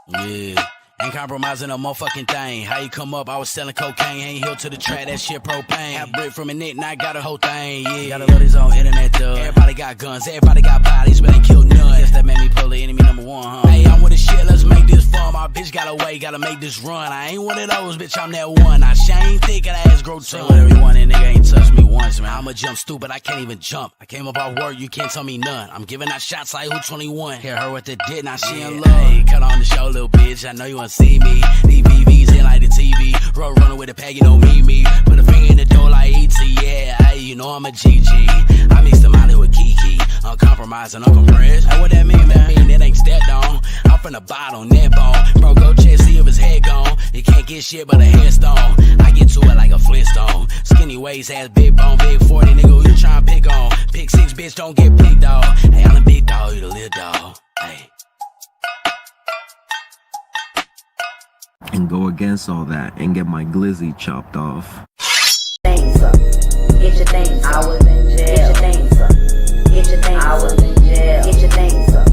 Yeah. Ain't compromising a motherfucking thing. How you come up? I was selling cocaine. Ain't healed to the track, that shit propane. Have brick from a net and I got a whole thing. Yeah, gotta love his own internet though. Everybody got guns, everybody got bodies, but ain't killed none. Guess that made me pull the enemy number one, huh? Hey, I'm with the shit, let's make this fun. My bitch got away, gotta make this run. I ain't one of those, bitch, I'm that one. I ain't thick and ass grow tall. Everyone and nigga ain't touched me once, man. I'ma jump stupid, I can't even jump. I came up off work, you can't tell me none. I'm giving out shots like who 21. Hear her with the dick, now she in love. Hey, cut on the show, little bitch, I know you wanna see me. DVVs in like the TV. Road runner with a pack, you don't meet me. Put a finger in the door like E.T. Yeah, hey, you know I'm a GG. I mix the Molly with Kiki. Uncompromising, uncompressed. Hey, what that mean, man? Mean it ain't stepped on. I'm from the bottom, net bone. Bro, go check, see if his head gone. You can't get shit but a headstone. I get to it like a Flintstone. Skinny waist, ass big bone, big 40 nigga, who you tryna pick on? Pick 6, bitch, don't get picked, dog. Hey, I'm the big dog, you the little dog. Hey. And go against all that and get my glizzy chopped off. Things up. Get your things up. I was in jail. Get your things up. Get your things up. I was in jail. Get your things up.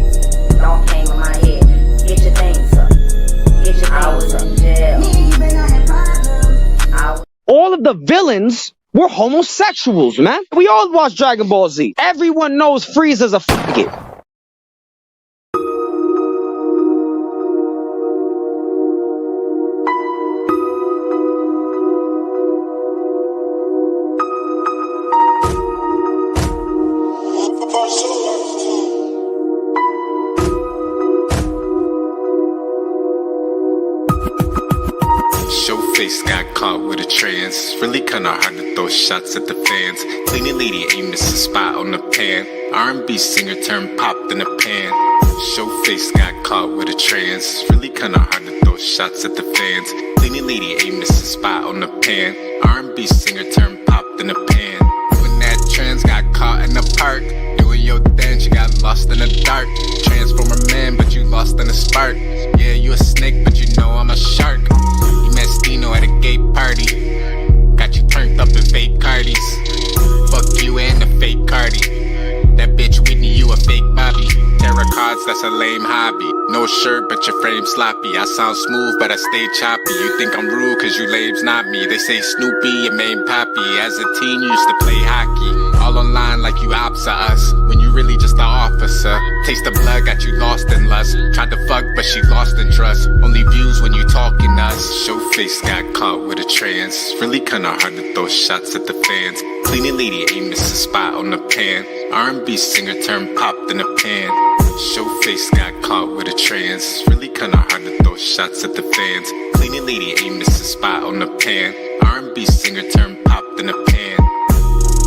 Don't came in my head. Get your things up. Get your things up. I was in jail. All of the villains were homosexuals, man. We all watch Dragon Ball Z. Everyone knows Frieza's a faggot. Face got caught with a trans. Really kinda hard to throw shots at the fans. Cleaning lady aimed missed a spot on the pan. R&B singer turned popped in the pan. Showface got caught with a trans. Really kinda hard to throw shots at the fans. Cleaning lady aimed missed a spot on the pan. R&B singer turned popped in the pan. When that trans got caught in the park, doing your dance, you got lost in the dark. Transformer man, but you lost in the spark. Yeah, you a snake, but you know I'm a shark. Stino at a gay party. Got you turned up in fake Cardis. Fuck you and the fake Cardi. That bitch Whitney, you a fake Bobby. Tarot cards, that's a lame hobby. No shirt, but your frame sloppy. I sound smooth, but I stay choppy. You think I'm rude, cause you lames not me. They say Snoopy, your main poppy. As a teen, you used to play hockey. All online like you ops of us, when you really just an officer. Taste the blood, got you lost in lust. Tried to fuck, but she lost in trust. Only views when you talking us. Showface got caught with a trans. Really kinda hard to throw shots at the fans. Cleaning lady aimed missed a spot on the pan. R&B singer turned popped in the pan. Showface got caught with a trans. Really kinda hard to throw shots at the fans. Cleaning lady aimed missed a spot on the pan. R&B singer turned popped in the pan.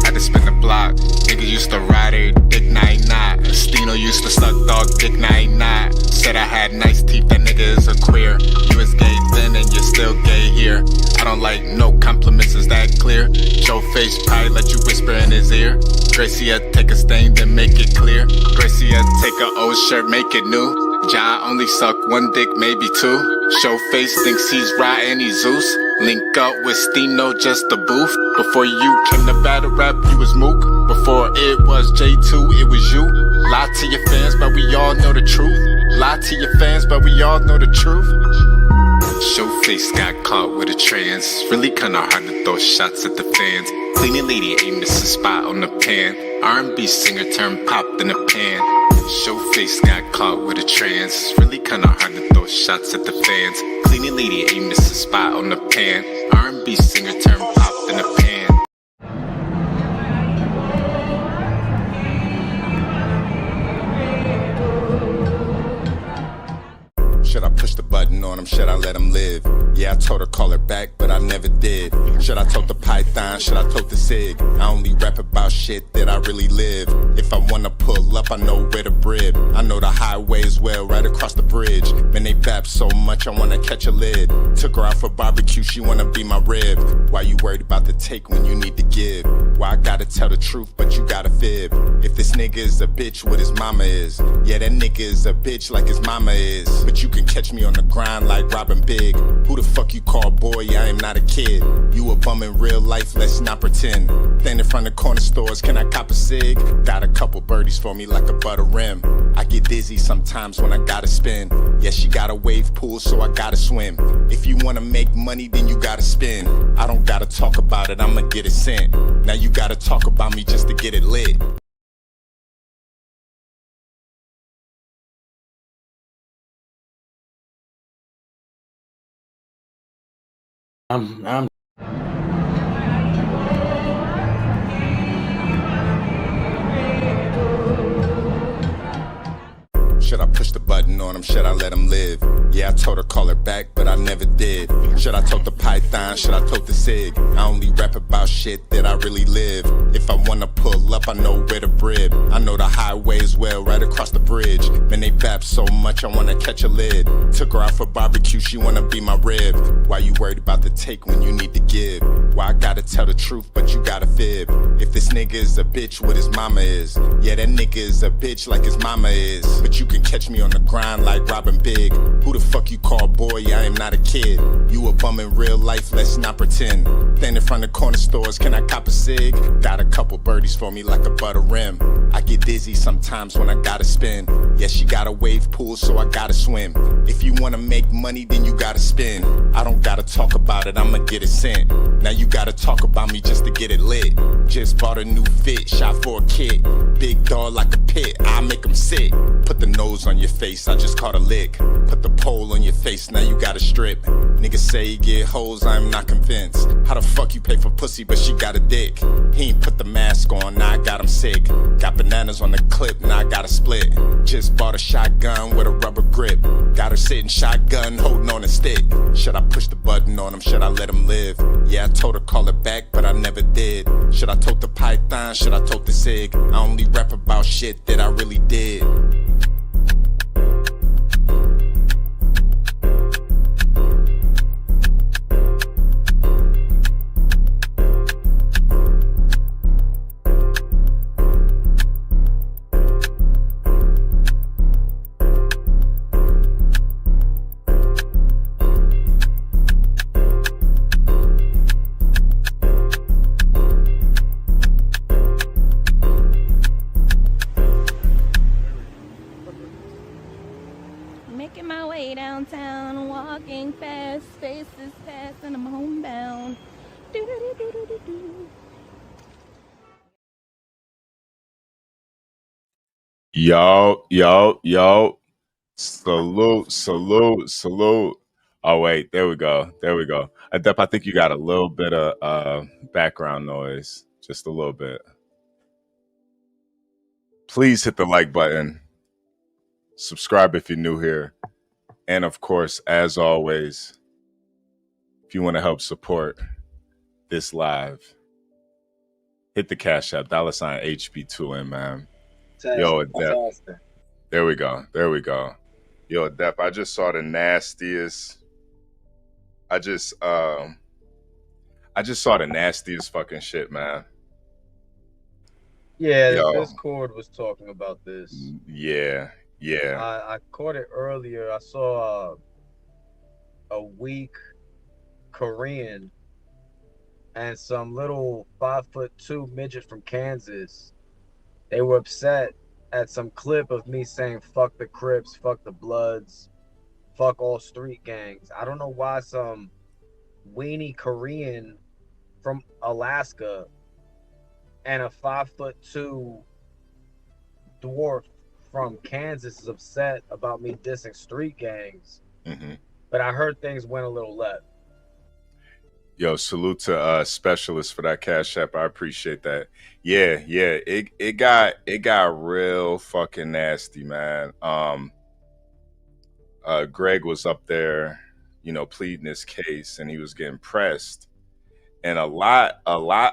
Had to spin the block. Niggas used to ride her dick, now he not. Stino used to suck dog dick, now he not. Said I had nice teeth, that nigga is a queer. You was gay then and you're still gay here. I don't like no compliments, is that clear? Showface probably let you whisper in his ear. Gracia take a stain, then make it clear. Gracia take a old shirt, make it new. Ja only suck one dick, maybe two. Showface thinks he's Ra and he's Zeus. Link up with Stino, just a booth. Before you came to battle rap, you was Mook. Before it was J2, it was you. Lie to your fans, but we all know the truth. Lie to your fans, but we all know the truth. Showface got caught with a trans. Really kinda hard to throw shots at the fans. Cleaning lady aimed missed a spot on the pan. R&B singer turned popped in the pan. Showface got caught with a trans. Really kinda hard to throw shots at the fans. Cleaning lady aimed missed a spot on the pan. R&B singer turned popped in the pan. Should I push the button on him? Should I let him live? Yeah, I told her call her back, but I never did. Should I tote the python? Should I tote the cig? I only rap about shit that I really live. If I wanna pull up, I know where to brib. I know the highway as well, right across the bridge. Man, they vap so much, I wanna catch a lid. Took her out for barbecue, she wanna be my rib. Why you worried about the take when you need to give? Why I gotta tell the truth, but you gotta fib? If this nigga is a bitch, what his mama is. Yeah, that nigga is a bitch like his mama is. But you can catch me on the grind like like robbing big. Who the fuck you call boy? I am not a kid. You a bum in real life, let's not pretend. Stand in front of corner stores, can I cop a cig? Got a couple birdies for me like a butter rim. I get dizzy sometimes when I gotta spin. Yeah, she got a wave pool, so I gotta swim. If you wanna make money, then you gotta spin. I don't gotta talk about it, I'ma get it sent. Now you gotta talk about me just to get it lit. I'm Should I push the button on him? Should I let him live? Yeah, I told her call her back, but I never did. Should I tote the python? Should I tote the cig? I only rap about shit that I really live. If I wanna pull up, I know where to brib. I know the highways well, right across the bridge. Man, they bap so much, I wanna catch a lid. Took her out for barbecue, she wanna be my rib. Why you worried about the take when you need to give? Why I gotta tell the truth, but you gotta fib? If this nigga is a bitch, what his mama is? Yeah, that nigga is a bitch like his mama is. But you can catch me on the grind like robbing big. Who the fuck you call boy? I am not a kid. You a bum in real life, let's not pretend. Stand in front of corner stores, can I cop a cig? Got a couple birdies for me like a butter rim. I get dizzy sometimes when I gotta spin. Yeah, she got a wave pool, so I gotta swim. If you wanna make money, then you gotta spin. I don't gotta talk about it, I'ma get it sent. Now you gotta talk about me just to get it lit. Just bought a new fit, shot for a kid. Big dog like a pit, I make him sit. Put the nose on your face, I just caught a lick. Put the pole on your face, now you gotta strip. Niggas say he get hoes, I'm not convinced. How the fuck you pay for pussy, but she got a dick? He ain't put the mask on, now I got him sick. Got bananas on the clip, now I gotta split. Just bought a shotgun with a rubber grip. Got her sitting shotgun, holding on a stick. Should I push the button on him, should I let him live? Yeah, I told her call it back, but I never did. Should I tote the python, should I tote the cig? I only rap about shit that I really did. Making my way downtown, walking fast, spaces past, and I'm homebound. Do-do-do-do-do-do. Yo. Salute. Oh, wait. There we go. Adep, I think you got a little bit of background noise. Just a little bit. Please hit the like button. Subscribe if you're new here. And of course, as always, if you want to help support this live, hit the Cash App, $HB2M, man. Yo, Adep. There we go. Yo, Adep, I just saw the nastiest. I just saw the nastiest fucking shit, man. Yeah, the Discord was talking about this. Yeah. I caught it earlier. I saw a weak Korean and some little 5'2" midget from Kansas. They were upset at some clip of me saying fuck the Crips, fuck the Bloods, fuck all street gangs. I don't know why some weenie Korean from Alaska and a 5'2" dwarf from Kansas is upset about me dissing street gangs. Mm-hmm. But I heard things went a little left. Yo, salute to Specialist for that Cash App. I appreciate that. Yeah. It got real fucking nasty, man. Greg was up there, pleading his case, and he was getting pressed. And a lot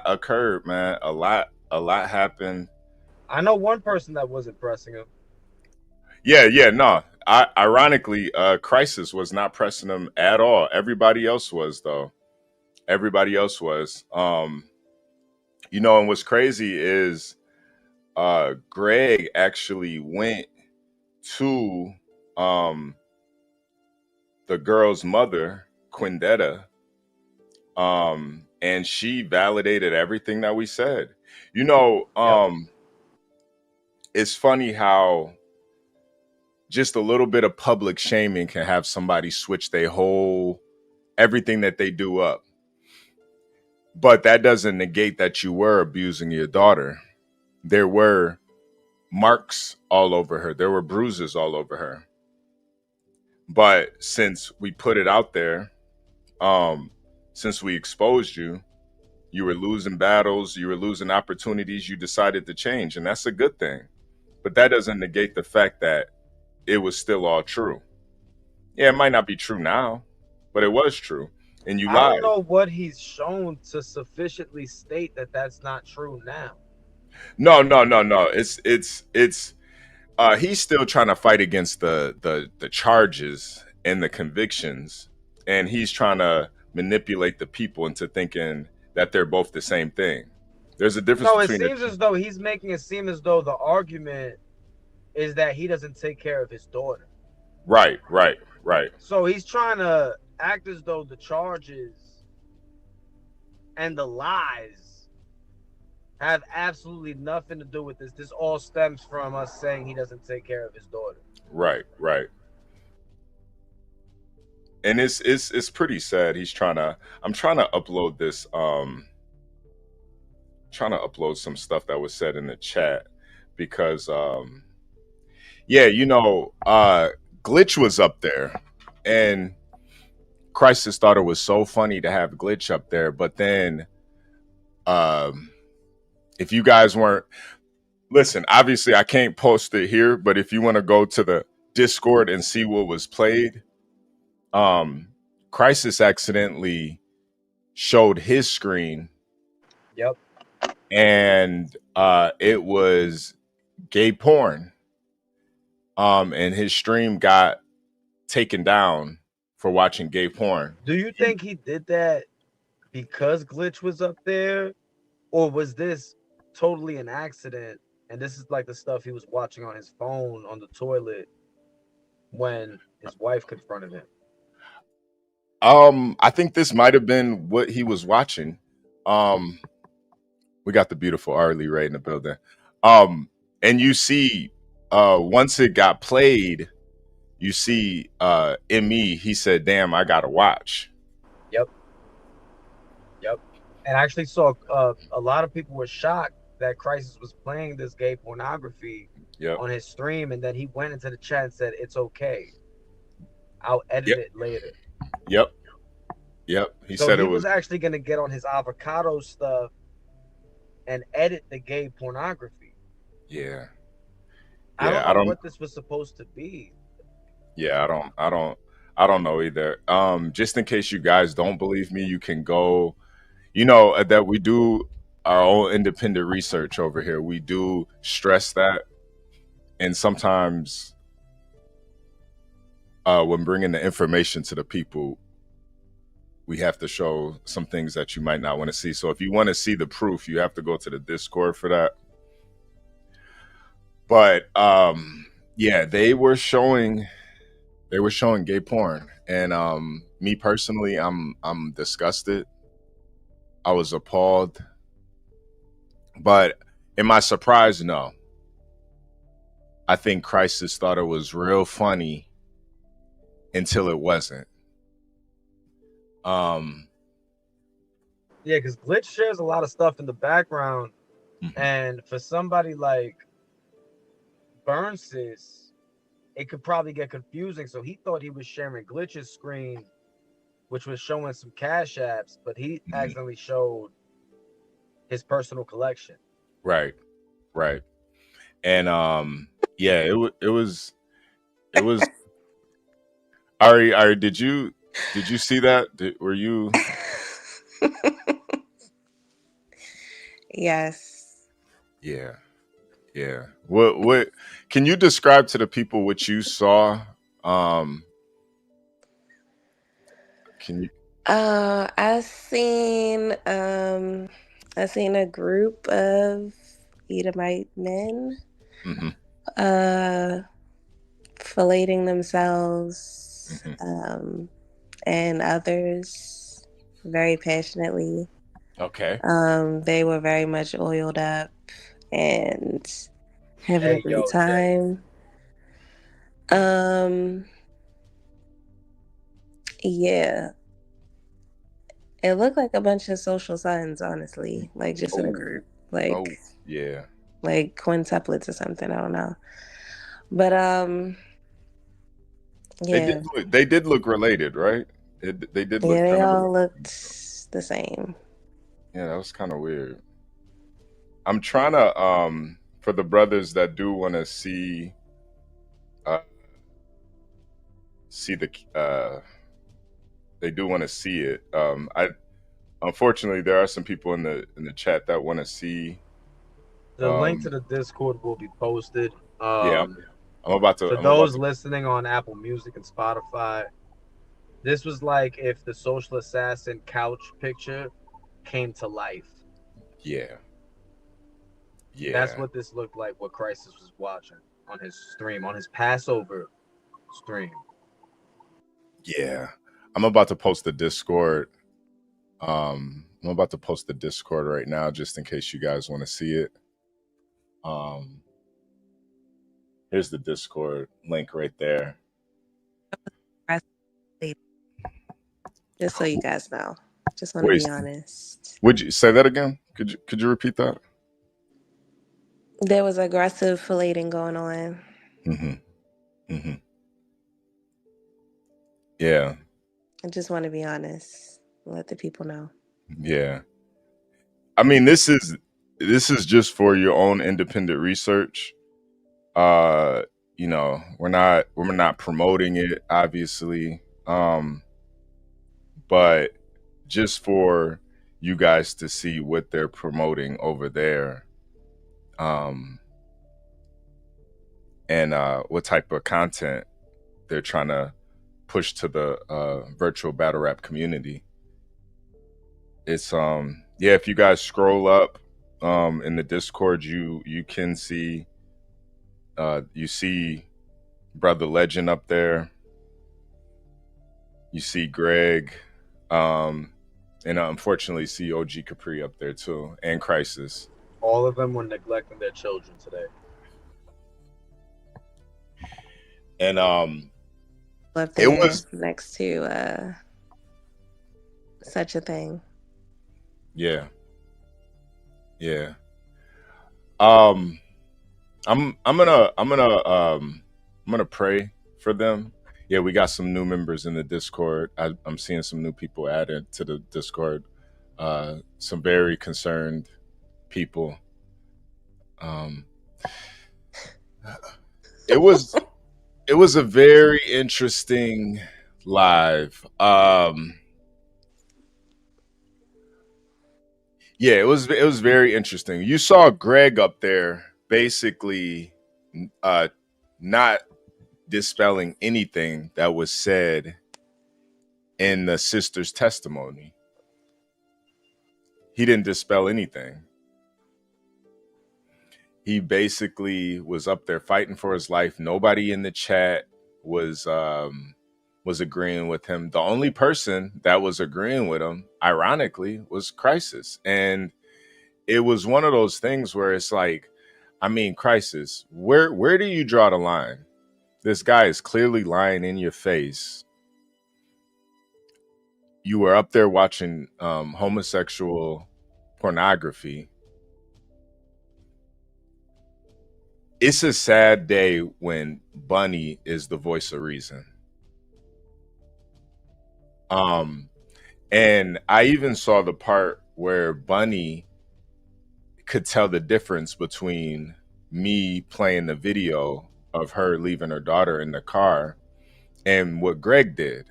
occurred, man. A lot happened. I know one person that wasn't pressing him. No. Ironically, Crisis was not pressing him at all. Everybody else was, though. And what's crazy is Greg actually went to the the girl's mother, Quindetta, and she validated everything that we said. You know, it's funny how just a little bit of public shaming can have somebody switch their whole everything that they do up. But that doesn't negate that you were abusing your daughter. There were marks all over her. There were bruises all over her. But since we put it out there, since we exposed you, you were losing battles, you were losing opportunities, you decided to change, and that's a good thing. But that doesn't negate the fact that it was still all true. Yeah, it might not be true now, but it was true, and you I lied. don't know what he's shown to sufficiently state that that's not true now. No. It's he's still trying to fight against the charges and the convictions, and he's trying to manipulate the people into thinking that they're both the same thing. There's a difference No, it between seems as though he's making it seem as though the argument is that he doesn't take care of his daughter. Right. So he's trying to act as though the charges and the lies have absolutely nothing to do with this. This all stems from us saying he doesn't take care of his daughter. Right. And it's pretty sad. I'm trying to upload this trying to upload some stuff that was said in the chat because Glitch was up there, and Crisis thought it was so funny to have Glitch up there, but then if you guys weren't listen, obviously I can't post it here, but if you want to go to the Discord and see what was played, Crisis accidentally showed his screen. Yep. And it was gay porn. And his stream got taken down for watching gay porn. Do you think he did that because Glitch was up there, or was this totally an accident? And this is like the stuff he was watching on his phone on the toilet when his wife confronted him. I think this might have been what he was watching. We got the beautiful Arlie Ray in the building. And you see, once it got played, you see in me, he said, damn, I gotta watch. Yep. And I actually saw a lot of people were shocked that Crisis was playing this gay pornography on his stream, and then he went into the chat and said, it's okay. I'll edit it later. Yep. He said he it was actually going to get on his avocado stuff and edit the gay pornography. Yeah. I don't know what this was supposed to be. Yeah, I don't know either. Just in case you guys don't believe me, you can go, that we do our own independent research over here. We do stress that. And sometimes when bringing the information to the people, we have to show some things that you might not want to see. So if you want to see the proof, you have to go to the Discord for that. But they were showing gay porn, and me personally, I'm disgusted. I was appalled. But in my surprise, no. I think Crisis thought it was real funny until it wasn't. Because Glitch shares a lot of stuff in the background, and for somebody like Burnsis, it could probably get confusing. So he thought he was sharing Glitch's screen, which was showing some Cash Apps, but he accidentally showed his personal collection. Right. And it was Ari, did you see that? Were you? Yes. Yeah. What can you describe to the people what you saw? Can you? I seen a group of Edomite men filleting themselves and others very passionately. Okay. They were very much oiled up and having a Hey, great yo, Jay. time. Yeah, it looked like a bunch of social signs, honestly, like just in a Oh, group, oh, yeah. like quintuplets or something. I don't know, but yeah, They did look related, right? They did yeah, look they kind of all related. looked the same. Yeah, that was kind of weird. I'm trying to for the brothers that do want to uh see the they do want to see it. I unfortunately there are some people in the chat that want to see. The link to the Discord will be posted. Yeah, For I'm about those to. listening on Apple Music and Spotify, this was like if the social assassin couch picture came to life. Yeah, That's yeah, what this looked like, what Crisis was watching on his stream, on his Passover stream. yeah. I'm about to post the Discord. I'm about to post the Discord right now, just in case you guys want to see it. Here's the Discord link right there. Just so you guys know, just want to Wait, be honest. would you say that again? Could you repeat that? There was aggressive filleting going on. Mm-hmm. Mm-hmm. Yeah. I just want to be honest. Let the people know. Yeah. I mean, this is just for your own independent research. You know, we're not promoting it, obviously. But just for you guys to see what they're promoting over there. And what type of content they're trying to push to the virtual battle rap community. It's yeah, if you guys scroll up in the Discord, you can see you see Brother Legend up there. You see Greg, and unfortunately see OG Capri up there too, and Crisis. All of them were neglecting their children today. And Up it there was next to such a thing. yeah. Yeah. I'm gonna pray for them. Yeah, we got some new members in the Discord. I'm seeing some new people added to the Discord. Some very concerned people. It was a very interesting live. Yeah, it was very interesting. You saw Greg up there basically not dispelling anything that was said in the sister's testimony. He didn't dispel anything. He basically was up there fighting for his life. Nobody in the chat was agreeing with him. The only person that was agreeing with him, ironically, was Crisis. And it was one of those things where it's like, I mean, Crisis, where do you draw the line? This guy is clearly lying in your face. You were up there watching homosexual pornography. It's a sad day when Bunny is the voice of reason. And I even saw the part where Bunny could tell the difference between me playing the video of her leaving her daughter in the car and what Greg did.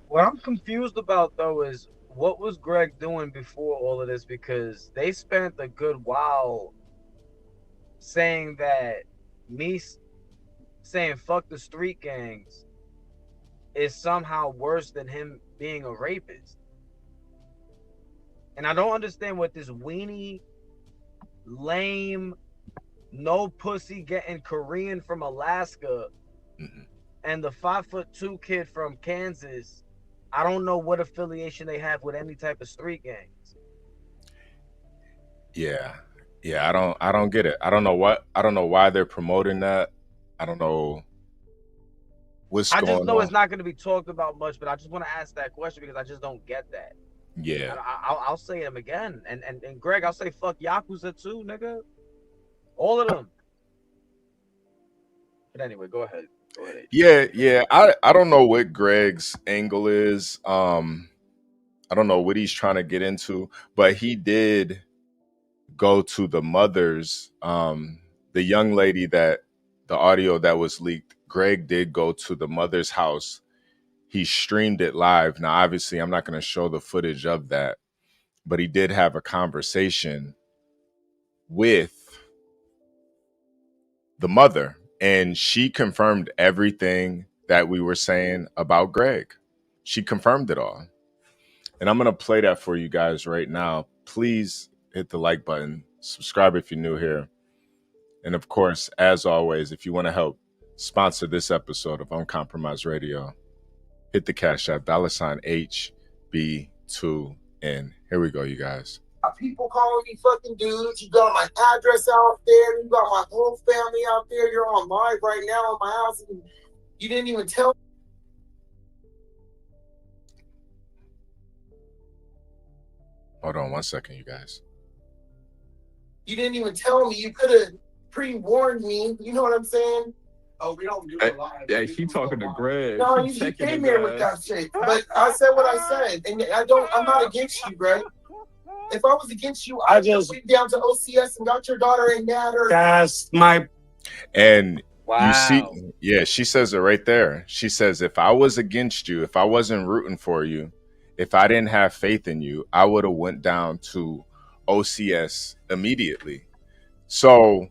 What I'm confused about though is what was Greg doing before all of this, because they spent a good while saying that me saying fuck the street gangs is somehow worse than him being a rapist. And I don't understand what this weenie, lame, no pussy getting Korean from Alaska, and the 5'2" kid from Kansas, I don't know what affiliation they have with any type of street gangs. Yeah. Yeah, I don't get it. I don't know why they're promoting that. I don't know what's I just going know on. it's not going to be talked about much, but I just want to ask that question because I just don't get that. Yeah. And I'll say them again. And Greg, I'll say fuck Yakuza too, nigga. All of them. But anyway, go ahead. Yeah. I don't know what Greg's angle is. I don't know what he's trying to get into, but he did go to the mother's, the young lady that the audio that was leaked. Greg did go to the mother's house. He streamed it live. Now, obviously, I'm not going to show the footage of that, but he did have a conversation with the mother, and she confirmed everything that we were saying about Greg. She confirmed it all. And I'm going to play that for you guys right now. Please hit the like button, subscribe if you're new here. And of course, as always, if you want to help sponsor this episode of Uncompromised Radio, hit the Cash App, $HB2N. Here we go, you guys. People calling me fucking dudes. You got my address out there. You got my whole family out there. You're on live right now in my house. And you didn't even tell me. Hold on 1 second, you guys. You didn't even tell me. You could have pre-warned me. You know what I'm saying? Oh, we don't do it live. Yeah, she talking to Greg. No, you came here with that shit. But I said what I said. And I'm not against you, Greg. If I was against you, I just went down to OCS and got your daughter in Natter. That's my... And wow. You see, yeah, she says it right there. She says, if I was against you, if I wasn't rooting for you, if I didn't have faith in you, I would have went down to OCS immediately. So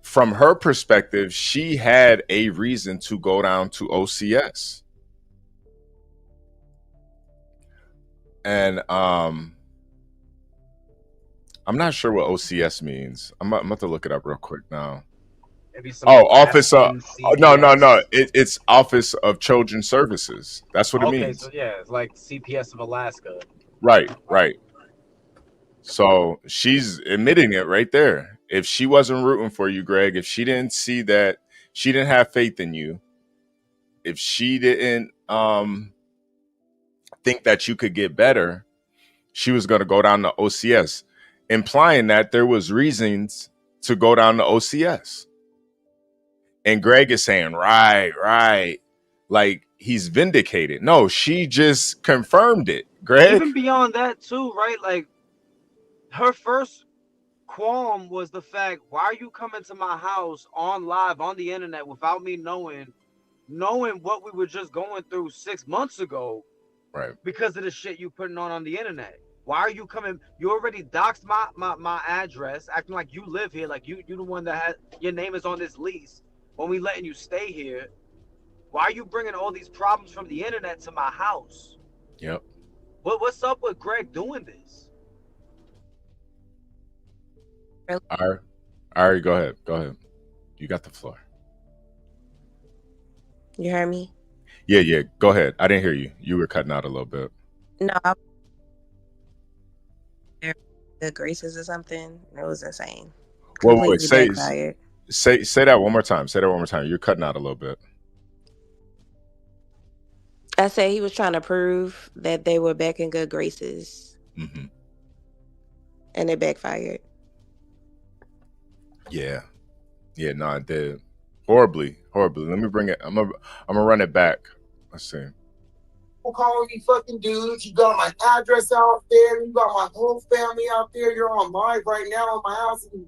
from her perspective, she had a reason to go down to OCS. And I'm not sure what OCS means. I'm about to look it up real quick now. Office of no. It's Office of Children's Services. That's what it means. So yeah, it's like CPS of Alaska. Right. So she's admitting it right there. If she wasn't rooting for you, Greg, if she didn't see that, she didn't have faith in you, if she didn't think that you could get better, she was going to go down to OCS, implying that there was reasons to go down to OCS. And Greg is saying, right. Like he's vindicated. No, she just confirmed it, Greg. Even beyond that too, right? Like her first qualm was the fact, why are you coming to my house on live on the internet without me knowing what we were just going through 6 months ago, right? Because of the shit you putting on the internet. Why are you coming? You already doxed my address, acting like you live here, like you the one that has your name is on this lease. When we letting you stay here, why are you bringing all these problems from the internet to my house? Yep. What's up with Greg doing this? All right, go ahead. You got the floor. You heard me? Yeah. Go ahead. I didn't hear you. You were cutting out a little bit. No. The graces or something. It was insane. Wait. Say that one more time. You're cutting out a little bit. I said he was trying to prove that they were back in good graces. Mm-hmm. And it backfired. Yeah. No, it did. Horribly. Let me bring it. I'm gonna run it back. Let's see. People calling me fucking dudes. You got my address out there. You got my whole family out there. You're on live right now in my house. And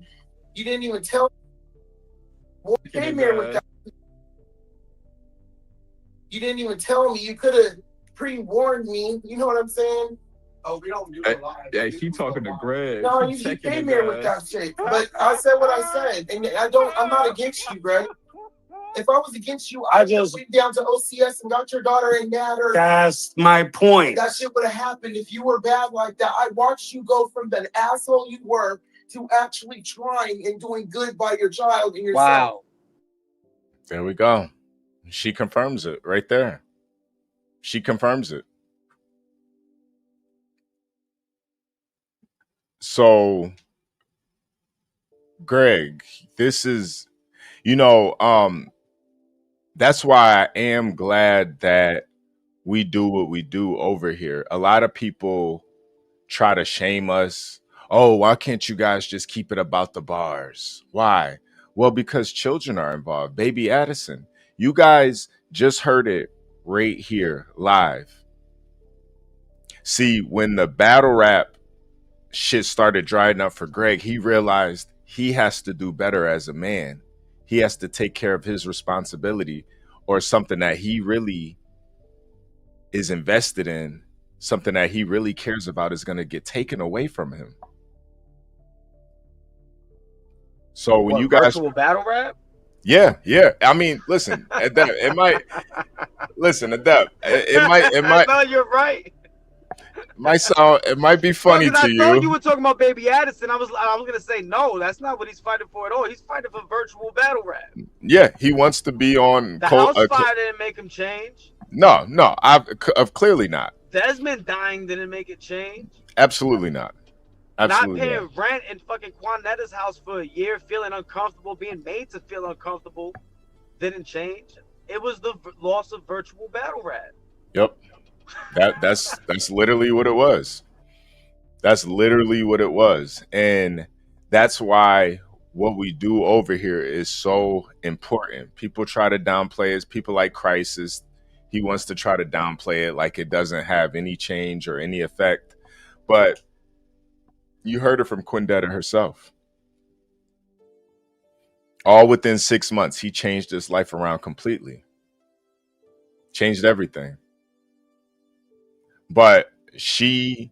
you didn't even tell me. You came here with that. You didn't even tell me. You could have pre-warned me. You know what I'm saying? Oh, we don't do it live. Yeah, she talking to Greg. No, you came here with that shit. But I said what I said. And I'm not against you, Greg. If I was against you, I just went down to OCS and got your daughter in Natter. That's my point. That shit would have happened if you were bad like that. I watched you go from the asshole you were to actually trying and doing good by your child and yourself. Wow. There we go. She confirms it right there. She confirms it. So, Greg, this is, that's why I am glad that we do what we do over here. A lot of people try to shame us. Oh, why can't you guys just keep it about the bars? Why? Well, because children are involved. Baby Addison, you guys just heard it right here live. See, when the battle rap shit started drying up for Greg, he realized he has to do better as a man. He has to take care of his responsibility, or something that he really is invested in, something that he really cares about is going to get taken away from him. So when you guys virtual battle rap? Yeah. I mean, listen, Adept, it might listen, Adept, it might No, you're right. it might be funny to I thought you you. were talking about Baby Addison. I was gonna say no, that's not what he's fighting for at all. He's fighting for virtual battle rap. Yeah, he wants to be on The house fire didn't make him change. No, I've clearly not. Desmond dying didn't make it change. Absolutely not. Absolutely not paying rent in fucking Quanetta's house for a year, feeling uncomfortable, being made to feel uncomfortable, didn't change. It was the loss of virtual battle rap. Yep. That's literally what it was. That's literally what it was. And that's why what we do over here is so important. People try to downplay it. People like Crisis, he wants to try to downplay it like it doesn't have any change or any effect. But you heard it from Quindetta herself. All within 6 months, he changed his life around completely. Changed everything. But she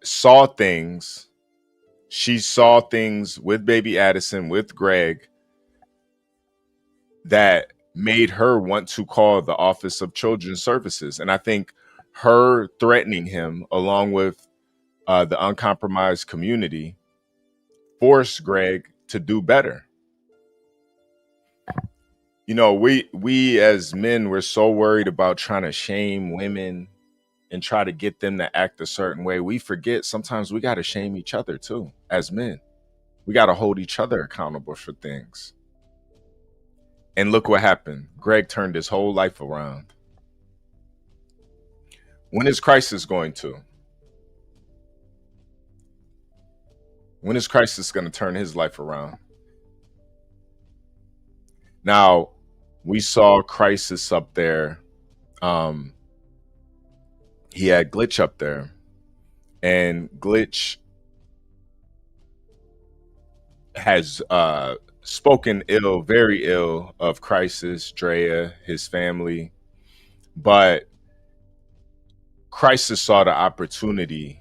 saw things. She saw things with Baby Addison, with Greg, that made her want to call the Office of Children's Services. And I think her threatening him, along with the uncompromised community, forced Greg to do better. You know, we as men, we're so worried about trying to shame women and try to get them to act a certain way. We forget sometimes we got to shame each other too, as men. We got to hold each other accountable for things. And look what happened. Greg turned his whole life around. When is Crisis going to? When is Crisis going to turn his life around? Now, we saw Crisis up there. He had Glitch up there. And Glitch has spoken ill, very ill of Crisis, Drea, his family. But Crisis saw the opportunity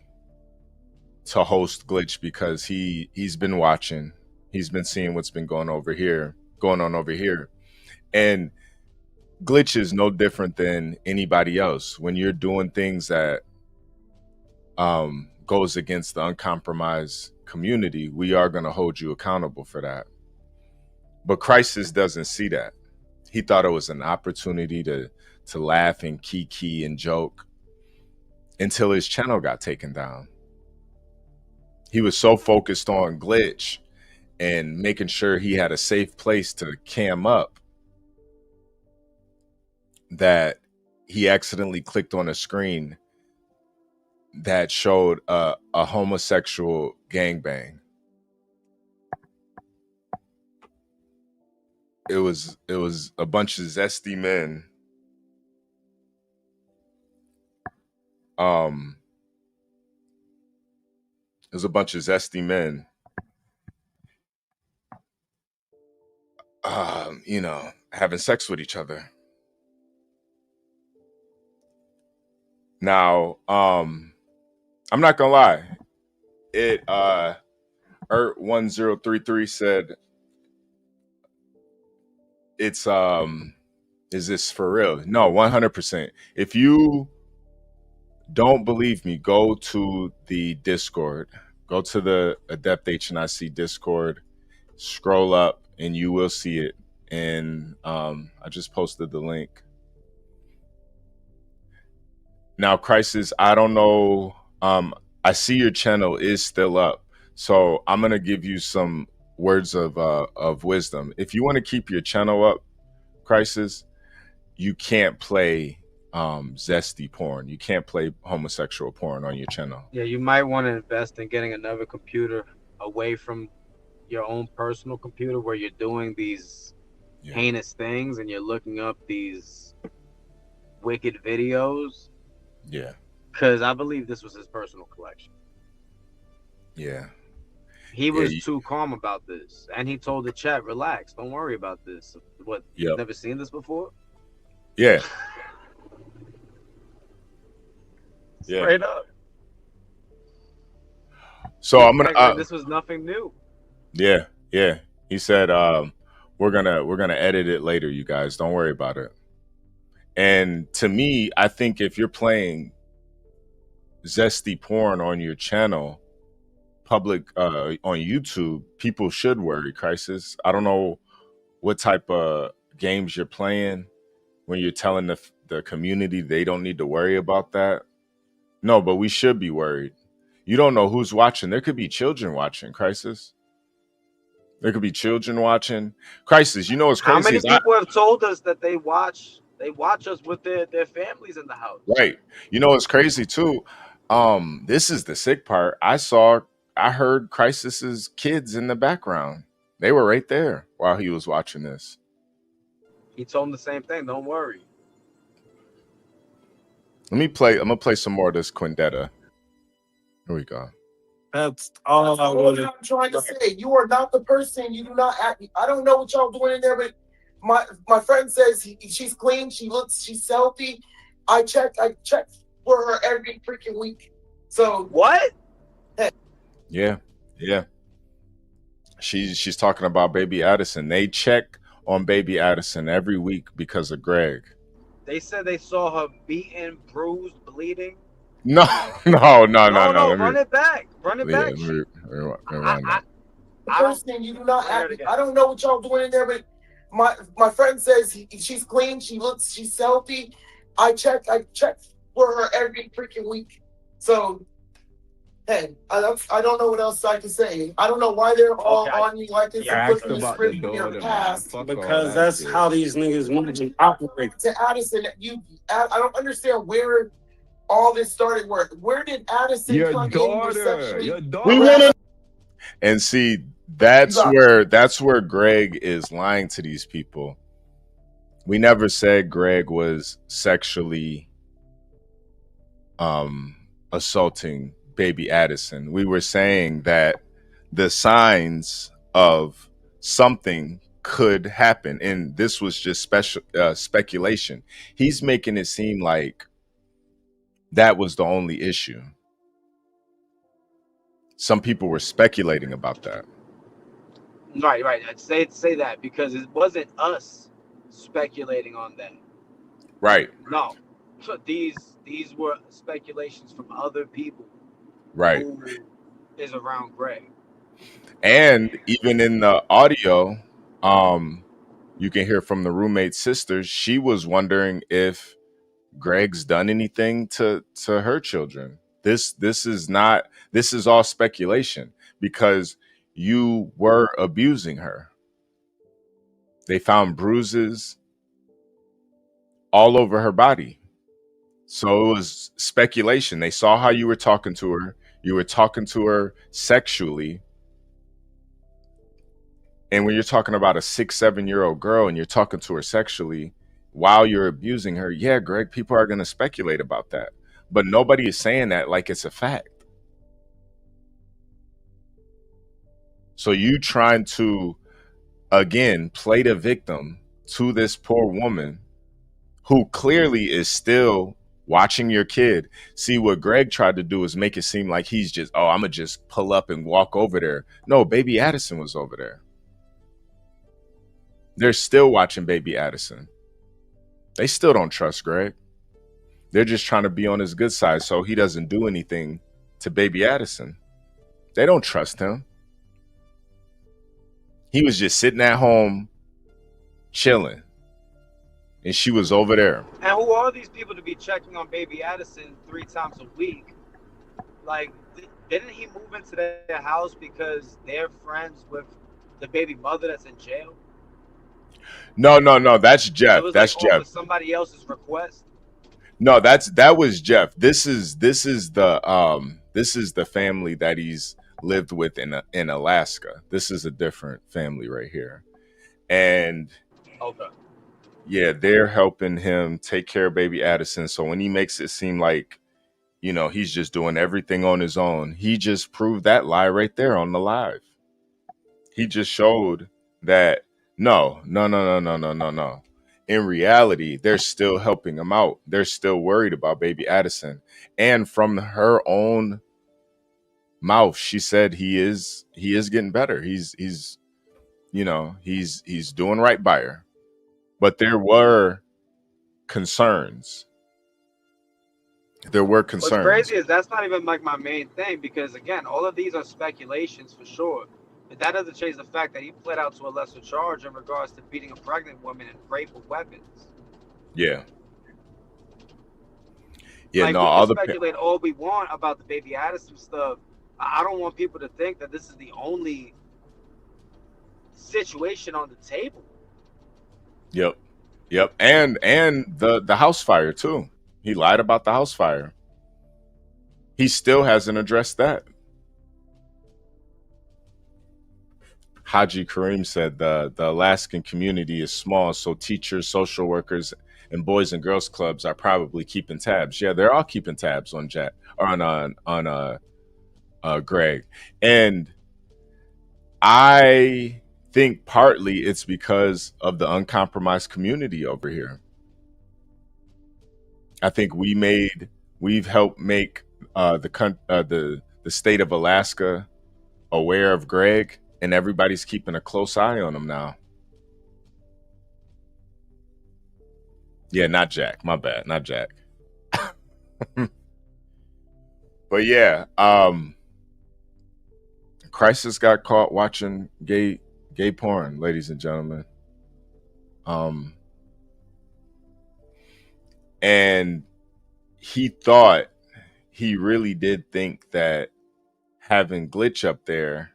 to host Glitch because he's been watching. He's been seeing what's been going on over here. And Glitch is no different than anybody else. When you're doing things that goes against the uncompromised community, we are going to hold you accountable for that. But Crisis doesn't see that. He thought it was an opportunity to laugh and kiki and joke until his channel got taken down. He was so focused on Glitch and making sure he had a safe place to cam up that he accidentally clicked on a screen that showed a homosexual gangbang. It was a bunch of zesty men. It was a bunch of zesty men. Having sex with each other. Now, I'm not gonna lie. It Ert1033 said it's is this for real? No, 100%. If you don't believe me, go to the Discord. Go to the Adept HNIC Discord, scroll up, and you will see it. And I just posted the link. Now, Crisis, I don't know. I see your channel is still up, so I'm gonna give you some words of wisdom. If you want to keep your channel up, Crisis, you can't play zesty porn. You can't play homosexual porn on your channel. Yeah, you might want to invest in getting another computer away from your own personal computer where you're doing these heinous things and you're looking up these wicked videos. Yeah. Because I believe this was his personal collection. Yeah. He was too calm about this. And he told the chat, relax, don't worry about this. What, you've never seen this before? Yeah. Straight up. So I'm gonna this was nothing new. Yeah, yeah. He said we're gonna edit it later, you guys. Don't worry about it. And to me, I think if you're playing zesty porn on your channel, public on YouTube, people should worry, Crisis. I don't know what type of games you're playing when you're telling the community they don't need to worry about that. No, but we should be worried. You don't know who's watching. There could be children watching, Crisis. There could be children watching. Crisis, you know what's crazy? How many people have told us that they watch us with their families in the house? Right. You know what's crazy too? This is the sick part. I heard Crisis's kids in the background. They were right there while he was watching this. He told them the same thing. Don't worry. I'm gonna play some more of this Quindetta. Here we go. That's all I'm trying to say. You are not the person. You do not act. I don't know what y'all doing in there, but my friend says she's clean. She's healthy. I check for her every freaking week. So what? Hey. Yeah. She's talking about baby Addison. They check on baby Addison every week because of Greg. They said they saw her beaten, bruised, bleeding. No. Run it back. The person you do not act. I don't know what y'all doing in there, but my friend says she's clean. She's healthy. I check for her every freaking week. So hey, I don't know what else I can say. I don't know why they're all on you like this and putting this script in your past. Because that's how these niggas want to operate. To Addison, I don't understand where all this started. Where did Addison come in? Your daughter. And see, that's where Greg is lying to these people. We never said Greg was sexually assaulting baby Addison. We were saying that the signs of something could happen, and this was just speculation. He's making it seem like that was the only issue. Some people were speculating about that. Right. I'd say that because it wasn't us speculating on that. Right. No. So these were speculations from other people. Right. Who is around Greg. And even in the audio, you can hear from the roommate's sister. She was wondering if Greg's done anything to her children. This is all speculation because you were abusing her. They found bruises all over her body. So it was speculation. They saw how you were talking to her. You were talking to her sexually. And when you're talking about a 6-7-year-old girl and you're talking to her sexually while you're abusing her, yeah, Greg, people are going to speculate about that. But nobody is saying that like it's a fact. So you trying to, again, play the victim to this poor woman who clearly is still watching your kid. See, what Greg tried to do is make it seem like he's just, I'm going to just pull up and walk over there. No, baby Addison was over there. They're still watching baby Addison. They still don't trust Greg. They're just trying to be on his good side so he doesn't do anything to baby Addison. They don't trust him. He was just sitting at home chilling, and she was over there. And who are these people to be checking on baby Addison 3 times a week? Like, didn't he move into their house because they're friends with the baby mother that's in jail? No. That's Jeff. So it was That's like Jeff. somebody else's request. No, that was Jeff. This is the family that he's lived with in Alaska. This is a different family right here. And Okay. yeah, they're helping him take care of baby Addison. So when he makes it seem like, you know, he's just doing everything on his own, he just proved that lie right there on the live. He just showed that no. In reality, they're still helping him out. They're still worried about baby Addison. And from her own mouth, she said he is getting better. He's doing right by her. But there were concerns. What's crazy is that's not even like my main thing, because again, all of these are speculations for sure. But that doesn't change the fact that he pled out to a lesser charge in regards to beating a pregnant woman and rape with weapons. Yeah. Yeah, like, no, we all can the speculate all we want about the baby Addison stuff. I don't want people to think that this is the only situation on the table. Yep. And the house fire too. He lied about the house fire. He still hasn't addressed that. Haji Kareem said the Alaskan community is small, so teachers, social workers, and boys and girls clubs are probably keeping tabs. Yeah, they're all keeping tabs on Jack or on Greg. And I think partly it's because of the uncompromised community over here. I think we've helped make the state of Alaska aware of Greg, and everybody's keeping a close eye on him now. Yeah, not Jack. My bad, not Jack. But yeah, Crisis got caught watching gay porn, ladies and gentlemen. And he really did think that having Glitch up there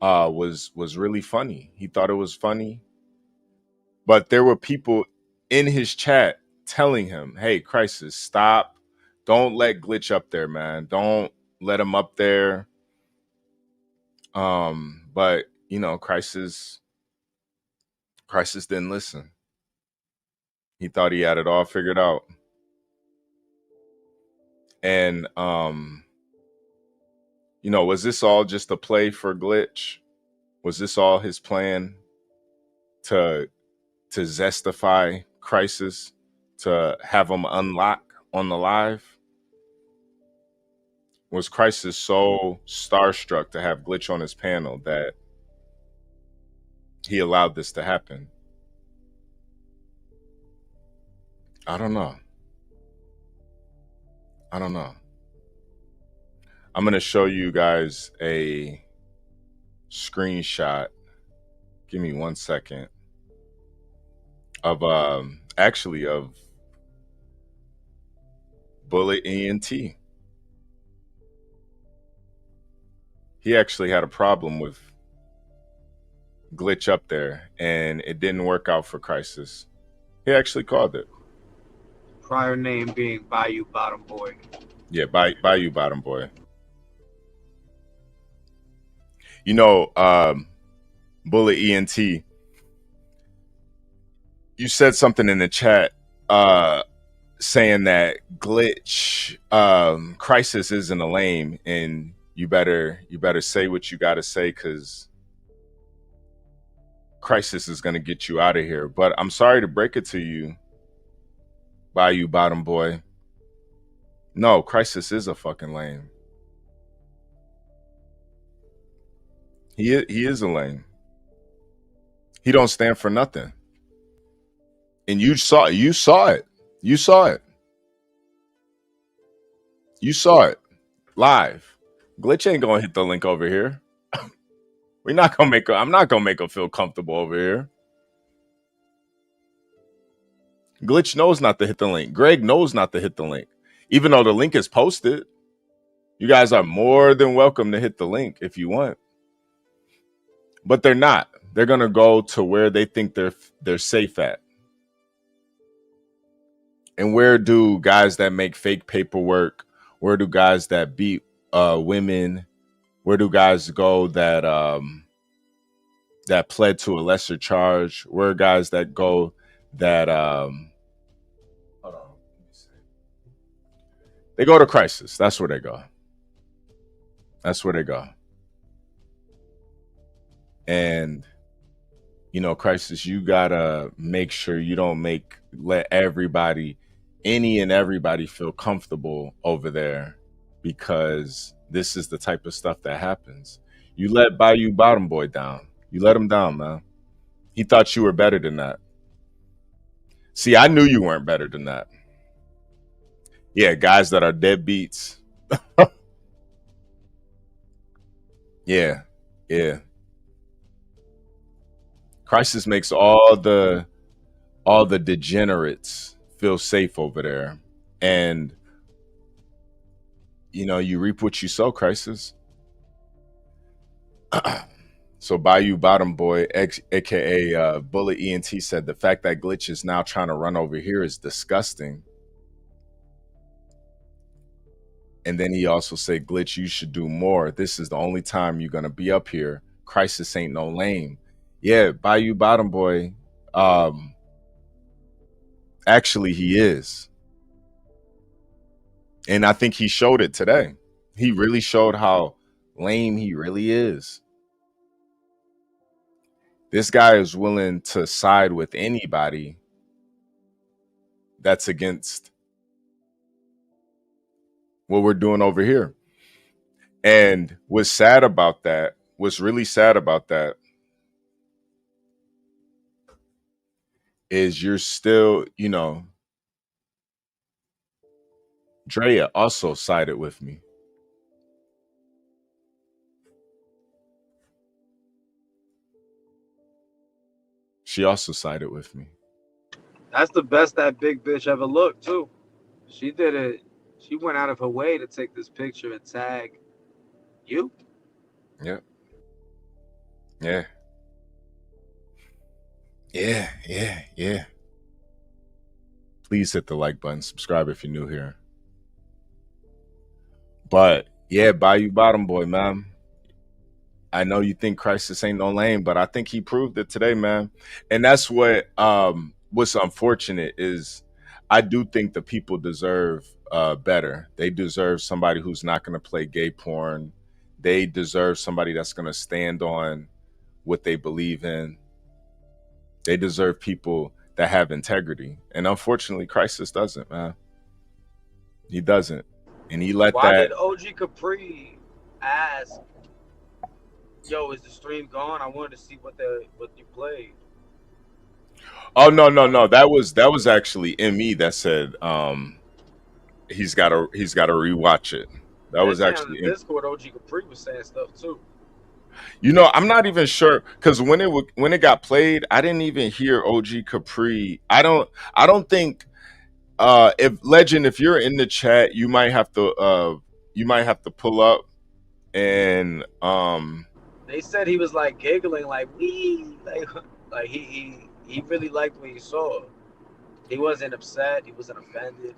was really funny. He thought it was funny. But there were people in his chat telling him, hey, Crisis, stop. Don't let Glitch up there, man. Don't let him up there. But you know, Crisis didn't listen. He thought he had it all figured out. And you know, was this all just a play for Glitch? Was this all his plan to zestify Crisis, to have him unlock on the live? Was Crisis so starstruck to have Glitch on his panel that he allowed this to happen? I don't know. I'm going to show you guys a screenshot. Give me 1 second. Of Bullet ENT. He actually had a problem with Glitch up there, and it didn't work out for Crisis. He actually called it. Prior name being Bayou Bottom Boy. Yeah, Bayou Bottom Boy. You know, Bullet ENT, you said something in the chat saying that Glitch, Crisis isn't a lame, and you better say what you got to say, because Crisis is going to get you out of here. But I'm sorry to break it to you, Bayou Bottom Boy. No, Crisis is a fucking lame. He is a lame. He don't stand for nothing. And you saw it. You saw it live. Glitch ain't gonna hit the link over here. I'm not gonna make her feel comfortable over here. Glitch knows not to hit the link. Greg knows not to hit the link. Even though the link is posted, you guys are more than welcome to hit the link if you want. But they're not. They're gonna go to where they think they're safe at. And where do guys that make fake paperwork, where do guys that beat women, where do guys go that that pled to a lesser charge? Where are guys that go that hold on, they go to crisis. That's where they go. That's where they go. And you know, crisis, you gotta make sure you don't let everybody, any and everybody feel comfortable over there, because this is the type of stuff that happens. You let Bayou Bottom Boy down. You let him down, man. He thought you were better than that. See, I knew you weren't better than that. Yeah, guys that are deadbeats. Yeah. Crisis makes all the degenerates feel safe over there. And you know, you reap what you sow, Crisis. So Bayou Bottom Boy, aka Bullet ENT, said the fact that Glitch is now trying to run over here is disgusting. And then he also said, Glitch, you should do more. This is the only time you're gonna be up here. Crisis ain't no lame. Yeah, Bayou Bottom Boy. Actually, he is. And I think he showed it today. He really showed how lame he really is. This guy is willing to side with anybody that's against what we're doing over here. And what's really sad about that, is you're still, you know, Drea also sided with me. She also sided with me. That's the best that big bitch ever looked, too. She did it. She went out of her way to take this picture and tag you. Yeah. Please hit the like button. Subscribe if you're new here. But yeah, Bayou Bottom Boy, man. I know you think Crisis ain't no lame, but I think he proved it today, man. And that's what's unfortunate is I do think the people deserve better. They deserve somebody who's not going to play gay porn. They deserve somebody that's going to stand on what they believe in. They deserve people that have integrity. And unfortunately, Crisis doesn't, man. He doesn't. And he let Why that. did OG Capri ask, yo, is the stream gone? I wanted to see what you played. Oh no. That was actually ME that said he's gotta rewatch it. That was actually on the Discord. OG Capri was saying stuff too. You know, I'm not even sure, because when it got played, I didn't even hear OG Capri. I don't think if Legend, if you're in the chat, you might have to pull up and They said he was like giggling, like wee, like he really liked what he saw. He wasn't upset. He wasn't offended.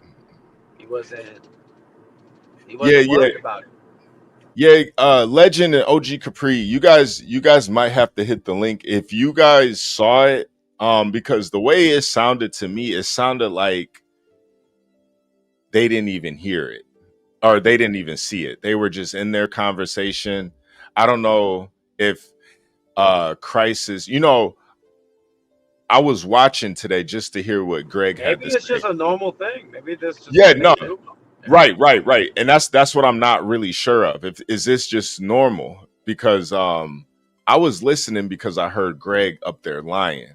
He wasn't worried about it. Yeah, Legend and OG Capri, you guys might have to hit the link if you guys saw it, because the way it sounded to me, it sounded like they didn't even hear it, or they didn't even see it. They were just in their conversation. I don't know if Crisis, you know, I was watching today just to hear what Greg had to say. Maybe it's just a normal thing. Maybe this just Right. And that's what I'm not really sure of. Is this just normal? Because I was listening because I heard Greg up there lying.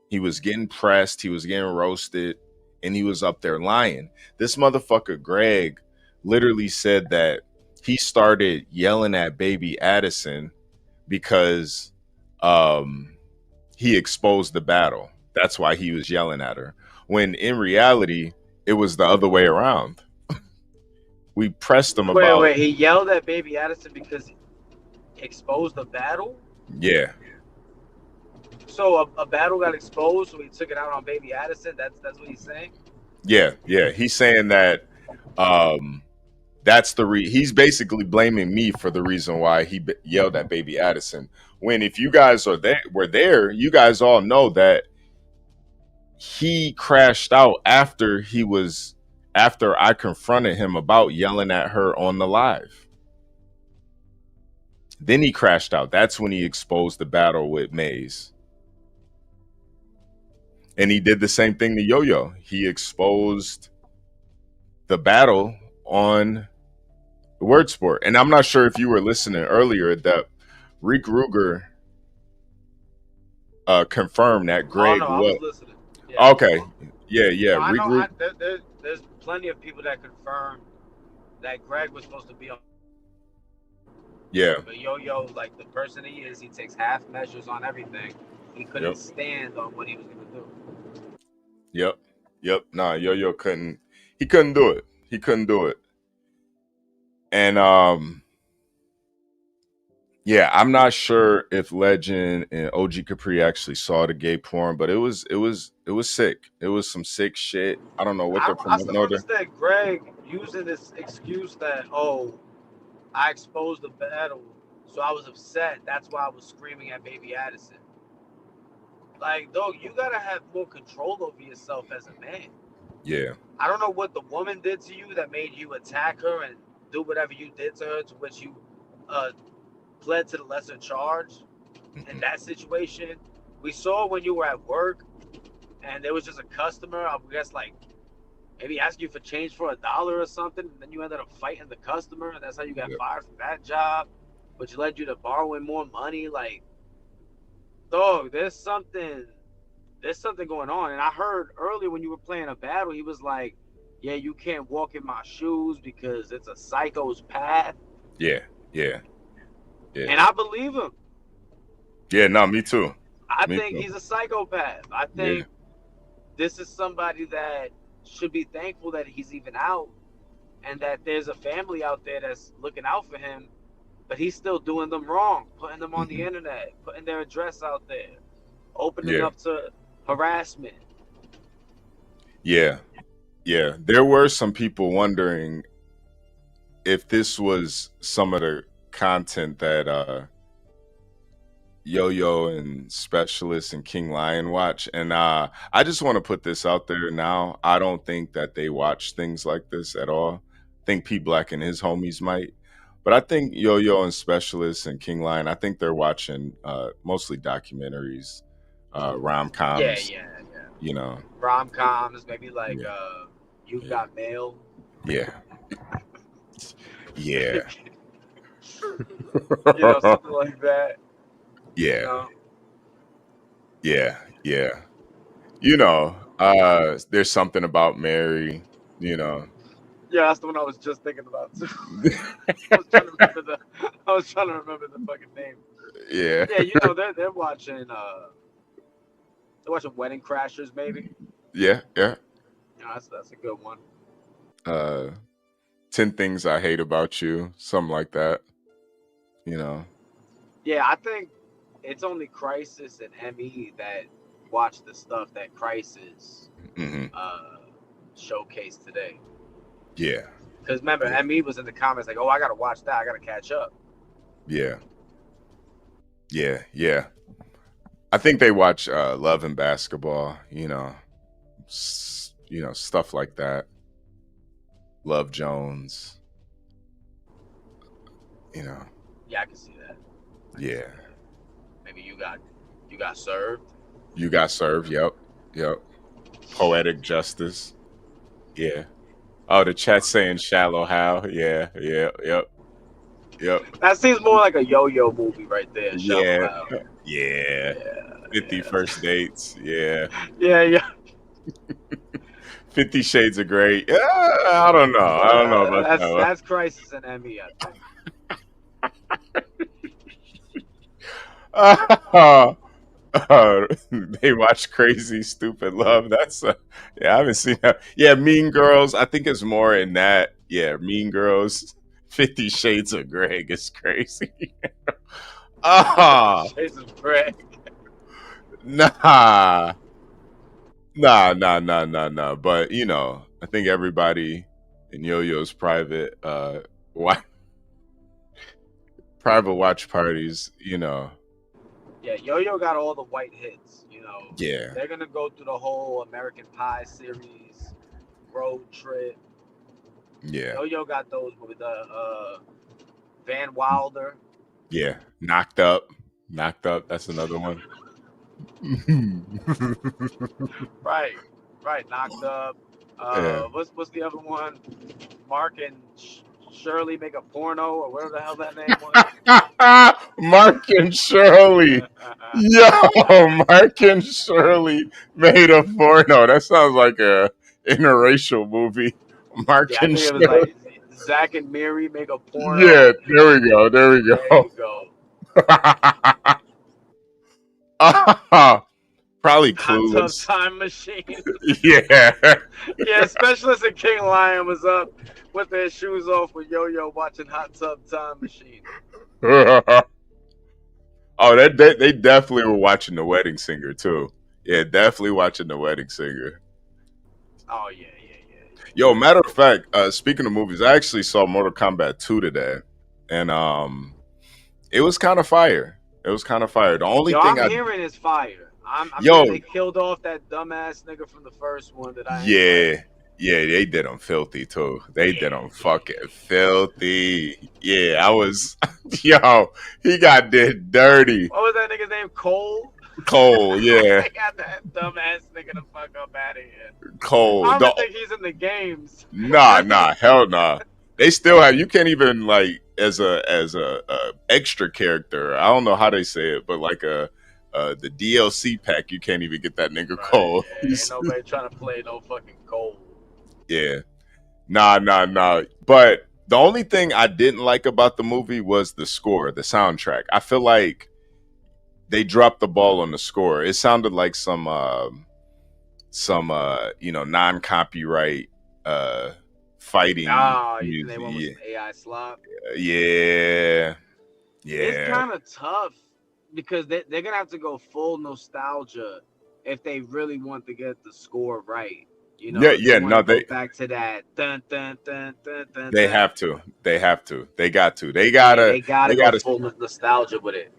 He was getting pressed, he was getting roasted, and he was up there lying. This motherfucker Greg literally said that he started yelling at baby Addison because he exposed the battle. That's why he was yelling at her. When in reality, it was the other way around. We pressed him about. Wait. He yelled at baby Addison because he exposed the battle? Yeah. So a battle got exposed, so he took it out on baby Addison? That's what he's saying? Yeah. He's saying that that's he's basically blaming me for the reason why he yelled at baby Addison. When if you guys were there, you guys all know that he crashed out after I confronted him about yelling at her on the live. Then he crashed out. That's when he exposed the battle with Maze. And he did the same thing to Yo-Yo. He exposed the battle on the Word Sport. And I'm not sure if you were listening earlier that Reek Ruger confirmed that Greg I was listening. Yeah. Okay. Yeah. No, there's plenty of people that confirm that Greg was supposed to be on. Yeah. But Yo-Yo, like the person he is, he takes half measures on everything. He couldn't stand on what he was going to do. Yep. Nah, Yo-Yo couldn't do it. He couldn't do it. And yeah, I'm not sure if Legend and OG Capri actually saw the gay porn, but it was sick. It was some sick shit. I don't know what they're promoting. I still understand Greg using this excuse that, I exposed the battle, so I was upset. That's why I was screaming at baby Addison. Like, dog, you gotta have more control over yourself as a man. Yeah. I don't know what the woman did to you that made you attack her and do whatever you did to her, to which you pled to the lesser charge. In that situation, we saw when you were at work and there was just a customer, I guess, like maybe ask you for change for $1 or something, and then you ended up fighting the customer, and that's how you got fired from that job, which led you to borrowing more money. Like, dog, there's something going on. And I heard earlier when you were playing a battle, he was like, yeah, you can't walk in my shoes because it's a psycho's path. Yeah. And I believe him. Yeah, no, me too. I think he's a psychopath. I think this is somebody that should be thankful that he's even out and that there's a family out there that's looking out for him, but he's still doing them wrong, putting them on the internet, putting their address out there, opening up to harassment. Yeah. There were some people wondering if this was some of the content that Yo-Yo and Specialist and King Lion watch. And I just want to put this out there now. I don't think that they watch things like this at all. I think P Black and his homies might. But I think Yo-Yo and Specialist and King Lion, I think they're watching mostly documentaries, rom-coms. Yeah. You know. Rom-coms, maybe like You've Got Mail. Yeah. Something like that. Yeah. There's something about Mary, Yeah, that's the one I was just thinking about too. I was trying to remember the fucking name. Yeah. Yeah, they're watching Wedding Crashers, maybe. Yeah. That's a good one. 10 Things I Hate About You, something like that. Yeah, I think it's only Crisis and ME that watch the stuff that Crisis showcased today. Yeah. Because remember, ME was in the comments like, I gotta watch that, I gotta catch up. Yeah. I think they watch Love and Basketball, stuff like that. Love Jones. Yeah, I can see that. Yeah. Maybe you got served. You Got Served, yep. Poetic Justice. Yeah. Oh, the chat saying Shallow Hal. Yeah. Yep. That seems more like a Yo-Yo movie right there. Yeah. 50 First Dates. Yeah. Yeah. 50 Shades of Grey. Yeah, I don't know. I don't know about that one. That's Crisis and Emmy, I think. They watch Crazy Stupid Love. That's yeah, I haven't seen that. Yeah, Mean Girls. I think it's more in that. Yeah, Mean Girls. 50 Shades of Grey is crazy. Shades of Grey. Nah. But you know, I think everybody in Yo-Yo's private watch parties, you know. Yeah, Yo-Yo got all the white hits, you know. Yeah. They're gonna go through the whole American Pie series, Road Trip. Yeah. Yo-Yo got those with Van Wilder. Yeah. Knocked Up. That's another one. Right. Knocked Up. Yeah. What's the other one? Mark and Shirley make a porno, or whatever the hell that name was. Mark and Shirley. Yo, Mark and Shirley made a porno. That sounds like a interracial movie. Mark Yeah, I and think Shirley. it was like Zach and Miri make a porno. Yeah, there we go. There you go. Probably Hot Clueless. Tub Time Machine. Yeah. Yeah, Specialist and King Lion was up with their shoes off with Yo-Yo watching Hot Tub Time Machine. Oh, they definitely were watching The Wedding Singer too. Yeah, definitely watching The Wedding Singer. Oh yeah. Yo, matter of fact, speaking of movies, I actually saw Mortal Kombat 2 today, and it was kind of fire. The only thing I'm hearing is fire. I'm Yo, hearing they killed off that dumbass nigga from the first one that I. Yeah, they did them filthy too. They did them fucking filthy. Yeah, I was, yo, he got did dirty. What was that nigga's name? Cole, yeah. I got that dumbass nigga the fuck up out of here. Cole. I don't think he's in the games. Nah, hell nah. They still have. You can't even like as a extra character. I don't know how they say it, but like the DLC pack, you can't even get that nigga Cole. Yeah, ain't nobody trying to play no fucking Cole. Yeah. Nah. But the only thing I didn't like about the movie was the score, the soundtrack. I feel like they dropped the ball on the score. It sounded like some non-copyright fighting music. They went with some AI slop. Yeah. It's kind of tough because they're gonna have to go full nostalgia if they really want to get the score right. You know, they back to that dun dun dun dun dun. They have to. They gotta go full nostalgia with it.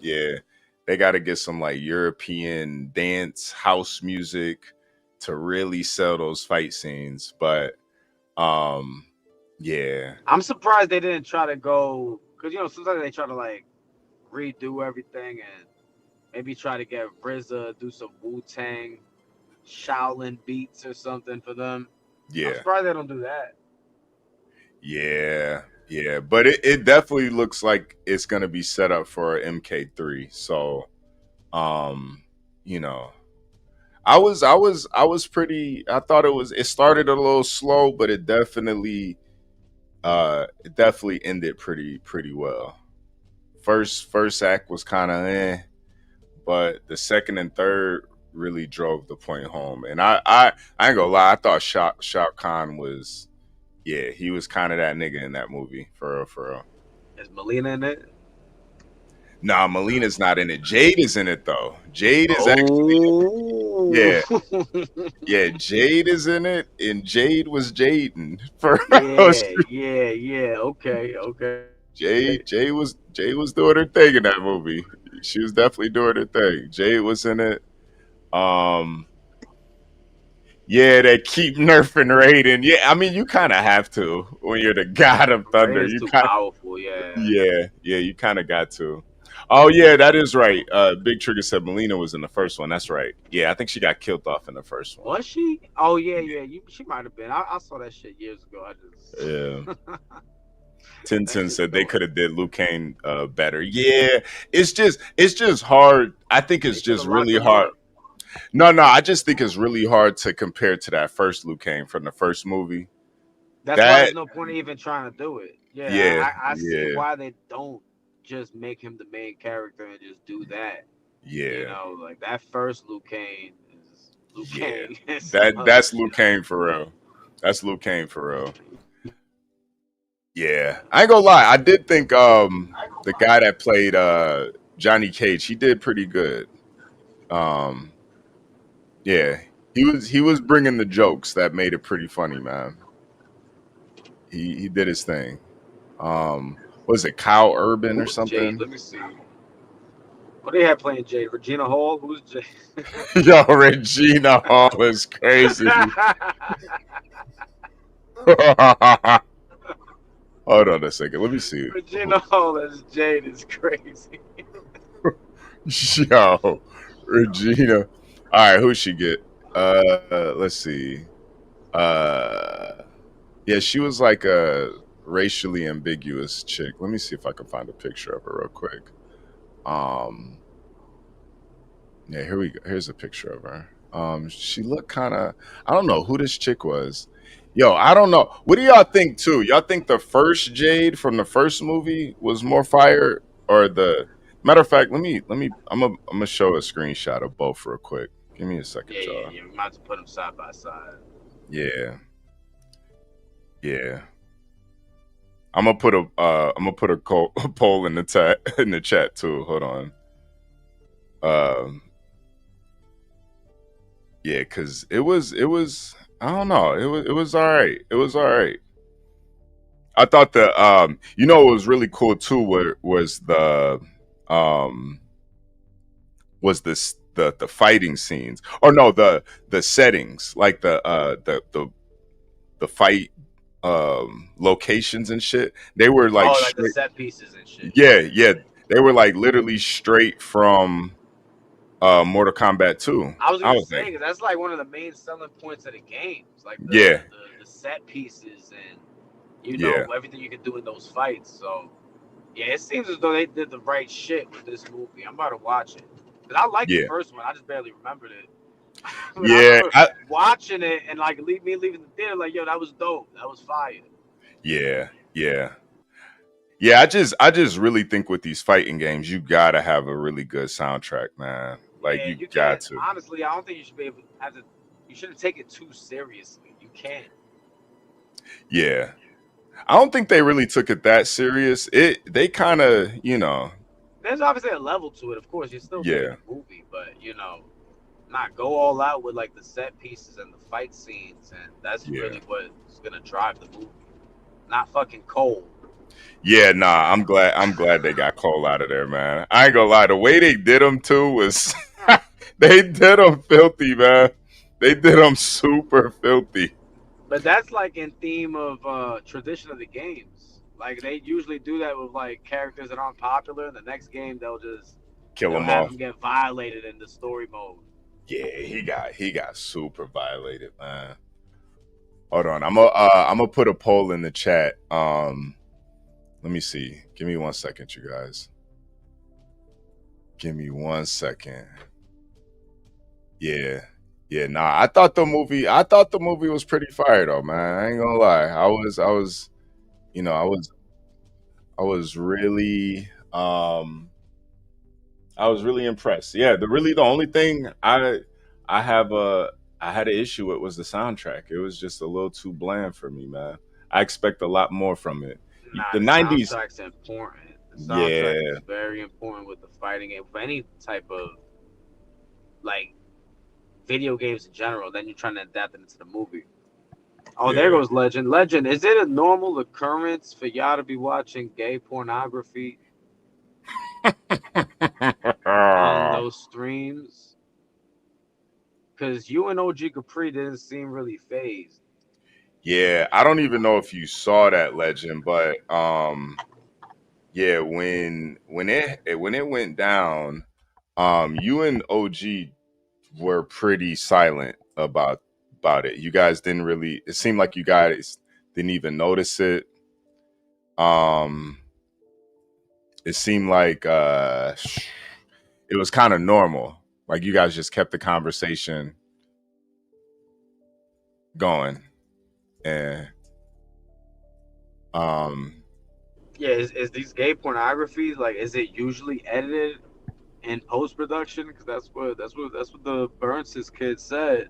Yeah. They gotta get some like European dance house music to really sell those fight scenes. But yeah. I'm surprised they didn't try to go, because sometimes they try to like redo everything and maybe try to get RZA, do some Wu-Tang Shaolin beats or something for them. Yeah. I'm surprised they don't do that. Yeah. But it definitely looks like it's gonna be set up for MK3. So I was pretty, I thought it started a little slow, but it definitely ended pretty well. First act was kind of but the second and third really drove the point home. And I ain't gonna lie, I thought Shao Kahn was, he was kind of that nigga in that movie, for real. Is Melina in it? Nah, Melina's not in it. Jade is in it though. Jade is actually, yeah. Jade is in it, and Jade was Jaden. Okay. Jade was doing her thing in that movie. She was definitely doing her thing. Jade was in it. Yeah, they keep nerfing Raiden. Yeah, I mean, you kind of have to when you're the God of Thunder. Raiden's too powerful, Yeah, you kind of got to. Oh yeah, that is right. Big Trigger said Melina was in the first one. That's right. Yeah, I think she got killed off in the first one. Was she? Oh yeah. She might have been. I saw that shit years ago. Yeah. Tintin said they could have did Liu Kang better. Yeah, it's just hard. I think it's just really hard. No, I just think it's really hard to compare to that first Liu Kang from the first movie. That's why That there's no point in even trying to do it. yeah, Yeah, I see yeah, why they don't just make him the main character and just do that. You yeah, know, like that first Liu Kang is Liu yeah. Kang and some other That's Liu shit. Kang for real. That's Liu Kang for real. Yeah. I ain't gonna lie, I did think the guy that played Johnny Cage, he did pretty good. Um yeah. He was bringing the jokes that made it pretty funny, man. He did his thing. Was it Kyle Urban or Who's Jade? something? Let me see. What they have playing Jade? Regina Hall? Who's Jade? Yo, Regina Hall is crazy. Hold on a second. Let me see. Regina Hall as Jade is crazy. Yo, Regina. All right, who she get? Let's see. Yeah, she was like a racially ambiguous chick. Let me see if I can find a picture of her real quick. Um, yeah, here we go. Here's a picture of her. She looked kind of. I don't know who this chick was. Yo, I don't know. What do y'all think too? Y'all think the first Jade from the first movie was more fire, or the matter of fact? I'm gonna show a screenshot of both real quick. Give me a second, y'all. Yeah. We might have to put them side by side. Yeah, yeah. I'm gonna put a poll in the chat too. Hold on. Yeah, because it was I don't know, it was all right. It was all right. I thought what was really cool too was um the fighting scenes, or no, the settings, like the fight locations and shit. They were like Like the straight, set pieces and shit. yeah, they were like literally straight from Mortal Kombat 2. I was I gonna was say like, 'cause that's like one of the main selling points of the games, like yeah, the set pieces and yeah, everything you can do in those fights. So yeah, it seems as though they did the right shit with this movie. I'm about to watch it because I like the yeah, first one. I just barely remembered it. But I yeah. remember watching it and like leaving the theater like, yo, that was dope. That was fire. Yeah, yeah, yeah. I just really think with these fighting games, you gotta have a really good soundtrack, man. Like Yeah, you you got can't. to. Honestly, I don't think you should be able to have to. You shouldn't take it too seriously. You can't. Yeah, I don't think they really took it that serious. They kind of, There's obviously a level to it. Of course, you're still making yeah, a movie, but not go all out with like the set pieces and the fight scenes, and that's yeah, really what's gonna drive the movie. Not fucking Cole. yeah. Nah, I'm glad they got Cole out of there, man. I ain't gonna lie. The way they did him too was, they did him filthy, man. They did him super filthy. But that's like in theme of tradition of the games. Like they usually do that with like characters that aren't popular. In the next game, Kill they'll him have off. them get violated in the story mode. Yeah, he got super violated, man. Hold on, I'm gonna put a poll in the chat. Let me see. Give me 1 second, you guys. Give me 1 second. Yeah, yeah. Nah, I thought the movie was pretty fire though, man. I ain't gonna lie. You know, I was really, I was really impressed. Yeah, the only thing I had an issue with was the soundtrack. It was just a little too bland for me, man. I expect a lot more from it. Nah, The the '90s, soundtrack's important. The soundtrack yeah, is very important with the fighting game. For any type of like video games in general, then you're trying to adapt it into the movie. Oh, there yeah. goes Legend. Legend, is it a normal occurrence for y'all to be watching gay pornography on those streams? Because you and OG Capri didn't seem really phased. Yeah, I don't even know if you saw that, Legend, but yeah, when it went down, you and OG were pretty silent about it. You guys didn't really. It seemed like you guys didn't even notice it. Um, it seemed like it was kind of normal. Like you guys just kept the conversation going, and Yeah, is these gay pornographies like? Is it usually edited in post production? Because that's what the Burns' kid said.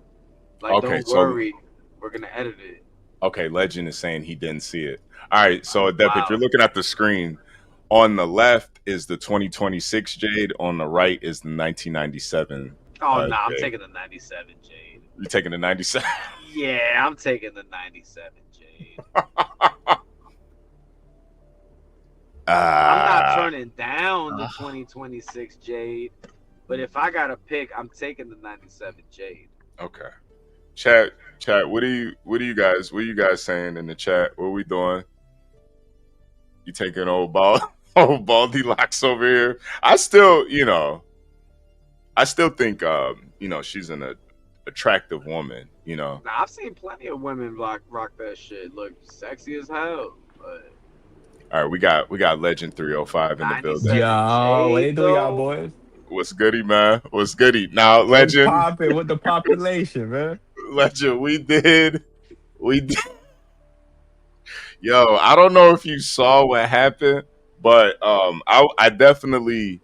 Like, okay, don't so worry, we're gonna edit it. okay, Legend is saying he didn't see it. All right, so Adep, if you're Wow. looking at the screen, on the left is the 2026 Jade, on the right is the 1997. Oh no, I'm Jade. taking the 97 Jade. You taking the 97? Yeah, I'm taking the 97 Jade. I'm not turning down the 2026 Jade, but if I got to pick, I'm taking the 97 Jade. Okay. Chat, what are you guys saying in the chat? What are we doing? You taking old baldy locks over here? I still think she's an attractive woman, Now, I've seen plenty of women rock that shit. Look sexy as hell. But all right, we got Legend 305 in the building. Yo, what they do, y'all boys? What's goody, man? What's goody? Now, What's Legend. poppin' with the population, man? Legend, we did. Yo, I don't know if you saw what happened, but I definitely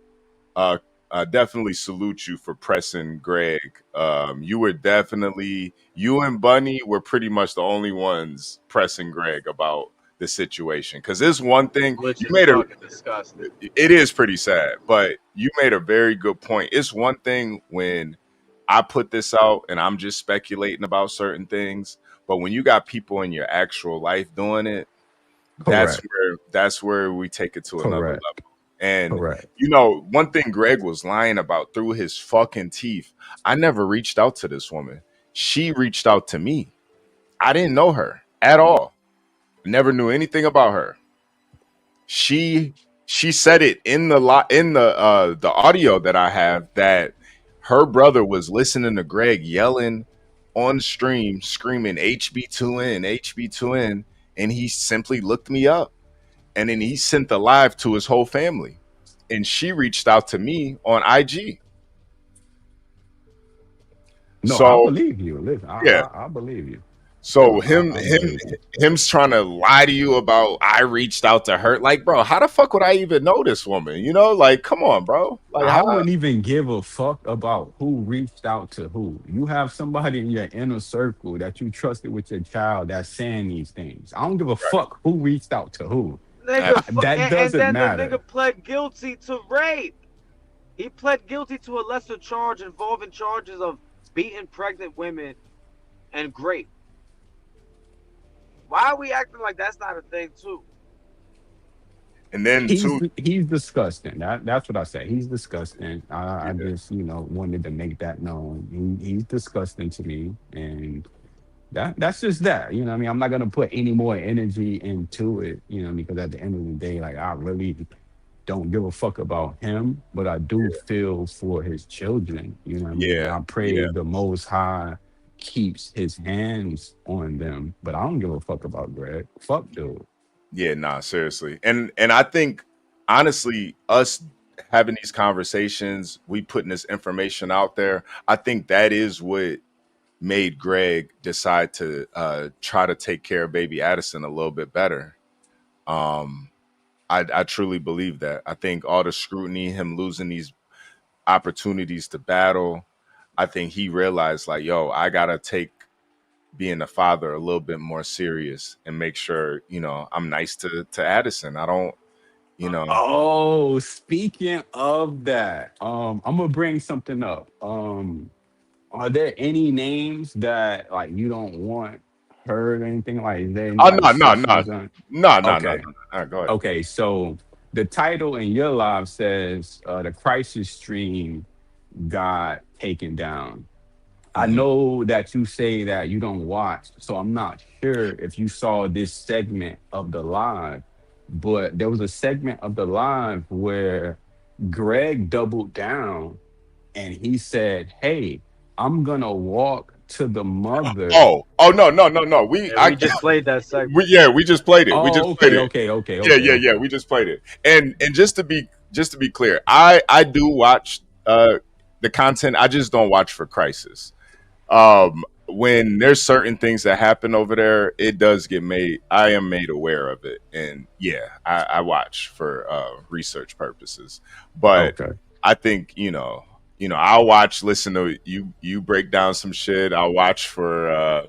salute you for pressing Greg. You and Bunny were pretty much the only ones pressing Greg about the situation, because there's one thing which you is made fucking disgusting. It is pretty sad, but you made a very good point. It's one thing when I put this out and I'm just speculating about certain things, but when you got people in your actual life doing it, Correct. that's where we take it to another Correct. level. And Correct. one thing Greg was lying about through his fucking teeth, I never reached out to this woman. She reached out to me. I didn't know her at all. Never knew anything about her. She said it in the audio that I have, that her brother was listening to Greg yelling on stream, screaming HB2N, HB2N, and he simply looked me up, and then he sent the live to his whole family, and she reached out to me on IG. No, So, I believe you. Listen, I believe you. So him's trying to lie to you about I reached out to her. Like, bro, how the fuck would I even know this woman? Like, come on, bro. Like, I wouldn't even give a fuck about who reached out to who. You have somebody in your inner circle that you trusted with your child that's saying these things. I don't give a fuck who reached out to who. Nigga, That doesn't and then matter. the nigga pled guilty to rape. He pled guilty to a lesser charge involving charges of beating pregnant women and rape. Why are we acting like that's not a thing too? And then he's disgusting. That's what I say. He's disgusting. I just wanted to make that known. He's disgusting to me, and that's just that. You know what I mean? I'm not gonna put any more energy into it. Because at the end of the day, like, I really don't give a fuck about him, but I do feel for his children. You know what I mean? I pray the Most High keeps his hands on them, but I don't give a fuck about Greg. Fuck dude. Yeah, nah, seriously. And I think, honestly, us having these conversations, we putting this information out there, I think that is what made Greg decide to try to take care of baby Addison a little bit better. I truly believe that. I think all the scrutiny, him losing these opportunities to battle, I think he realized, like, yo, I gotta take being a father a little bit more serious and make sure, I'm nice to Addison. I don't, Oh, speaking of that, I'm gonna bring something up. Are there any names that, like, you don't want heard or anything? Like, is there any, Oh, like, no. sisters No. All Okay. right, go ahead. Okay, so the title in your live says the crisis stream got taken down. I know that you say that you don't watch, so I'm not sure if you saw this segment of the live, but there was a segment of the live where Greg doubled down and he said, "Hey, I'm gonna walk to the mother." Oh, no. We just played that segment. We just played it. We just played it. Okay. Yeah. We just played it. And just to be clear, I do watch the content. I just don't watch for Crisis. When there's certain things that happen over there, it does get made. I am made aware of it, and yeah, I watch for research purposes. But Okay. I think I'll watch, listen to you break down some shit. I'll watch for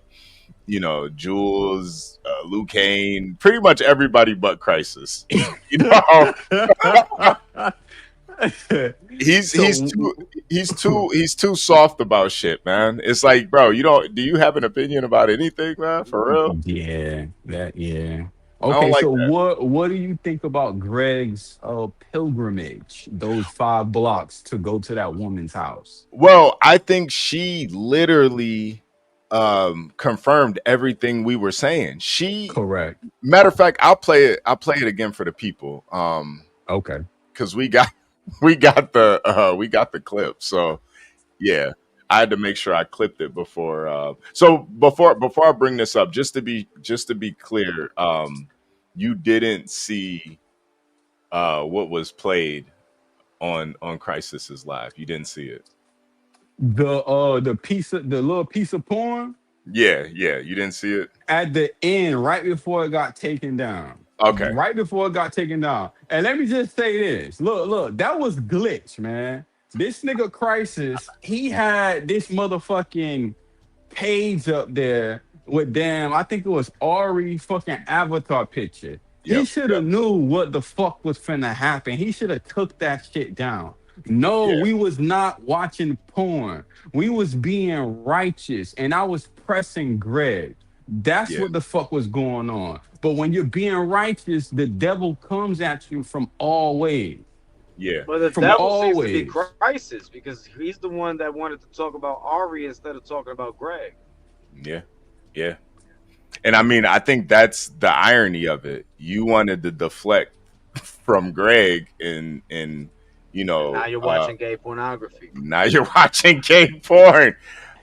Jules, Luke Kane, pretty much everybody but Crisis. you know, he's So he's too soft about shit, man. It's like, bro, do you have an opinion about anything, man? For real? yeah. I don't Okay, like so that. what do you think about Greg's pilgrimage, those 5 blocks to go to that woman's house? Well, I think she literally confirmed everything we were saying. Correct. Matter of fact, I'll play it again for the people. Okay. Because we got the clip. So yeah, I had to make sure I clipped it before. So before I bring this up, just to be clear, you didn't see what was played on Crisis's live. You didn't see it. The little piece of porn Yeah, you didn't see it. at the end, right before it got taken down. Okay. Right before it got taken down. And let me just say this. Look, that was glitch, man. This nigga Crisis, he had this motherfucking page up there with I think it was Ari fucking avatar picture. He Yep. should have knew what the fuck was finna happen. He should have took that shit down. No, Yeah. we was not watching porn. We was being righteous, and I was pressing Greg. That's Yeah. what the fuck was going on. But when you're being righteous, the devil comes at you from all ways. Yeah. But the From devil all seems to be ways. Crisis because he's the one that wanted to talk about Ari instead of talking about Greg. Yeah. And I mean, I think that's the irony of it. You wanted to deflect from Greg, and Now you're watching gay pornography. now you're watching gay porn.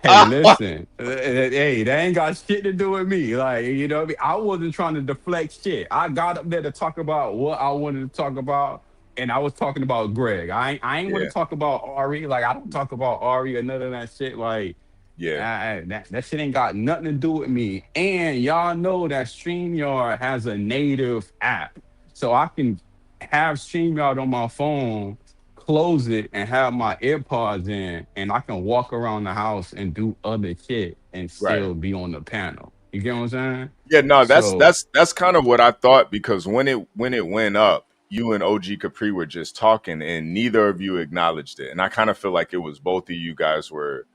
Hey, listen. Hey, that ain't got shit to do with me. Like, you know what I mean? I wasn't trying to deflect shit. I got up there to talk about what I wanted to talk about, and I was talking about Greg. I ain't want Yeah. to talk about Ari. Like, I don't talk about Ari or none of that shit. Like, Yeah. that shit ain't got nothing to do with me. And y'all know that StreamYard has a native app. So I can have StreamYard on my phone, close it, and have my AirPods in, and I can walk around the house and do other shit and Right. still be on the panel. You get what I'm saying? Yeah, no, So that's kind of what I thought, because when it went up, you and OG Capri were just talking and neither of you acknowledged it. And I kind of feel like it was both of you guys were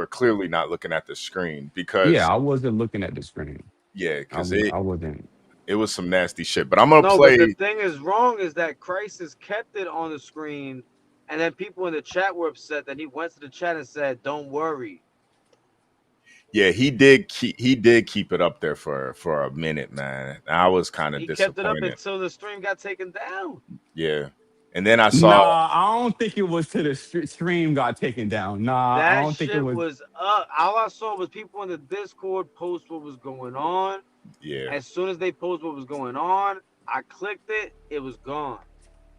clearly not looking at the screen, because yeah, I wasn't looking at the screen. because I wasn't. it was some nasty shit. But I'm gonna No, play. but the thing is wrong is that Crisis kept it on the screen, and then people in the chat were upset that he went to the chat and said, "Don't worry." Yeah, he did keep it up there for a minute, man. I was kind of He kept it up disappointed. until the stream got taken down. Yeah, and then I saw. Nah, I don't think it was to the stream got taken down. Nah, I That don't think it shit was. was up. All I saw was people in the Discord post what was going on. Yeah, As soon as they post what was going on, I clicked it. It was gone.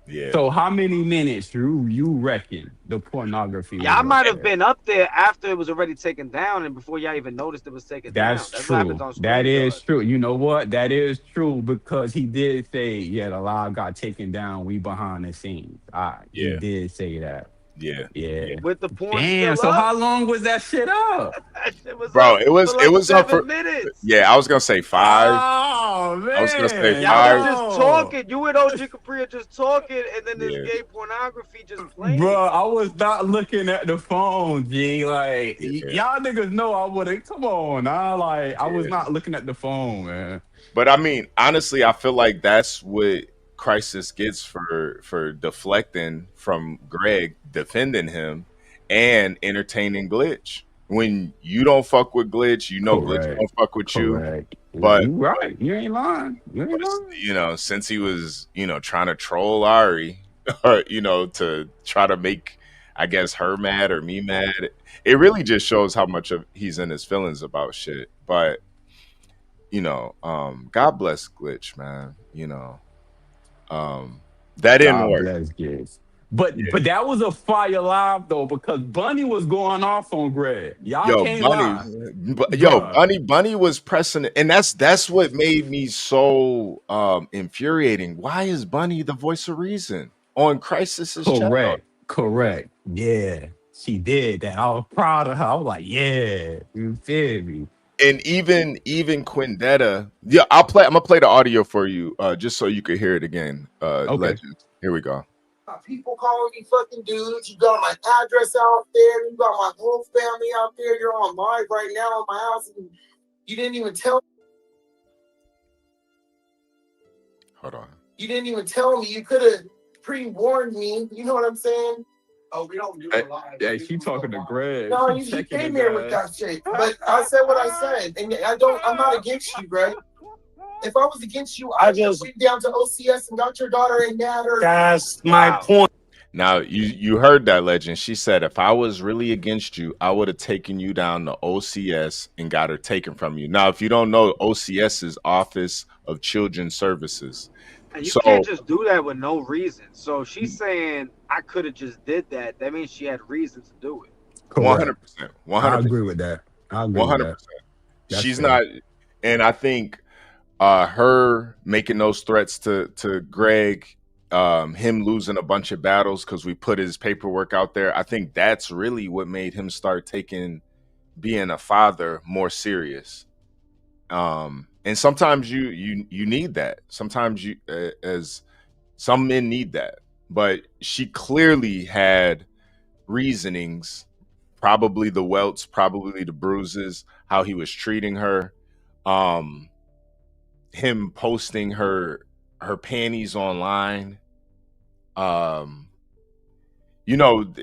yeah. So how many minutes you reckon the pornography? Y'all was might up have there? been up there after it was already taken down and before y'all even noticed it was taken That's down. That's what happens true. on That is StreamYard. true. You know what? That is true, because he did say, yeah, the live got taken down. We behind the scenes. He Yeah. did say that. Yeah. Yeah. With the porn Damn. still So up. how long was that shit up? That shit was Bro, up it was for like up 7 for. minutes. Yeah, I was gonna say 5. Oh man. I was gonna say Y'all 5. was just talking. You and OG Capri are just talking, and then this Yeah. gay pornography just playing. Bro, I was not looking at the phone, G. Like, y'all niggas know I wouldn't. Come on, I was not looking at the phone, man. But I mean, honestly, I feel like that's what Crisis gets for deflecting from Greg, defending him, and entertaining Glitch. When you don't fuck with Glitch, you know Glitch Correct. don't fuck with you. Correct. But You right. You ain't lying. You ain't lying. Since he was trying to troll Ari, to try to make, I guess, her mad or me mad, it really just shows how much of he's in his feelings about shit. But God bless Glitch, man. That didn't God work. bless kids. But that was a fire live though because Bunny was going off on Greg. Y'all Yo, can't lie, bruh. Bunny was pressing it, and that's what made me so infuriating. Why is Bunny the voice of reason on Crisis's channel? Correct. Yeah, she did that. I was proud of her. I was like, yeah, you feel me? And even Quindetta, yeah, I'm gonna play the audio for you, just so you could hear it again. Okay. Legend. Here we go. People calling me fucking dudes. You got my address out there. You got my whole family out there. You're on live right now in my house, and you didn't even tell. Hold on. You didn't even tell me. You could have pre-warned me. You know what I'm saying? Oh, we don't do it live. Yeah, she talking to Greg. No, She you checking came the here with guy. that shit. But I said what I said, and I'm not against you, Greg. If I was against you, I just went down to OCS and got your daughter in matter. That's my point. Now you heard that, Legend. She said, if I was really against you, I would have taken you down to OCS and got her taken from you. Now, if you don't know, OCS is Office of Children's Services. And you So can't just do that with no reason. So she's saying I could have just did that. That means she had reason to do it. 100%, I 100%, agree with that. I agree with 100%. that. That's She's fair. not, and I think her making those threats to Greg, him losing a bunch of battles because we put his paperwork out there. I think that's really what made him start taking being a father more serious. And sometimes you need that. Sometimes you as some men need that. But she clearly had reasonings, probably the welts, probably the bruises, how he was treating her, him posting her panties online. You know,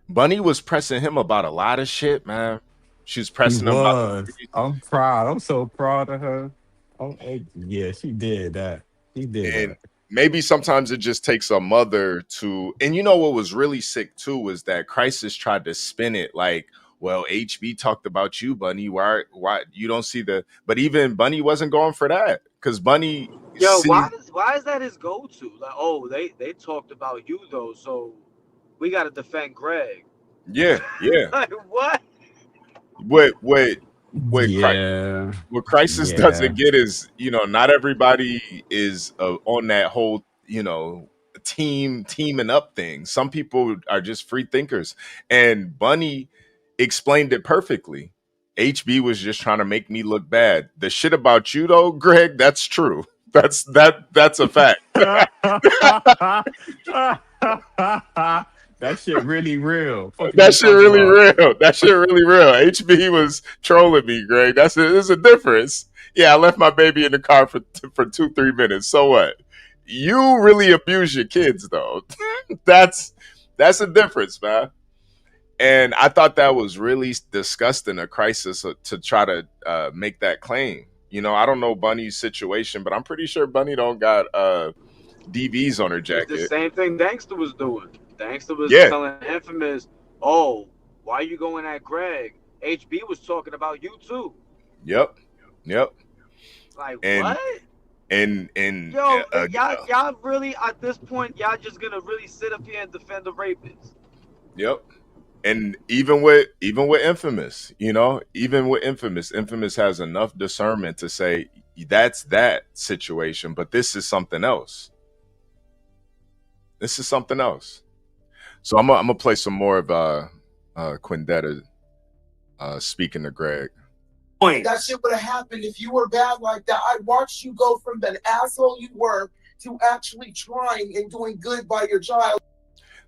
Bunny was pressing him about a lot of shit, man. She was She pressing him about was. I'm proud. I'm so proud of her. Oh, yeah, she did that. She did and that. maybe sometimes it just takes a mother to, and you know what was really sick too was that Crisis tried to spin it like, well, HB talked about you, Bunny. Why you don't see the, but even Bunny wasn't going for that because Bunny Yo, sees, why is that his go-to? Like, oh, they talked about you though, so we got to defend Greg. yeah. Like what? What Yeah. what Crisis Yeah. doesn't get is, not everybody is on that whole, teaming up thing. Some people are just free thinkers, and Bunny explained it perfectly. HB was just trying to make me look bad. The shit about you though, Greg, that's true. That's a fact. That shit really real. Fuck are That you shit talking really about? real. That shit really real. HB was trolling me, Greg. There's a difference. Yeah, I left my baby in the car for 2-3 minutes. So what? You really abuse your kids, though. that's a difference, man. And I thought that was really disgusting. A Crisis to try to make that claim. I don't know Bunny's situation, but I'm pretty sure Bunny don't got DVs on her It's the jacket. same thing Dangster was doing. Dangster was Yeah. telling Infamous, "Oh, why you going at Greg? HB was talking about you too." Yep. Like And what? and Yo, y'all really at this point, y'all just gonna really sit up here and defend the rapist? Yep. And even with Infamous, Infamous has enough discernment to say that's that situation, but this is something else. This is something else. So I'm gonna play some more of Quindetta speaking to Greg. That shit would have happened if you were bad like that. I watched you go from the asshole you were to actually trying and doing good by your child.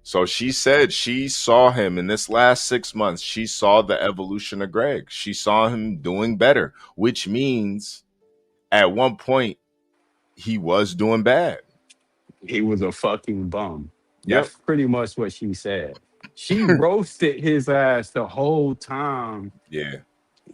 So she said she saw him in this last 6 months. She saw the evolution of Greg. She saw him doing better, which means at one point he was doing bad. He was a fucking bum. Yep. That's pretty much what she said. She roasted his ass the whole time Yeah.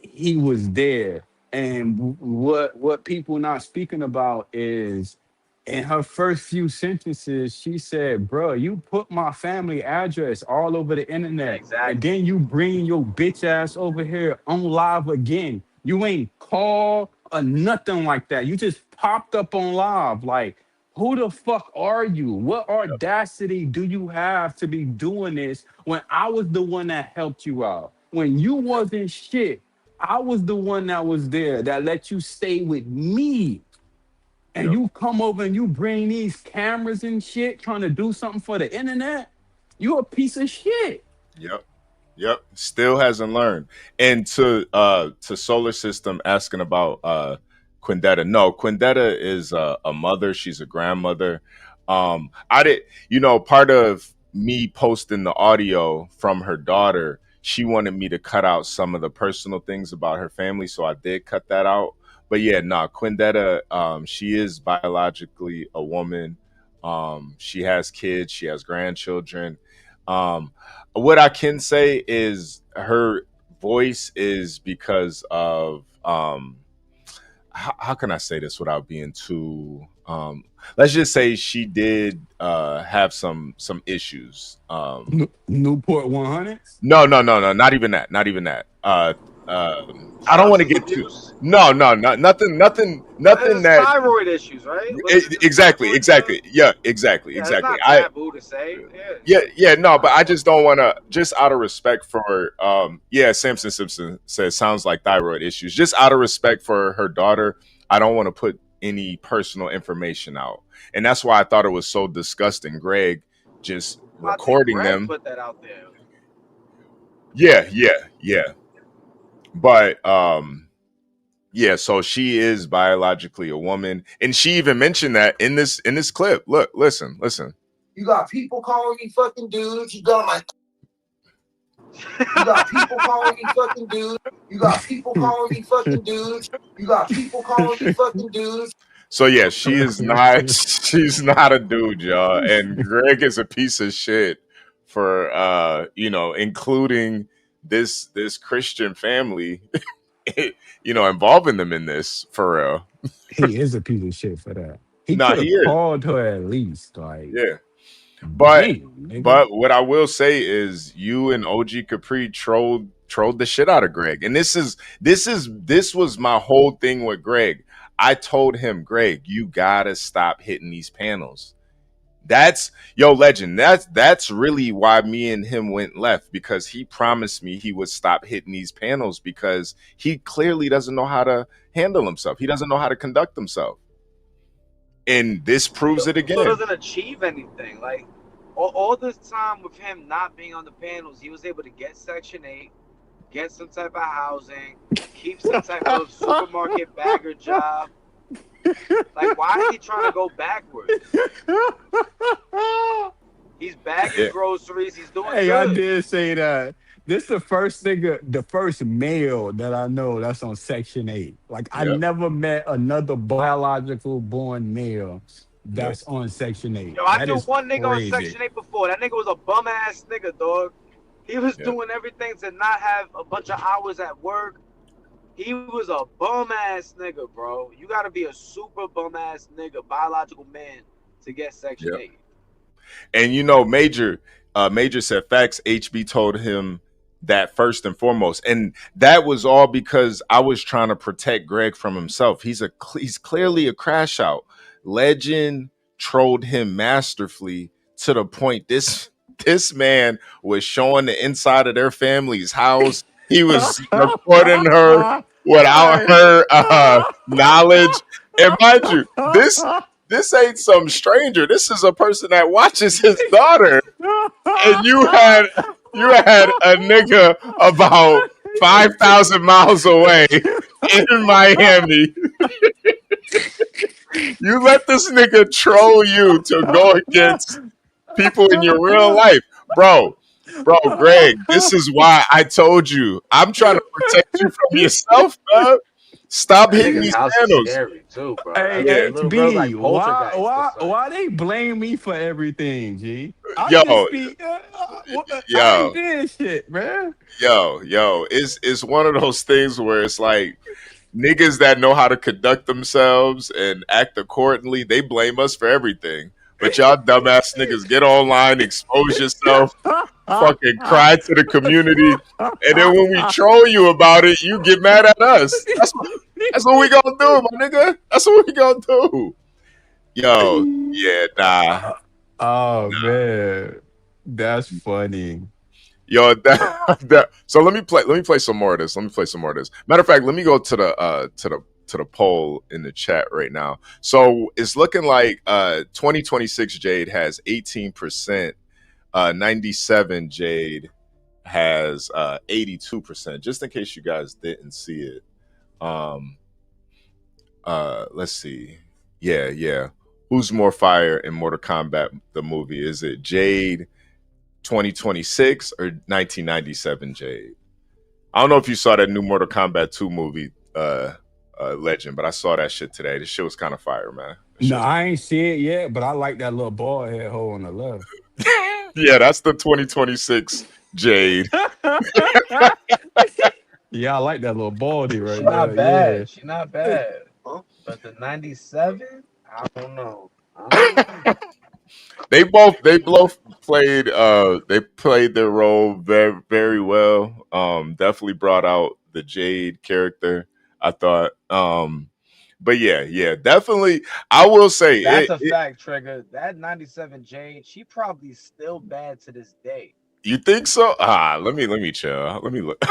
he was there. And what people not speaking about is in her first few sentences, she said, "Bro, you put my family address all over the internet, and Exactly. then you bring your bitch ass over here on live again. You ain't call or nothing like that. You just popped up on live. Like, Who the fuck are you? What audacity do you have to be doing this when I was the one that helped you out? When you wasn't shit, I was the one that was there that let you stay with me. And Yep. you come over and you bring these cameras and shit trying to do something for the internet? You a piece of shit. Yep. Yep. Still hasn't learned. And to Solar System asking about Quindetta. No, Quindetta is a mother. She's a grandmother. I did, part of me posting the audio from her daughter, she wanted me to cut out some of the personal things about her family, so I did cut that out. But yeah, no, Quindetta, she is biologically a woman. She has kids, she has grandchildren. What I can say is her voice is because of how can I say this without being too let's just say she did have some issues. Newport 100? No, not even that. Not even that. I don't want to get too. Abuse? No, nothing There's that. thyroid issues, right? Wasn't it Exactly. Yeah, exactly. Yeah, it's not I taboo to say. Yeah. yeah, no, but I just don't want to, just out of respect for Samson Simpson says sounds like thyroid issues. Just out of respect for her daughter, I don't want to put any personal information out. And that's why I thought it was so disgusting, Greg just recording Greg them. put that out there. Yeah. But yeah, so she is biologically a woman, and she even mentioned that in this clip. Look, listen. You got people calling me fucking dudes. You got people calling me fucking dudes. You got people calling me fucking dudes. You got people calling me fucking dudes. So yeah, she is not. She's not a dude, y'all. And Greg is a piece of shit for including this Christian family, involving them in this for real. He is a piece of shit for that. He Nah, could he have is. called her at least. Like, Yeah. But damn, nigga. but what I will say is you and OG Capri trolled the shit out of Greg. And this was my whole thing with Greg. I told him, Greg, you gotta stop hitting these panels. That's legend. That's really why me and him went left, because he promised me he would stop hitting these panels because he clearly doesn't know how to handle himself. He doesn't know how to conduct himself. And this proves it again. He doesn't achieve anything. Like all this time with him not being on the panels, he was able to get Section 8, get some type of housing, keep some type of supermarket bagger job. Like, why is he trying to go backwards? He's bagging groceries. He's doing Hey, good. I did say that. This the first nigga, the first male that I know that's on Section 8. Like, I never met another biological born male that's on Section 8. Yo, I That knew is one nigga crazy. on Section 8 before. That nigga was a bum ass nigga, dog. He was doing everything to not have a bunch of hours at work. He was a bum ass nigga, bro. You gotta be a super bum ass nigga, biological man, to get Section 8. And Major said facts. HB told him that first and foremost, and that was all because I was trying to protect Greg from himself. He's clearly a crash out. Legend trolled him masterfully to the point this man was showing the inside of their family's house. He was recording her without her knowledge. And mind you, this ain't some stranger. This is a person that watches his daughter. And you had a nigga about 5,000 miles away in Miami. You let this nigga troll you to go against people in your real life. Bro, Greg, this is why I told you. I'm trying to protect you from yourself, bro. Stop hitting these panels. Scary too, bro. Hey, HB, why they blame me for everything, G? I ain't did shit, man. It's one of those things where it's like niggas that know how to conduct themselves and act accordingly, they blame us for everything. But y'all dumbass niggas get online, expose yourself, fucking cry to the community, and then when we troll you about it, you get mad at us. That's what we gonna do, my nigga. That's what we gonna do. Yo, yeah, nah. Oh man, that's funny. Yo, so let me play some more of this. Let me play some more of this. Matter of fact, let me go to the poll in the chat right now. So it's looking like 2026 Jade has 18%, 97 Jade has 82%. Just in case you guys didn't see it. Let's see. Yeah. Who's more fire in Mortal Kombat the movie? Is it Jade 2026 or 1997 Jade? I don't know if you saw that new Mortal Kombat 2 movie, Legend, but I saw that shit today. This shit was kind of fire, man. No, I ain't see it yet, but I like that little bald head hole on the left. Yeah, that's the 2026 Jade. Yeah, I like that little baldy right She there. not bad. Yeah. She not bad. But the 97, I don't know. They both played their role very very well. Definitely brought out the Jade character, I thought. But yeah, definitely. I will say That's a fact, Trigger. That 97 Jade, she probably still bad to this day. You think so? Let me chill. Let me look.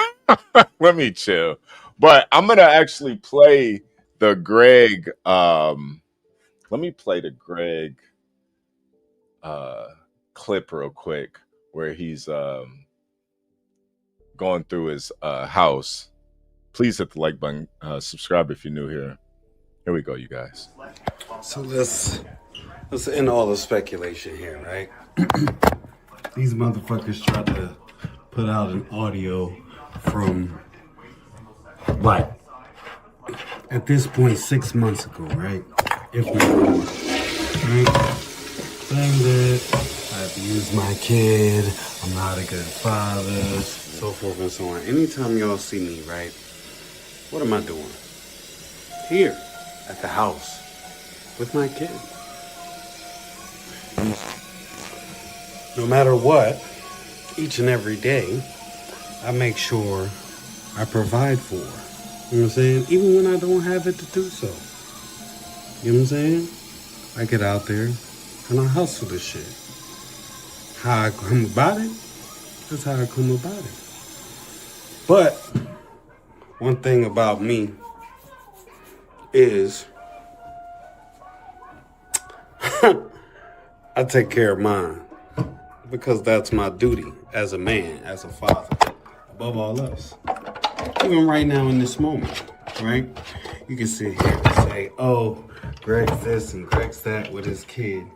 Let me chill. But I'm gonna actually play the Greg. Let me play the Greg clip real quick where he's going through his house. Please hit the like button. Subscribe if you're new here. Here we go, you guys. So let's end all the speculation here, right? These motherfuckers tried to put out an audio from, what? At this point, 6 months ago, right? If not more, right? Saying that I abused my kid, I'm not a good father, so forth and so on. Anytime y'all see me, right? What am I doing? Here, at the house, with my kid. No matter what, each and every day, I make sure I provide for her. You know what I'm saying? Even when I don't have it to do so. You know what I'm saying? I get out there and I hustle this shit. How I come about it, that's how I come about it. But one thing about me is I take care of mine because that's my duty as a man, as a father, above all else. Even right now in this moment, right? You can sit here and say, oh, Greg's this and Greg's that with his kid.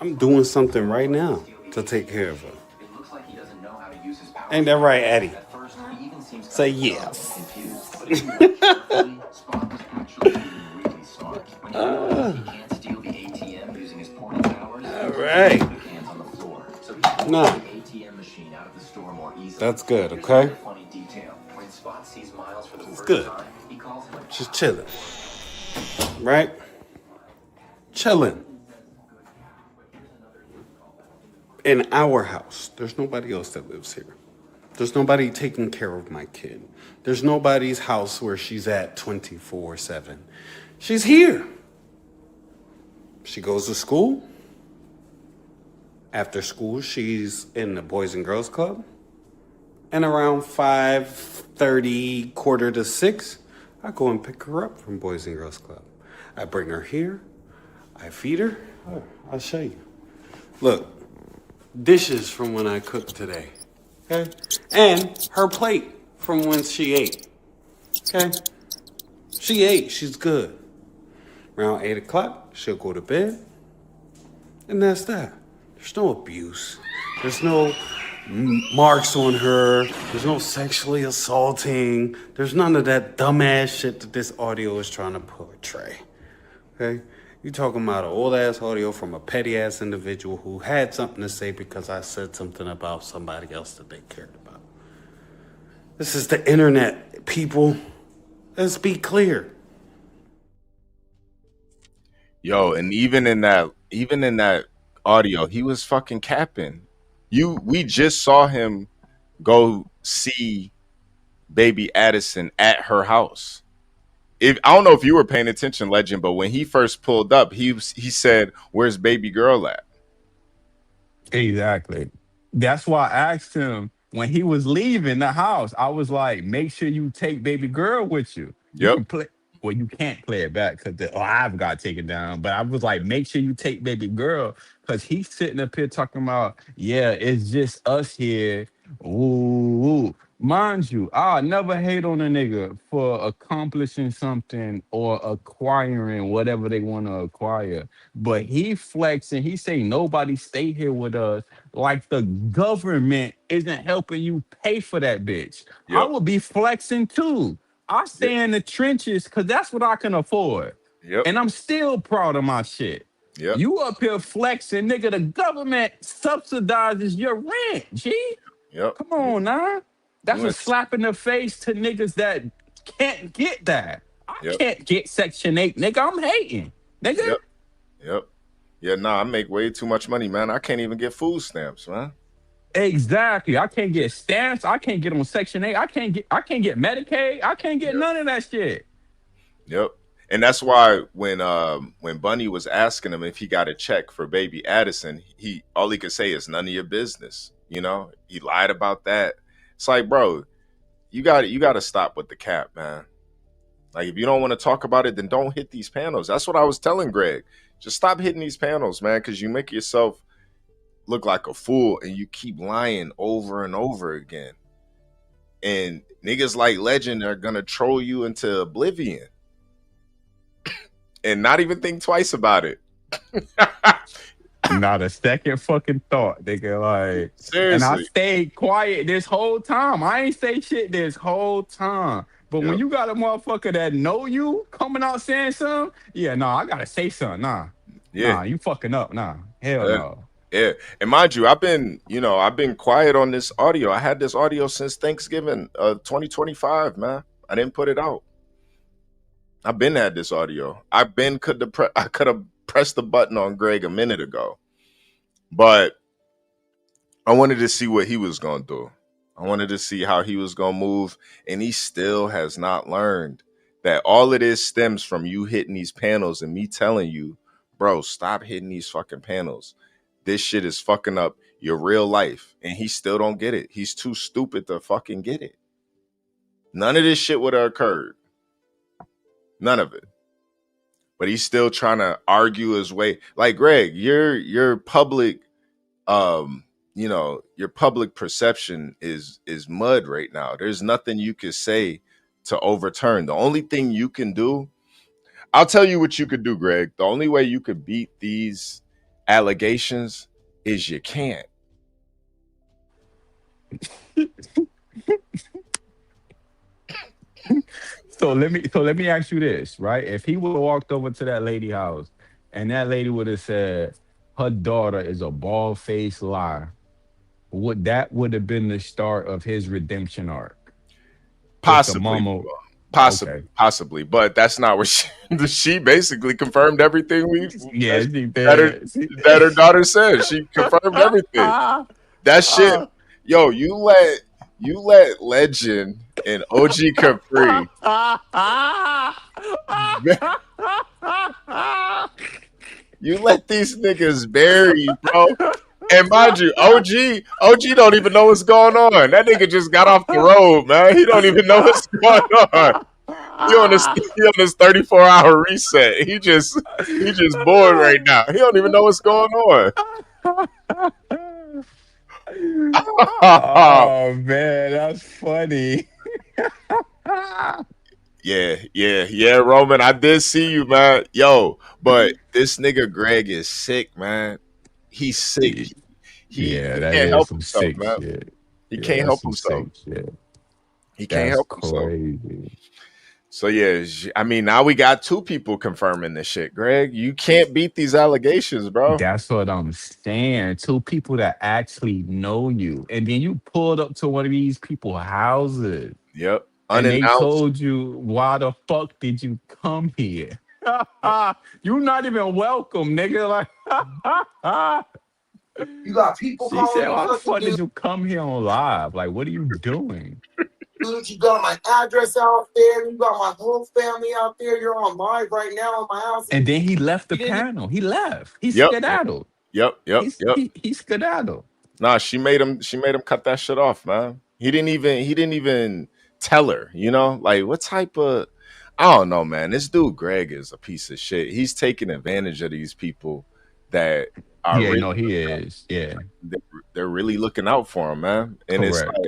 I'm doing something right now to take care of her. Ain't that right, Eddie? Say yes. All right. No. That's good, okay? It's good. Just chilling. Right? Chilling. In our house. There's nobody else that lives here. There's nobody taking care of my kid. There's nobody's house where she's at 24/7. She's here. She goes to school. After school, she's in the Boys and Girls Club. And around 5:30, 5:45, I go and pick her up from Boys and Girls Club. I bring her here. I feed her. Oh, I'll show you. Look, dishes from when I cooked today. Okay? And her plate from when she ate. Okay? She ate. She's good. Around 8 o'clock, she'll go to bed. And that's that. There's no abuse. There's no marks on her. There's no sexually assaulting. There's none of that dumbass shit that this audio is trying to portray. Okay? You talking about an old-ass audio from a petty-ass individual who had something to say because I said something about somebody else that they cared about. This is the internet, people. Let's be clear. Yo, and even in that audio, he was fucking capping. We just saw him go see baby Addison at her house. if I don't know if you were paying attention, Legend, but when he first pulled up, he said, "Where's baby girl at?" Exactly. That's why I asked him when he was leaving the house. I was like, make sure you take baby girl with you. You Yep. can play. Well, you can't play it back because the live got taken down. But I was like, make sure you take baby girl because he's sitting up here talking about, yeah, it's just us here. Ooh, ooh. Mind you, I'll never hate on a nigga for accomplishing something or acquiring whatever they want to acquire. But he flexing, he say nobody stay here with us. Like the government isn't helping you pay for that bitch. I Yep. would be flexing too. I Yep. stay in the trenches because that's what I can afford. Yep. And I'm still proud of my shit. Yep. You up here flexing, nigga. The government subsidizes your rent, G. Yep. Come on now. That's You a in? slap in the face to niggas that can't get that. I Yep. can't get Section 8, nigga. I'm hating, nigga. Yep. Yep. Yeah, nah, I make way too much money, man. I can't even get food stamps, man. Exactly. I can't get stamps. I can't get on Section 8. I can't get Medicaid. I can't get Yep. none of that shit. Yep. And that's why when Bunny was asking him if he got a check for baby Addison, he all he could say is none of your business. You know, he lied about that. It's like, bro, you gotta stop with the cap, man. Like, if you don't want to talk about it, then don't hit these panels. That's what I was telling Greg. Just stop hitting these panels, man, because you make yourself look like a fool and you keep lying over and over again. And niggas like Legend are gonna troll you into oblivion and not even think twice about it. Not a second fucking thought, nigga. Like, and I Seriously. stayed quiet this whole time. I ain't say shit this whole time. But when Yep. you got a motherfucker that know you coming out saying something, yeah, no, I gotta say something. Nah, Yeah. you fucking up. Nah, hell Yeah. no. Yeah. And mind you, I've been quiet on this audio. I had this audio since Thanksgiving 2025, man. I didn't put it out. I've been had this audio. I could have pressed the button on Greg a minute ago. But I wanted to see what he was going to do. I wanted to see how he was going to move. And he still has not learned that all of this stems from you hitting these panels and me telling you, bro, stop hitting these fucking panels. This shit is fucking up your real life. And he still don't get it. He's too stupid to fucking get it. None of this shit would have occurred. None of it. But he's still trying to argue his way. Like, Greg, your public your public perception is mud right now. There's nothing you could say to overturn. The only thing you can do, I'll tell you what you could do, Greg. The only way you could beat these allegations is you can't. So let me ask you this, right? If he would have walked over to that lady house and that lady would have said her daughter is a bald faced liar, would have been the start of his redemption arc? If the Possibly. mama, okay, Possibly, but that's not what she basically confirmed everything yeah, she that her, did. that her daughter said. She confirmed everything. That shit, yo, you let Legend and OG Capri, you let these niggas bury, bro. And mind you, OG don't even know what's going on. That nigga just got off the road, man. He don't even know what's going on. He on his 34-hour reset. He just bored right now. He don't even know what's going on. Oh man, that's funny. Yeah, Roman. I did see you, man. Yo, but this nigga Greg is sick, man. He's sick. Yeah, He that can't is help some himself, sick man. shit. He Yeah, can't that's help some himself. sick shit. He can't That's help himself. crazy. So yeah, I mean, now we got two people confirming this shit, Greg. You can't beat these allegations, bro. That's what I'm saying. Two people that actually know you. And then you pulled up to one of these people's houses Yep. and they Unannounced. told you, why the fuck did you come here? You not even welcome, nigga. Like, You got people she calling said, me why the fucking fuck did dude. you come here on live? Like, what are you doing? dude. You got my address out there. You got my whole family out there. You're on live right now in my house. And then he left the You didn't panel. He left. He Yep, skedaddled. yep, yep, yep. He skedaddled. Nah, she made him. She made him cut that shit off, man. He didn't even. He didn't even tell her. You know, like what type of? I don't know, man. This dude Greg is a piece of shit. He's taking advantage of these people that are Yeah, really. no, he is. Yeah, They're really looking out for him, man. And it's correct.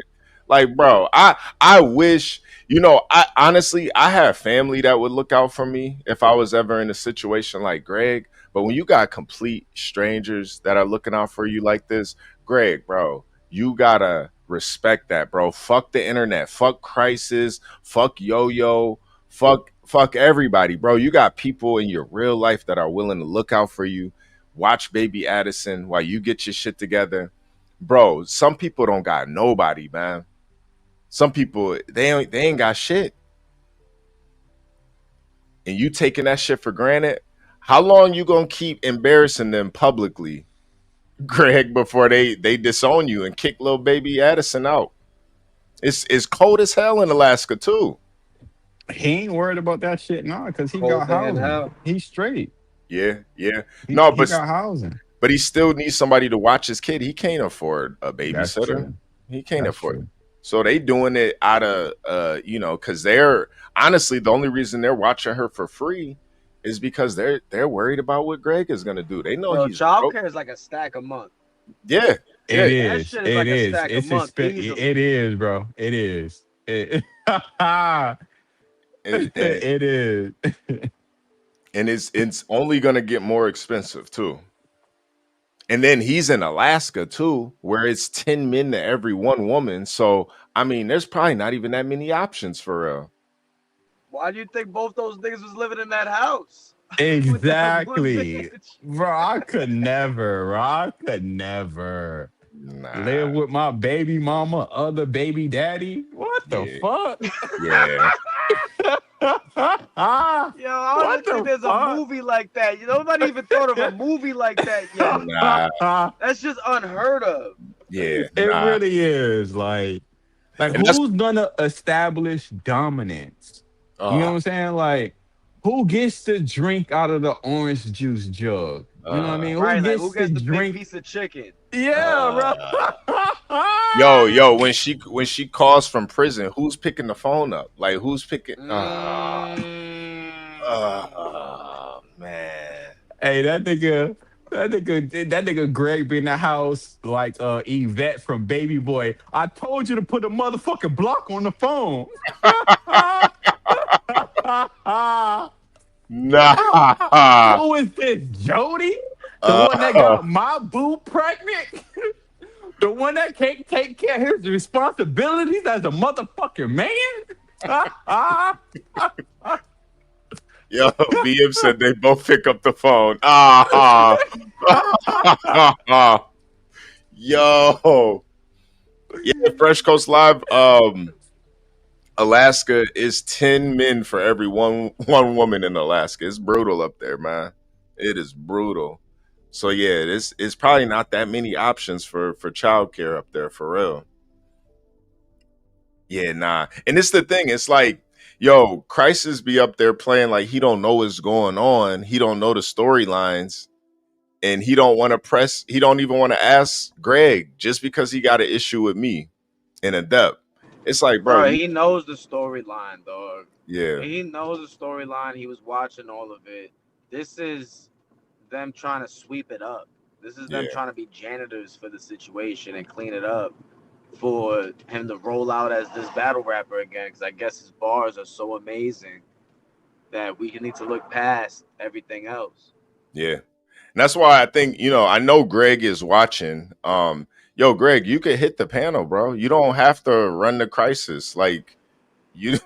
like, bro, I wish, I honestly, I have family that would look out for me if I was ever in a situation like Greg. But when you got complete strangers that are looking out for you like this, Greg, bro, you gotta respect that, bro. Fuck the internet, fuck Crisis, fuck Yo-Yo, fuck everybody, bro. You got people in your real life that are willing to look out for you. Watch baby Addison while you get your shit together. Bro, some people don't got nobody, man. Some people they ain't got shit. And you taking that shit for granted. How long you gonna keep embarrassing them publicly, Greg, before they disown you and kick little baby Addison out? It's cold as hell in Alaska too. He ain't worried about that shit now because he Whole got thing in housing. hell. He's straight. Yeah, yeah. He No, he got housing. but he still needs somebody to watch his kid. He can't afford a That's babysitter. true. He can't That's afford it. true. So they doing it out of because they're honestly the only reason they're watching her for free is because they're worried about what Greg is gonna do. They know Bro, he's broke. childcare is like a stack a month. Yeah, It yeah. That is. shit is It like a is. stack a It's month expensive. easily. It is, bro. It is. It, And, and, it is. and it's only gonna get more expensive too. And then he's in Alaska too, where it's 10 men to every one woman. So I mean, there's probably not even that many options for real. Why do you think both those niggas was living in that house? With that one Exactly. bitch. Bro, I could never. Bro, I could never Nah, live with my baby mama, other baby daddy. What the yeah, fuck? yeah. Yo, I don't What even think the there's a fuck? movie like that. Nobody even thought of a movie like that yet. Nah, That's just unheard of. yeah, It nah. really is. Like And that's who's gonna establish dominance? You know what I'm saying? Like, who gets to drink out of the orange juice jug? You know what I mean? Who Right, like gets who to gets the big drink? piece of chicken? Yeah, yo, when she calls from prison, who's picking the phone up? Like who's picking man. Hey, that nigga Greg be in the house like Yvette from Baby Boy. I told you to put a motherfucking block on the phone. Nah. Who is this, Jody? The one that got my boo pregnant? The one that can't take care of his responsibilities as a motherfucking man? Yo, BM said they both pick up the phone. Yo. Yeah, Fresh Coast Live. Alaska is 10 men for every one woman in Alaska. It's brutal up there, man. It is brutal. So yeah, it's probably not that many options for childcare up there for real. Yeah, nah. And it's the thing, it's like, yo, Crisis be up there playing like he don't know what's going on. He don't know the storylines. And he don't even want to ask Greg just because he got an issue with me in a depth. It's like, bro, He knows the storyline, dog. yeah, He knows the storyline. He was watching all of it. This is them trying to sweep it up. This is them yeah, trying to be janitors for the situation and clean it up for him to roll out as this battle rapper again. Because I guess his bars are so amazing that we need to look past everything else. yeah. And that's why I think, I know Greg is watching. Yo, Greg, you could hit the panel, bro. You don't have to run the Crisis. Like you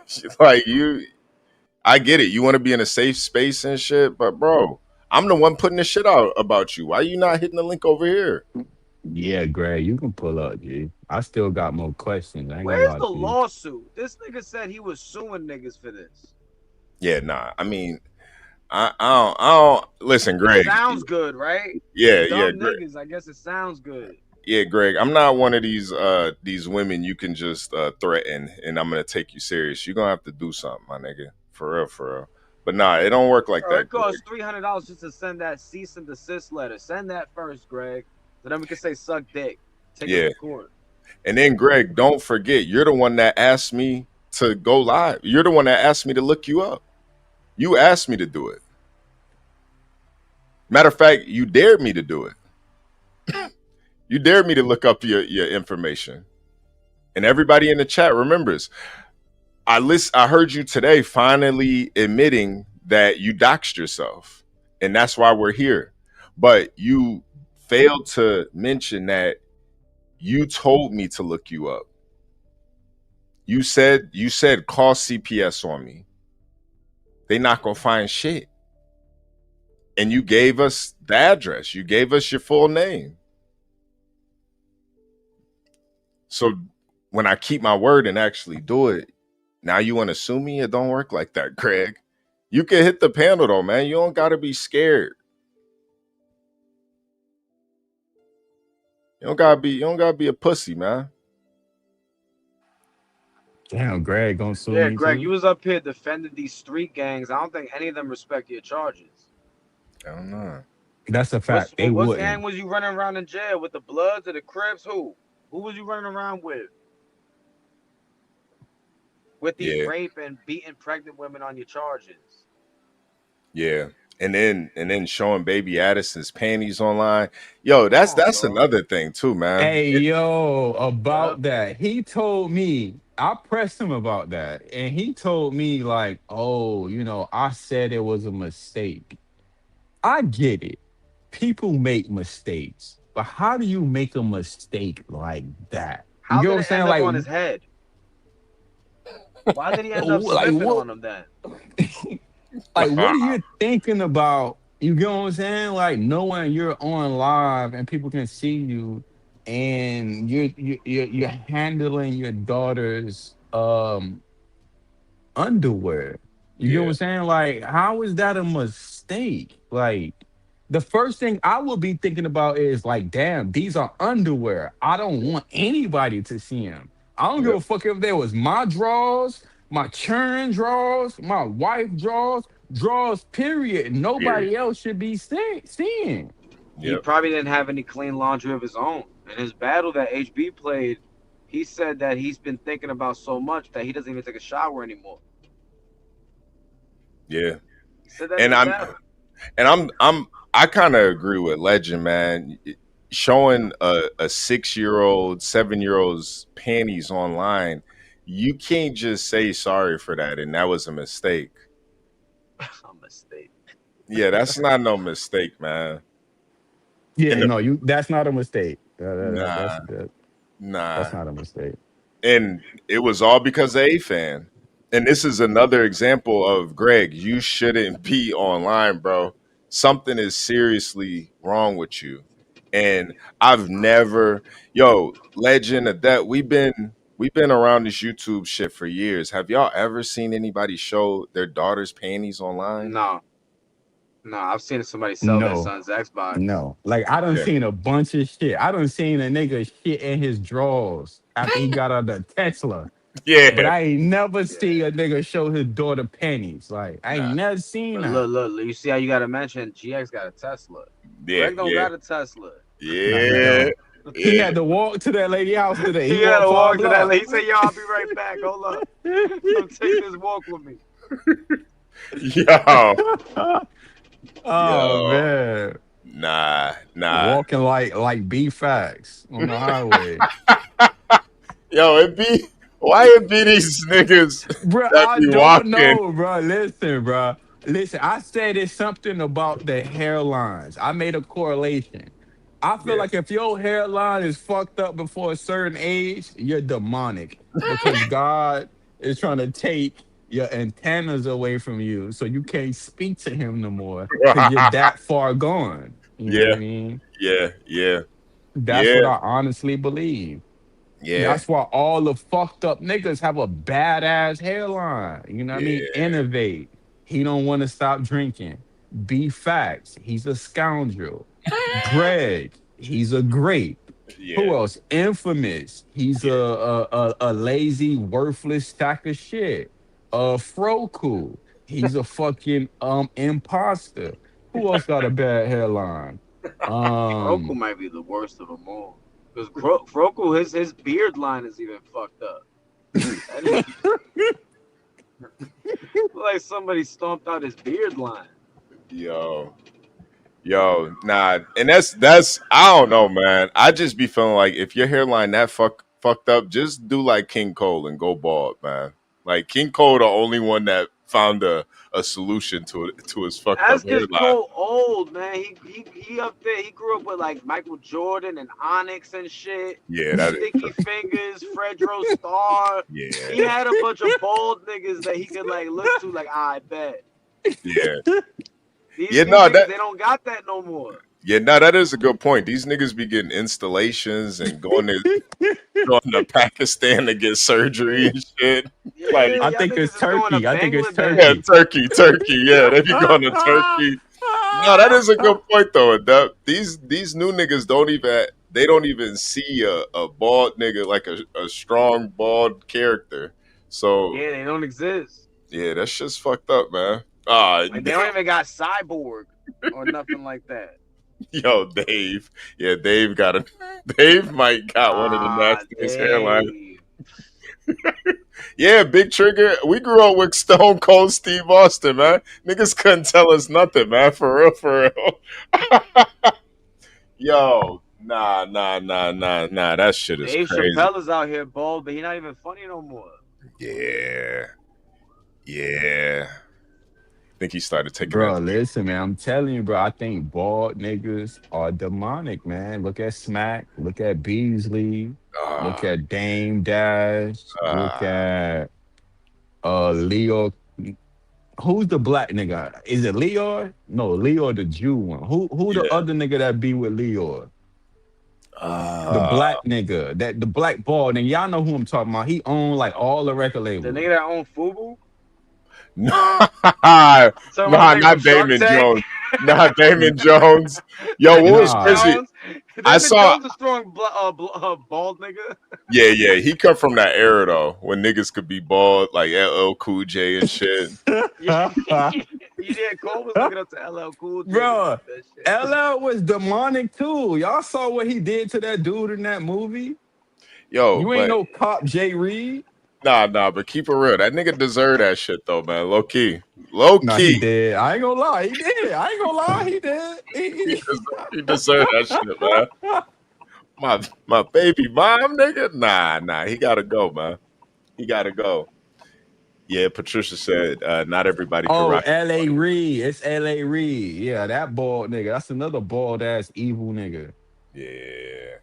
I get it. You want to be in a safe space and shit, but bro, I'm the one putting the shit out about you. Why you not hitting the link over here? Yeah, Greg, you can pull up, G. I still got more questions. I ain't gonna Where's lie the to you. lawsuit? This nigga said he was suing niggas for this. Yeah, nah. I mean, I don't listen, Greg. Sounds good, right? Yeah, Dumb yeah, Greg. niggas, I guess it sounds good. Yeah, Greg, I'm not one of these women you can just threaten and I'm gonna take you serious. You're gonna have to do something, my nigga. For real, for real. But nah, it don't work like Bro, it that, Greg. costs $300 just to send that cease and desist letter. Send that first, Greg. So then we can say suck dick. Take us Yeah. to court. And then Greg, don't forget, you're the one that asked me to go live. You're the one that asked me to look you up. You asked me to do it. Matter of fact, you dared me to do it. You dared me to look up your information. And everybody in the chat remembers. I heard you today finally admitting that you doxed yourself. And that's why we're here. But you failed to mention that you told me to look you up. You said call CPS on me. They not gonna find shit. And you gave us the address. You gave us your full name. So when I keep my word and actually do it, now you want to sue me? It don't work like that, Greg. You can hit the panel though, man. You don't gotta be scared. You don't gotta be a pussy, man. Damn, Greg gonna sue Yeah, me Greg, too. you was up here defending these street gangs. I don't think any of them respect your charges. I don't know. That's a fact. They What gang wouldn't. was you running around in jail with? The Bloods or the Crips? Who? Who was you running around with? With these Yeah, rape and beating pregnant women on your charges. yeah. And then showing baby Addison's panties online. Yo, that's another thing too, man. Hey yo, Yep. about that. He told me, I pressed him about that, and he told me like, "Oh, I said it was a mistake." I get it. People make mistakes, but how do you make a mistake like that? You How get what did I'm it saying? end up on his head? Why did he end up Like slipping what? on him then? Like, what are you thinking about? You get what I'm saying? Like, knowing you're on live and people can see you, and you're handling your daughter's underwear. You get what Yeah, I'm saying? Like, how is that a mistake? Like, the first thing I will be thinking about is like, damn, these are underwear. I don't want anybody to see them. I don't give yep, a fuck if there was my drawers, my churn drawers, my wife drawers, period. period. Nobody else should be seeing. He Yep. probably didn't have any clean laundry of his own. In his battle that HB played, he said that he's been thinking about so much that he doesn't even take a shower anymore. Yeah. He said that in And his I'm battle. and I kind of agree with Legend, man. Showing a 6-year-old, 7-year-old's panties online, you can't just say sorry for that, and that was a mistake. A mistake. Yeah, that's not no mistake, man. Yeah, And the, no, that's not a mistake. nah, That's nah. not a mistake. And it was all because of a fan. And this is another example of Greg. You shouldn't be online, bro. Something is seriously wrong with you. And I've never, Legend of that. We've been around this YouTube shit for years. Have y'all ever seen anybody show their daughter's panties online? No. No, I've seen somebody sell their No. son's Xbox. No, like I done Yeah. seen a bunch of shit. I done seen a nigga shit in his drawers after he got out of Tesla. But Yeah. I ain't never see a nigga show his daughter panties. Like I ain't Nah. never seen But that. look, you see how you gotta mention GX got a Tesla. Yeah. Greg don't Yeah. got a Tesla. No, he Yeah. don't. He Yeah. had to walk to that lady house today. He He had walked to five walk to that blocks. lady. He said, "Yo, I'll be right back. Hold up. Come take this walk with me." Yo. Oh Yo. man, Nah. walking like B facts on the highway. Yo, why it be these niggas Bro, that I be don't walking? know, bro. Listen, bro. Listen, I said it's something about the hairlines. I made a correlation. I feel Yeah. like if your hairline is fucked up before a certain age, you're demonic because God is trying to take your antennas away from you so you can't speak to him no more because you're that far gone. You know what I Yeah. mean? Yeah. That's Yeah. what I honestly believe. Yeah. That's why all the fucked up niggas have a badass hairline. You know what I mean? Yeah. Innovate. He don't want to stop drinking. B facts. He's a scoundrel. Greg. He's a grape. Who Yeah. else? Infamous. He's a lazy, worthless stack of shit. Froku. He's a fucking imposter. Who else got a bad hairline? Froku Um, might be the worst of them all. Because Froku, his beard line is even fucked up. That like somebody stomped out his beard line. Yo. Yo, nah, and that's I don't know, man. I just be feeling like if your hairline that fucked up, just do like King Cole and go bald, man. Like King Cole, the only one that found a solution to his fucked up That's because hairline. Cole old, man. He up there. He grew up with like Michael Jordan and Onyx and shit. Yeah, that is Sticky Fingers, Fredro Starr. He yeah, had a bunch of bald niggas that he could like look to, like, I bet. yeah, These yeah. new No, niggas, that they don't got that no more. yeah, no, that is a good point. These niggas be getting installations and going to Pakistan to get surgery and shit. Like Yeah, I y'all think it's niggas is going to Turkey. I think it's yeah, Bangladesh. Turkey. Turkey. Yeah, they be going to Turkey. No, that is a good point though. These new niggas don't even see a bald nigga like a strong bald character. So Yeah, they don't exist. yeah, that's just fucked up, man. Ah, Like, they don't even got Cyborg or nothing like that. yo, Dave. Yeah, Dave might got one of the nastiest hairlines. Dave. Yeah, Big Trigger. We grew up with Stone Cold Steve Austin, man. Niggas couldn't tell us nothing, man. For real, for real. Yo, nah. That shit is Dave crazy. Chappelle is out here bald, but he not even funny no more. Yeah. I think he started taking that. Bro, listen, man. I'm telling you, bro. I think bald niggas are demonic, man. Look at Smack. Look at Beasley. Look Uh, at Dame Dash. Look uh, at Leo. Who's the black nigga? Is it Leo? No, Leo the Jew one. Who the yeah. other nigga that be with Leo? The Uh, black nigga, that the black bald nigga. Y'all know who I'm talking about. He owned like all the record The labels. nigga that owned Fubu? nah, Talking about the nigga not from Shark Damon Tank? Jones. Not Damon Jones. Yo, what was Damon Nah, crazy? Jones? I Damon saw. Jones a strong bald nigga? Yeah. He come from that era though, when niggas could be bald, like LL Cool J and shit. Yeah. Cole was looking up to LL Cool J to bro. do that shit. LL was demonic too. Y'all saw what he did to that dude in that movie. Yo, You ain't but no cop, Jay Reed. nah, but keep it real. That nigga deserve that shit though, man. Low key. Nah, he did. I ain't gonna lie, he did. I ain't gonna lie, he did. He deserve that shit, man. My baby mom, nigga. Nah. He gotta go, man. He gotta go. Yeah, Patricia said not everybody can Oh, rock. L.A. Reid. It's L.A. Reid. Yeah, that bald nigga. That's another bald ass evil nigga. Yeah.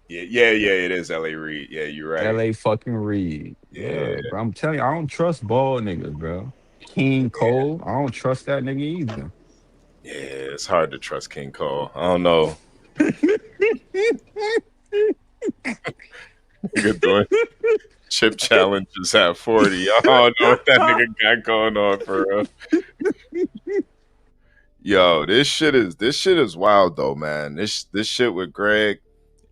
It is L.A. Reid. Yeah, you're right. L.A. fucking Reid. Yeah, Yeah, bro. I'm telling you, I don't trust bald niggas, bro. King Cole. I don't trust that nigga either. yeah. It's hard to trust King Cole. I don't know. Nigga doing chip challenges at 40. I don't know what that nigga got going on for real. Yo, this shit is wild though, man. This shit with Greg.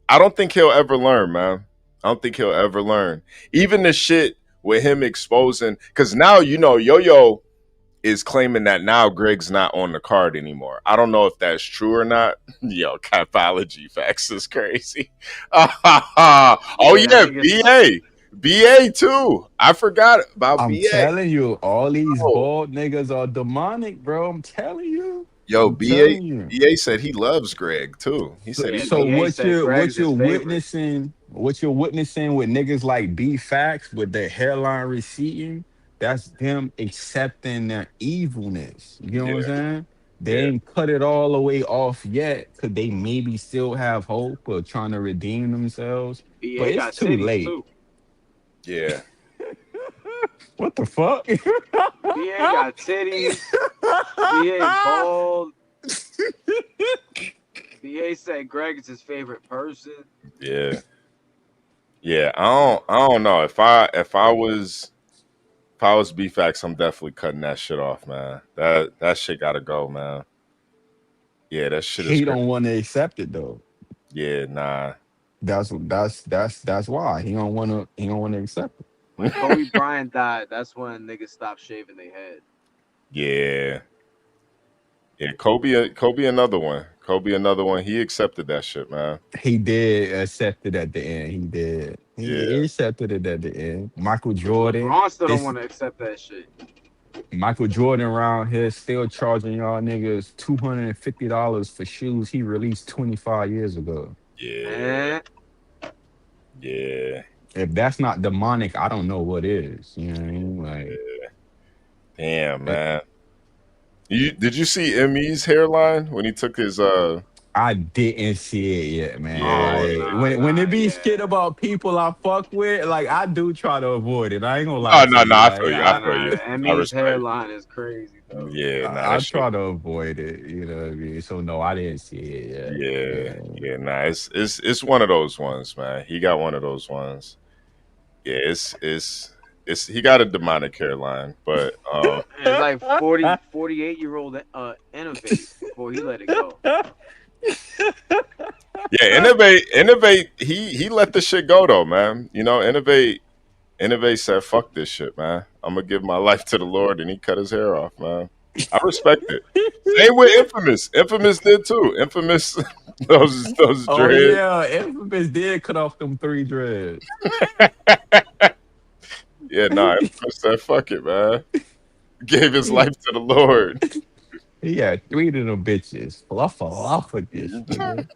I don't think he'll ever learn, man. I don't think he'll ever learn. Even the shit with him exposing, because now Yo-Yo is claiming that now Greg's not on the card anymore. I don't know if that's true or not. Yo, capology facts is crazy. Oh yeah, BA too. I forgot about I'm BA. telling you, all these Oh, bald niggas are demonic, bro. I'm telling you. yo, I'm BA telling you. BA said he loves Greg too. He said So, he Yeah, so loves. BA what said you're Greg's what his you're favorite. witnessing with niggas like B Facts with their hairline receding, that's them accepting their evilness. You know what I'm Yeah, saying? They yeah, ain't cut it all the way off yet. Could they maybe still have hope or trying to redeem themselves? But BA it's got too titties late. too. yeah. What the fuck? BA got titties. BA bald. BA said Greg is his favorite person. Yeah. Yeah, I don't know. If I was BFAX, I'm definitely cutting that shit off, man. That shit gotta go, man. Yeah, that shit is He crazy. don't want to accept it though. Yeah, nah. That's why he don't wanna accept it. When Kobe Bryant died, that's when niggas stopped shaving their head. Yeah. Yeah, Kobe another one. Kobe another one. He accepted that shit, man. He did accept it at the end. He did. He Yeah. accepted it at the end. Michael Jordan. LeBron still don't This want to accept that shit. Michael Jordan around here still charging y'all niggas $250 for shoes he released 25 years ago. Yeah. Yeah. If that's not demonic, I don't know what is. You know what I mean? Like, Damn, man. Did you see Emmy's hairline when he took his I didn't see it yet, man. Yeah. Oh Like nah, when it nah, be yeah. shit about people I fuck with, like I do try to avoid it. I ain't gonna lie Oh to no, no, you. I Like feel you. I Nah, feel nah. you. I Emmy's respect it. hairline is crazy though. Yeah, nah, I that shit. try to avoid it. You know what I mean? So no, I didn't see it yet. Yeah, Yeah. yeah, nah. It's one of those ones, man. He got one of those ones. Yeah, it's he got a demonic hairline, but It's like 48-year-old innovate before he let it go. yeah, innovate. He let the shit go though, man. You know, innovate said, "Fuck this shit, man. I'm gonna give my life to the Lord," and he cut his hair off, man. I respect it. Same with Infamous. Infamous did too. Infamous, those Oh dreads. yeah, Infamous did cut off them 3 dreads. Yeah, nah. Infamous said, "Fuck it, man." Gave his life to the Lord. He had 3 of them bitches. Fluffa off of this, nigga.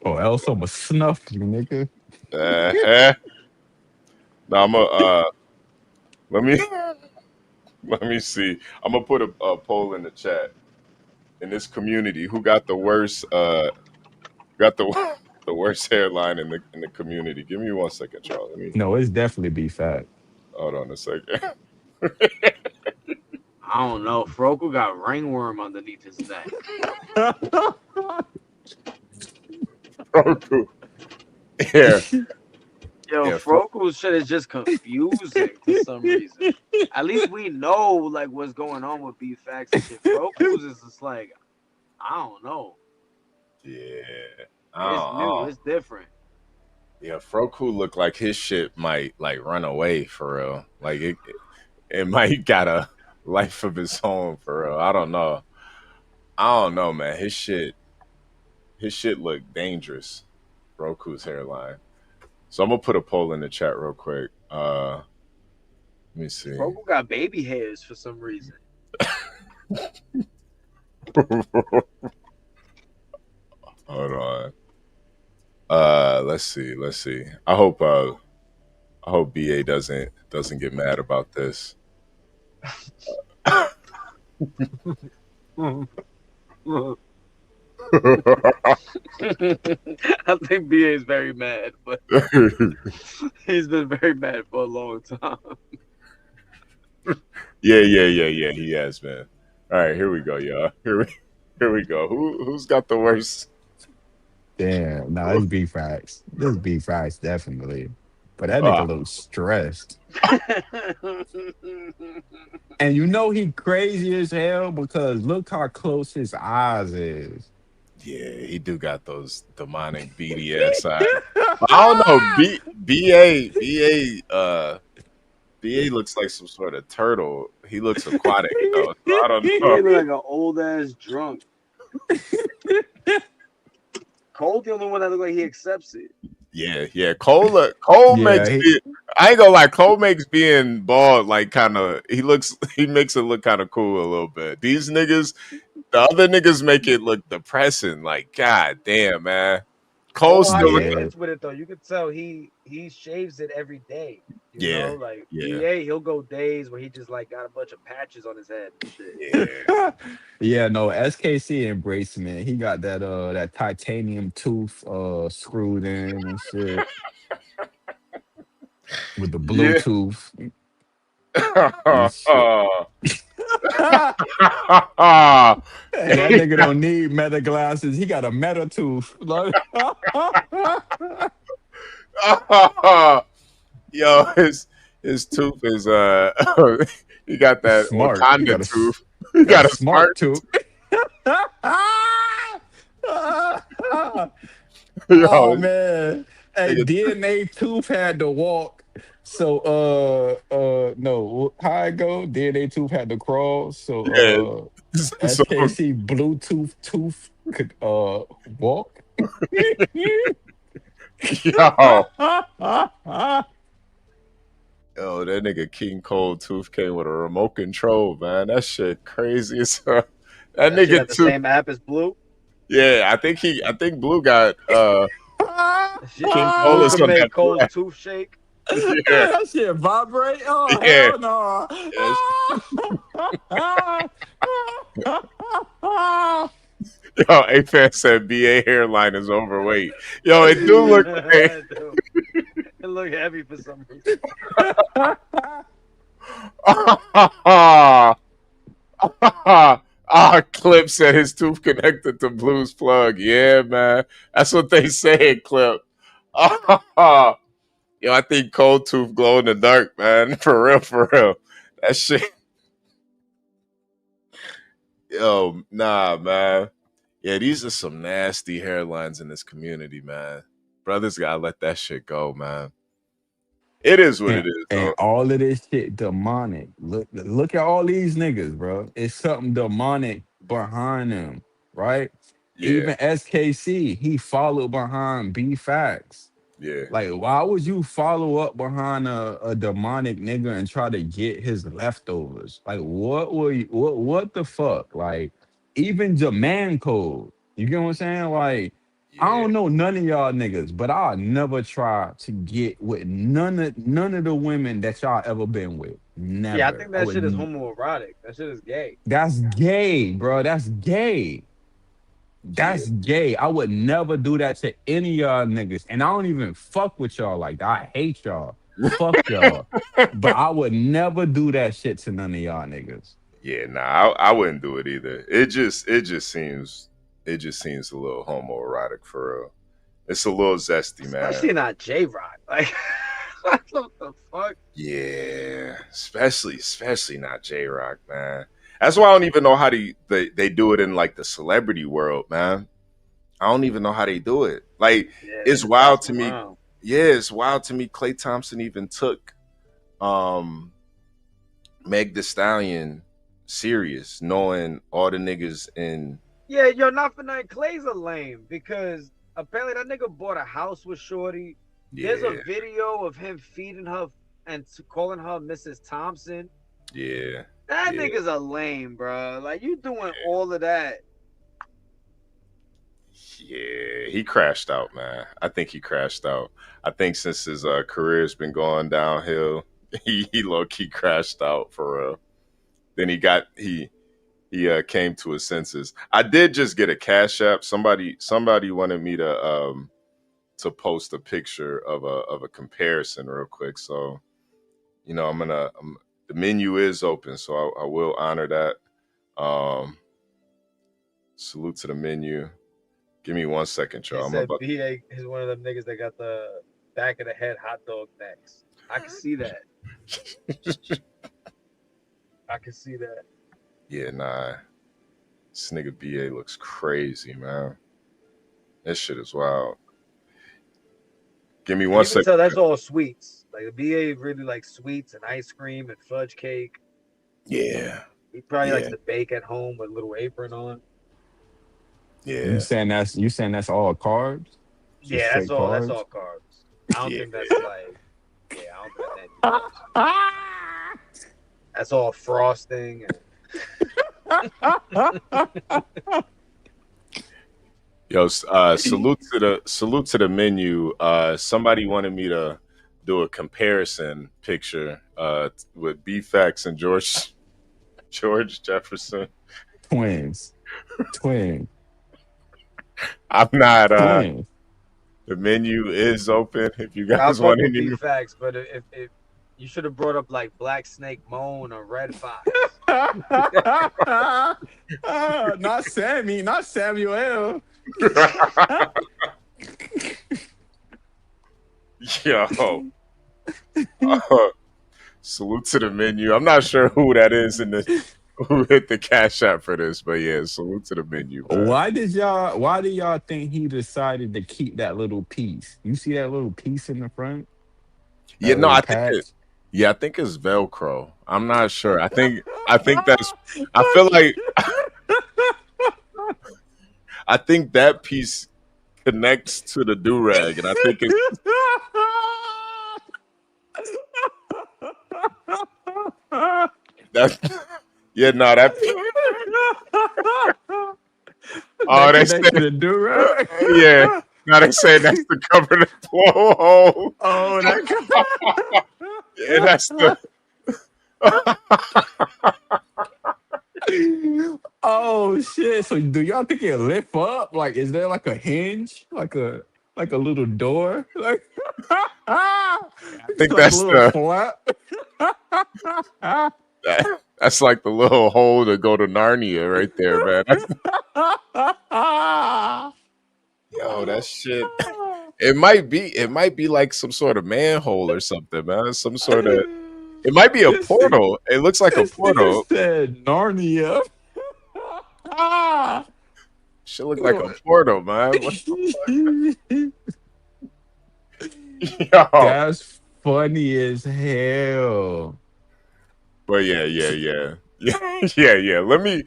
Or else I'ma snuff you, nigga. Uh-huh. Now I'm let me let me see. I'm gonna put a poll in the chat in this community. Who got the worst? Got the the worst hairline in the community? Give me 1 second, Charles. Let me No, it's definitely be fat. hold on a second. I don't know. Froku got ringworm underneath his neck. Roku. Yeah, Yo, yeah. Froku's shit is just confusing for some reason. At least we know like what's going on with B Facts and shit. Froku's is just like I don't know. Yeah. It's new. It's different. Yeah, Froku looked like his shit might like run away for real. Like it might got a life of its own for real. I don't know, man. His shit looked dangerous. Roku's hairline. So I'm gonna put a poll in the chat real quick. Let me see. Froku got baby hairs for some reason. Hold on. Let's see. I hope BA doesn't get mad about this. I think BA is very mad, but he's been very mad for a long time. Yeah. He has been. All right, here we go, y'all. Here we go. Who's got the worst? Damn, nah, it's B Facts. This B Facts definitely. But that Ah. nigga looks stressed. And you know he crazy as hell because look how close his eyes is. Yeah, he do got those demonic beady ass eyes. I don't know. BA looks like some sort of turtle. He looks aquatic though. So I don't He know. look like an old ass drunk. Cole the only one that look like he accepts it. Yeah. Cole Yeah, makes he- I ain't gonna lie, Cole makes being bald like he makes it look kind of cool a little bit. These niggas, the other niggas make it look depressing. Like, god damn, man. Cole Cole still how look he Yeah. gets with it though. You could tell he shaves it every day. You Yeah, know, like yeah. BA, he'll go days where he just like got a bunch of patches on his head and shit. Yeah. Yeah, no, SKC embraced me. He got that titanium tooth screwed in and shit with the Yeah. Bluetooth and shit. Hey, that nigga don't need meta glasses. He got a meta tooth. Like- Yo, his tooth is he got that Smart. He Wakanda got a tooth. He got got a a smart smart tooth. Oh Yo, man. Hey, nigga, DNA Tooth had to walk. So no, how it go? DNA Tooth had to crawl. yeah. So So, SKC Bluetooth Tooth could walk. yo, yo, that nigga King Cold Tooth came with a remote control, man. That shit crazy as hell. That That shit nigga got the too. same app as Blue. Yeah, I think Blue got King Blue Colas can on make that Cold track. tooth shake. Yeah, That shit vibrate. Oh yeah. hell no. Yo, A-Fan said BA hairline is overweight. Yo, it do look like Dude, it look heavy for some reason. Clip said his tooth connected to Blue's plug. Yeah, man. That's what they say, Clip. Yo, I think Cold Tooth glow in the dark, man. For real, for real. That shit. Yo, nah, man. Yeah, these are some nasty hairlines in this community, man. Brothers gotta let that shit go, man. It is what it is, And though. all of this shit demonic. Look at all these niggas, bro. It's something demonic behind them, right? Yeah, Even SKC, he followed behind B Facts. yeah, Like, why would you follow up behind a demonic nigga and try to get his leftovers? Like, what were you, what the fuck? Like, even Jermaine Code, you get what I'm saying? Like, I yeah, don't know none of y'all niggas, but I'll never try to get with none of the women that y'all ever been with. Yeah, I Never. think I that shit is would. homoerotic. That shit is gay. That's gay, bro. That's gay. yeah. That's gay. I would never do that to any of y'all niggas. And I don't even fuck with y'all like that. I hate y'all. Fuck y'all. But I would never do that shit to none of y'all niggas. Yeah, nah, I wouldn't do it either. It just seems a little homoerotic for real. It's a little zesty, man. Especially not J Rock. Like, what the fuck? Yeah, especially not J Rock, man. That's why I don't even know how they do it in like the celebrity world, man. I don't even know how they do it. Like, Yeah, they it's just wild pass to them me. around. Yeah, it's wild to me. Klay Thompson even took Meg The Stallion serious, knowing all the niggas in. Yeah, yo, not for nothing. Clay's a lame because apparently that nigga bought a house with Shorty. There's a Yeah, video of him feeding her and calling her Mrs. Thompson. yeah, That yeah, nigga's a lame, bro. Like, you doing all of that. yeah. He crashed out, man. I think he crashed out. I think since his career's been going downhill, he low key crashed out for real. Then he came to his senses. I did just get a cash app. Somebody wanted me to post a picture of a comparison real quick. So the menu is open, so I will honor that. Salute to the menu. Give me 1 second, He y'all. said BA is one of them niggas that got the back of the head hot dog necks. I can see that. I can see that. Yeah, nah. This nigga BA looks crazy, man. This shit is wild. Give me You one can second. tell that's all sweets. Like, the BA really likes sweets and ice cream and fudge cake. Yeah, He probably likes yeah, to bake at home with a little apron on. You yeah, saying that's all carbs? Just Yeah, that's straight all. That's carbs? all carbs. I don't yeah. think that's like. Yeah, I don't think that's all frosting. Yo, salute to the menu. Somebody wanted me to do a comparison picture with BFAX and George Jefferson. Twins. Twin. I'm not. Twins. The menu is open if you I guys fuck want with any. B facts, but if you should have brought up like Black Snake Moan or Red Fox. Not Sammy, not Samuel. Yo, salute to the menu. I'm not sure who that is in the who hit the cash app for this, but yeah, salute to the menu, man. Why did y'all think he decided to keep that little piece? You see that little piece in the front? Yeah, That no, little I think it. patch? Yeah, I think it's Velcro. I'm not sure. I think that's. I feel like I think that piece connects to the do rag, and I think it. That. Yeah, no, that. Oh, That they connects to said. the do-rag? Yeah. Now they say that's to cover the blowhole. Oh, Yeah, that's the. Oh shit! So do y'all think it lift up? Like, is there like a hinge, like a little door, like I it's think like a that's little the. flap? That's like the little hole to go to Narnia right there, man. Yo, that shit. It might be like some sort of manhole or something, man. Some sort of. It might be a this nigga, portal. It looks like a this nigga portal. said Narnia. Should look like a portal, man. What yo? That's funny as hell. But yeah. Let me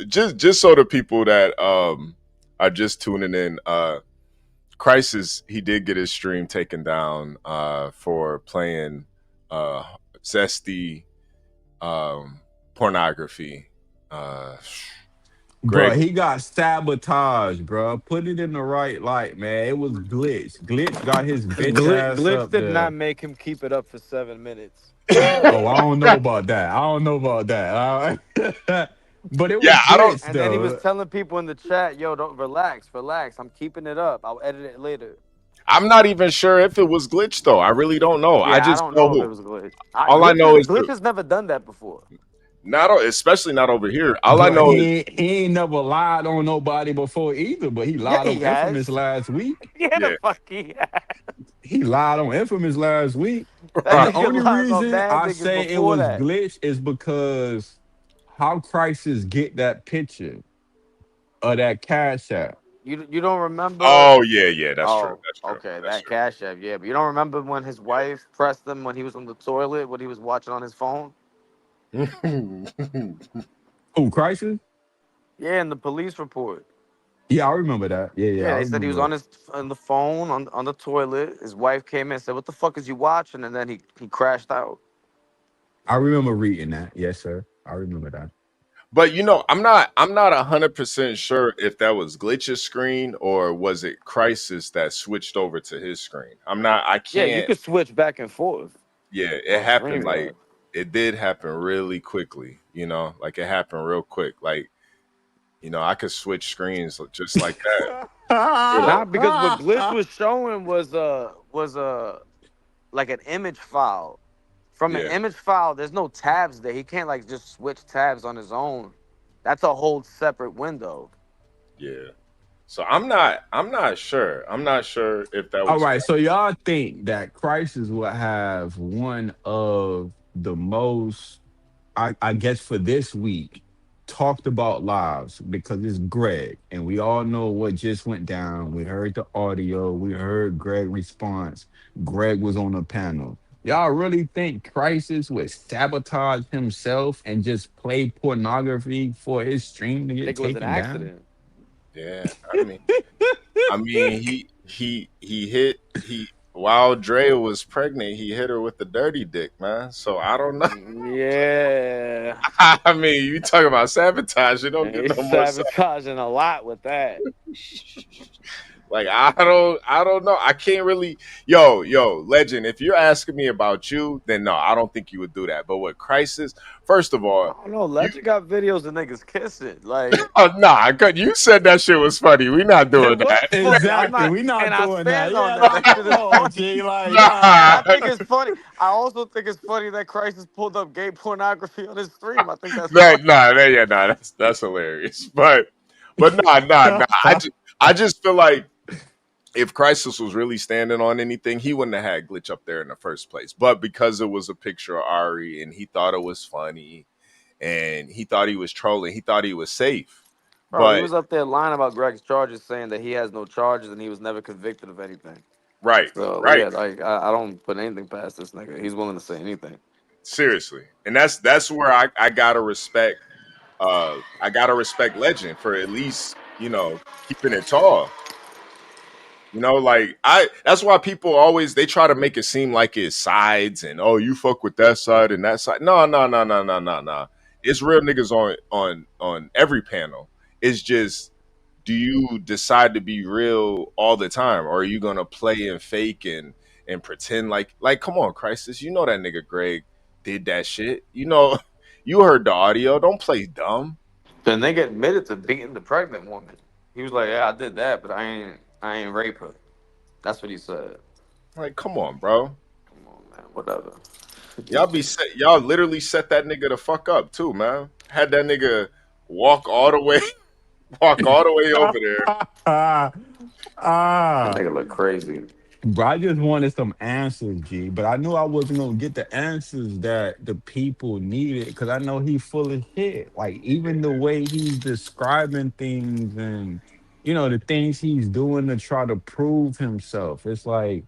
just so the people that are just tuning in, Crisis, he did get his stream taken down for playing Zesty pornography. Bro, Greg, he got sabotaged, bro. Put it in the right light, man. It was Glitch. Glitch got his bitch ass Glitch up did not there. make him keep it up for 7 minutes. Oh, I don't know about that. I don't know about that. But it was yeah, I don't. Glitch, And then he was though. telling people in the chat, yo, don't relax. I'm keeping it up. I'll edit it later. I'm not even sure if it was glitch though. I really don't know. I Yeah, I just don't know know if it who. was Glitch. All I know is Glitch has never done that before. especially not over here. All I But know is he ain't never lied on nobody before either. But he Yeah, lied he on Infamous has. last week. Yeah, yeah. the fuck he has. He lied on Infamous last week. That And the nigga only lies on reason mad I niggas say it before was that. Glitch is because how Crisis get that picture of that cash app. You don't remember? Oh yeah, that's true. Oh, That's true. okay, That's that Cash App, yeah. But you don't remember when his wife pressed him when he was on the toilet, what he was watching on his phone? true. Oh, Crisis? Yeah, in the police report. Yeah, I remember that. Yeah, Yeah, I they said he was remember. on the phone on the toilet. His wife came in and said, "What the fuck is you watching?" And then he crashed out. I remember reading that. Yes, sir. I remember that. But I'm not 100% sure if that was Glitch's screen or was it Crisis that switched over to his screen. I Yeah, you can't. could switch back and forth Yeah, it on happened like StreamYard. it did happen really quickly. Like it happened real quick. Like I could switch screens just like that. Not because what Glitch was showing was like an image file. From an Yeah, image file, there's no tabs there. He can't like just switch tabs on his own. That's a whole separate window. yeah. So I'm not sure. I'm not sure if that All was. right, so y'all think that Crisis will have one of the most, I guess, for this week, talked about lives because it's Greg, and we all know what just went down. We heard the audio, we heard Greg's response. Greg was on the panel. Y'all really think Crisis would sabotage himself and just play pornography for his stream to I get think it was an taken down? accident. Yeah, I mean he hit he while Drea was pregnant, he hit her with the dirty dick, man. So I don't know. Yeah. I mean, you talking about sabotage? You don't And get he's no more. sabotaging a lot with that. Like I don't know. I can't really. Yo, legend. If you're asking me about you, then no, I don't think you would do that. But with Crisis, first of I all, don't know. you. Legend got videos of niggas kissing. Like, Oh nah, you said that shit was funny. We not it doing was that. funny. I'm Exactly. not, We not and I doing that. stand on Yeah, that. like, That shit come is on, funny. G. Like, And Nah. I think it's funny. I also think it's funny that Crisis pulled up gay pornography on his stream. I think that's funny. That's hilarious. But nah. I just feel like if Crisis was really standing on anything, he wouldn't have had Glitch up there in the first place. But because it was a picture of Ari and he thought it was funny, and he thought he was trolling. He thought he was safe, Bro, he but was up there lying about Greg's charges, saying that he has no charges and he was never convicted of anything. right, So right, yeah, like I don't put anything past this nigga. He's willing to say anything. seriously, and that's where I gotta respect. I gotta respect Legend for at least keeping it tall. Like that's why people always they try to make it seem like it's sides and oh you fuck with that side and that side. No, no, no, no, no, no, no. It's real niggas on every panel. It's just do you decide to be real all the time or are you gonna play and fake and pretend like come on, Crisis. You know that nigga Greg did that shit. You heard the audio. Don't play dumb. The nigga admitted to beating the pregnant woman. He was like, "Yeah, I did that, but I ain't rape her." That's what he said. Like, come on, bro. Come on, man. Whatever. Y'all literally set that nigga the fuck up too, man. Had that nigga walk all the way over there. That nigga look crazy. Bro, I just wanted some answers, G. But I knew I wasn't gonna get the answers that the people needed because I know he's full of shit. Like even the way he's describing things and the things he's doing to try to prove himself. It's like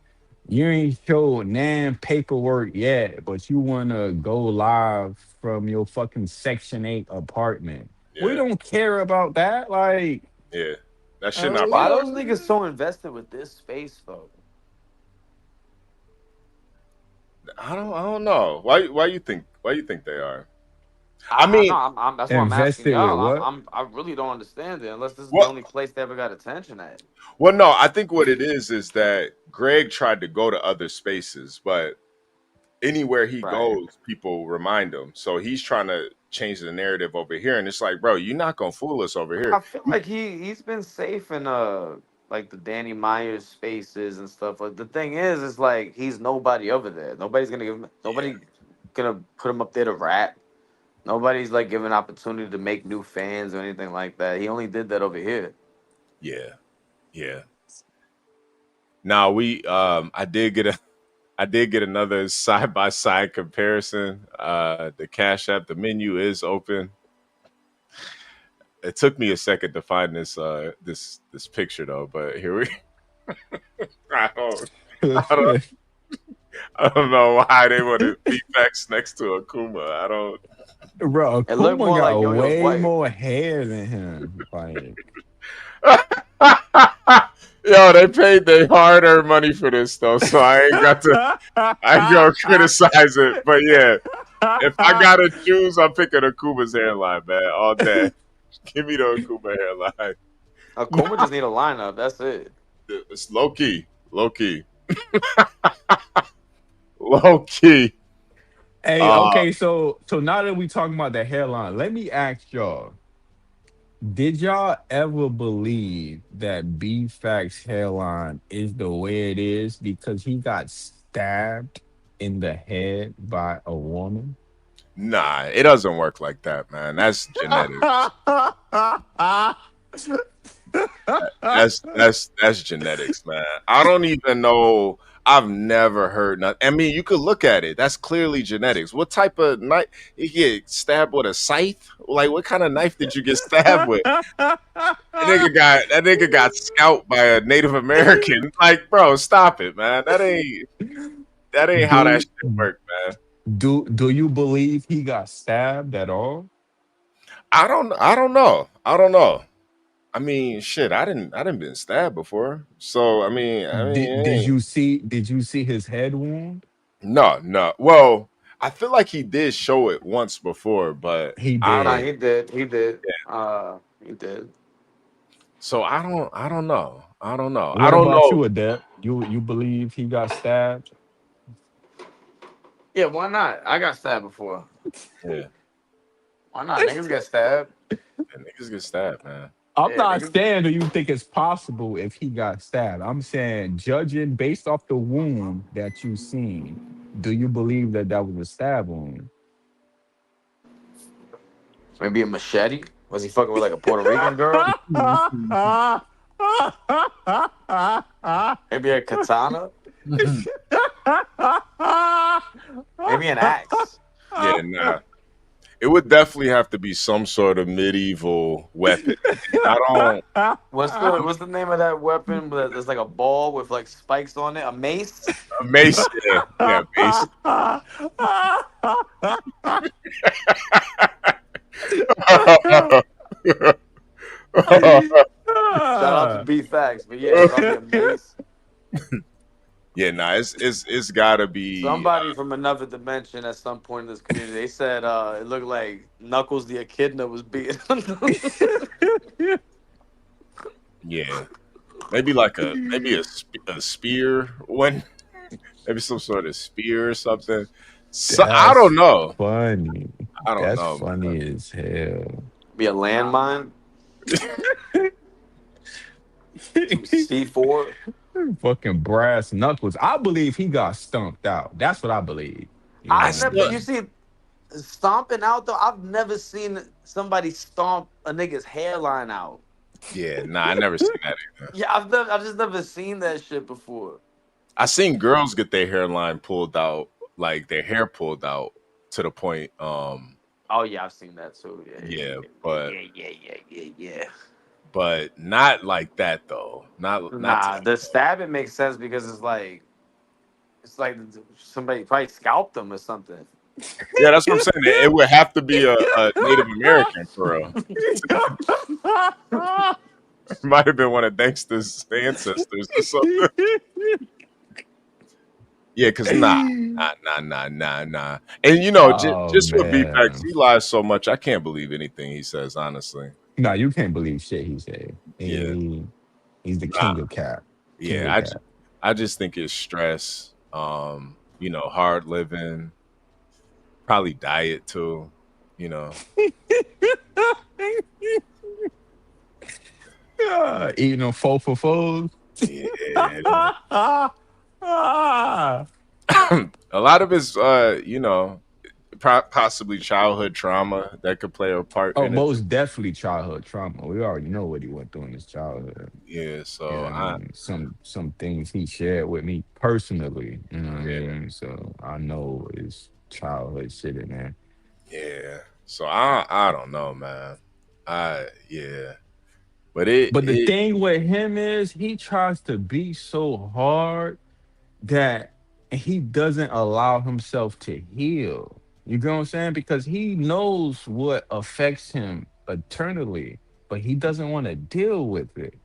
you ain't showed nan paperwork yet, but you wanna go live from your fucking Section 8 apartment. We Yeah, don't care about that. Like, yeah. That shit not Why be those niggas so invested with this space though? I don't know. Why you think they are? I mean, know. That's why I'm asking invested with y'all. what? I really don't understand it unless this is the Well, only place they ever got attention at. well, no, I think what it is that Greg tried to go to other spaces, but anywhere he Right. goes, people remind him. So he's trying to change the narrative over here, and it's like, bro, you're not gonna fool us over here. I feel like he's been safe in like the Danny Myers spaces and stuff. Like the thing is like he's nobody over there. Nobody's gonna give him. Nobody gonna put him up there to rap. Nobody's like giving opportunity to make new fans or anything like that. He only did that over here. Yeah, yeah. Now I did get another side by side comparison. The Cash App, the menu is open. It took me a second to find this picture though, but here we. I don't I don't know why they want to be facts next to Akuma. I don't. Bro, It looked Akuma more got like Yo-Yo's way wife. more hair than him. Like, Yo, they paid their hard-earned money for this though, so I ain't gonna criticize it. But yeah, if I gotta choose, I'm picking Akuma's hairline, man, all day. Give me the Akuma hairline. Akuma just need a lineup. That's it. It's low key, low key, low key. hey, okay, so now that we talking about the hairline, let me ask y'all: did y'all ever believe that B Fact's hairline is the way it is because he got stabbed in the head by a woman? Nah, it doesn't work like that, man. That's genetics. That's genetics, man. I don't even know. I've never heard nothing. I mean, you could look at it. That's clearly genetics. What type of knife? You get stabbed with a scythe? Like, what kind of knife did you get stabbed with? That nigga got scalped by a Native American. Like, bro, stop it, man. That ain't how that do shit work, man. do you believe he got stabbed at all? I don't know. I don't know. I mean, shit, I didn't been stabbed before. So Did you see his head wound? no. Well, I feel like he did show it once before, but He I Nah, don't. did. he did. He did. Yeah. He did. So I don't know. I don't know. I What don't about you, know. Adept? You believe he got stabbed? Yeah, why not? I got stabbed before. Yeah, Why not? Niggas get stabbed. niggas get stabbed, man. I'm Yeah, not niggas. saying do you think it's possible if he got stabbed. I'm saying judging based off the wound that you seen, do you believe that that was a stab wound? Maybe a machete. Was he fucking with like a Puerto Rican girl? Maybe a katana. Maybe an axe. Yeah, nah. It would definitely have to be some sort of medieval weapon. I don't. What's the name of that weapon? There's like a ball with like spikes on it. A mace. A mace, yeah, mace. Shout out to B Facts, but yeah, it's probably a mace. Yeah, nah, it's gotta be. Somebody from another dimension at some point in this community, they said it looked like Knuckles the Echidna was beating. Yeah, maybe like a spear one, maybe some sort of spear or something. So I That's don't know. funny. I don't That's know. funny as hell. Be a landmine. C4. Fucking brass knuckles. I believe he got stumped out. That's what I believe. You know I what I never. mean? You see, stomping out though. I've never seen somebody stomp a nigga's hairline out. Yeah, nah, I never seen that either. Yeah, I've just never seen that shit before. I seen girls get their hairline pulled out, like their hair pulled out to the point. Oh yeah, I've seen that too. Yeah, but Yeah. but not like that though. Not Nah, the stabbing makes sense because it's like somebody probably scalped them or something. Yeah, that's what I'm saying. It would have to be a Native American for real. It might have been one of Dexter's ancestors or something. Yeah, because nah. And you know, Oh, just with man. BPX, he lies so much. I can't believe anything he says, honestly. No, you can't believe shit he said. Yeah. He's the king of cap. King Yeah, of cap. I just think it's stress, you know, hard living, probably diet too, you know. Eating them 4 for 4s. Yeah. A lot of his, you know, possibly childhood trauma that could play a part Oh, in it. most definitely childhood trauma. We already know what he went through in his childhood. Yeah, so You know what I mean? Some things he shared with me personally. You know what I mean? So I know his childhood shit in there. yeah. So I don't know, man. Yeah. But The thing with him is he tries to be so hard that he doesn't allow himself to heal. You know what I'm saying? Because he knows what affects him eternally, but he doesn't want to deal with it.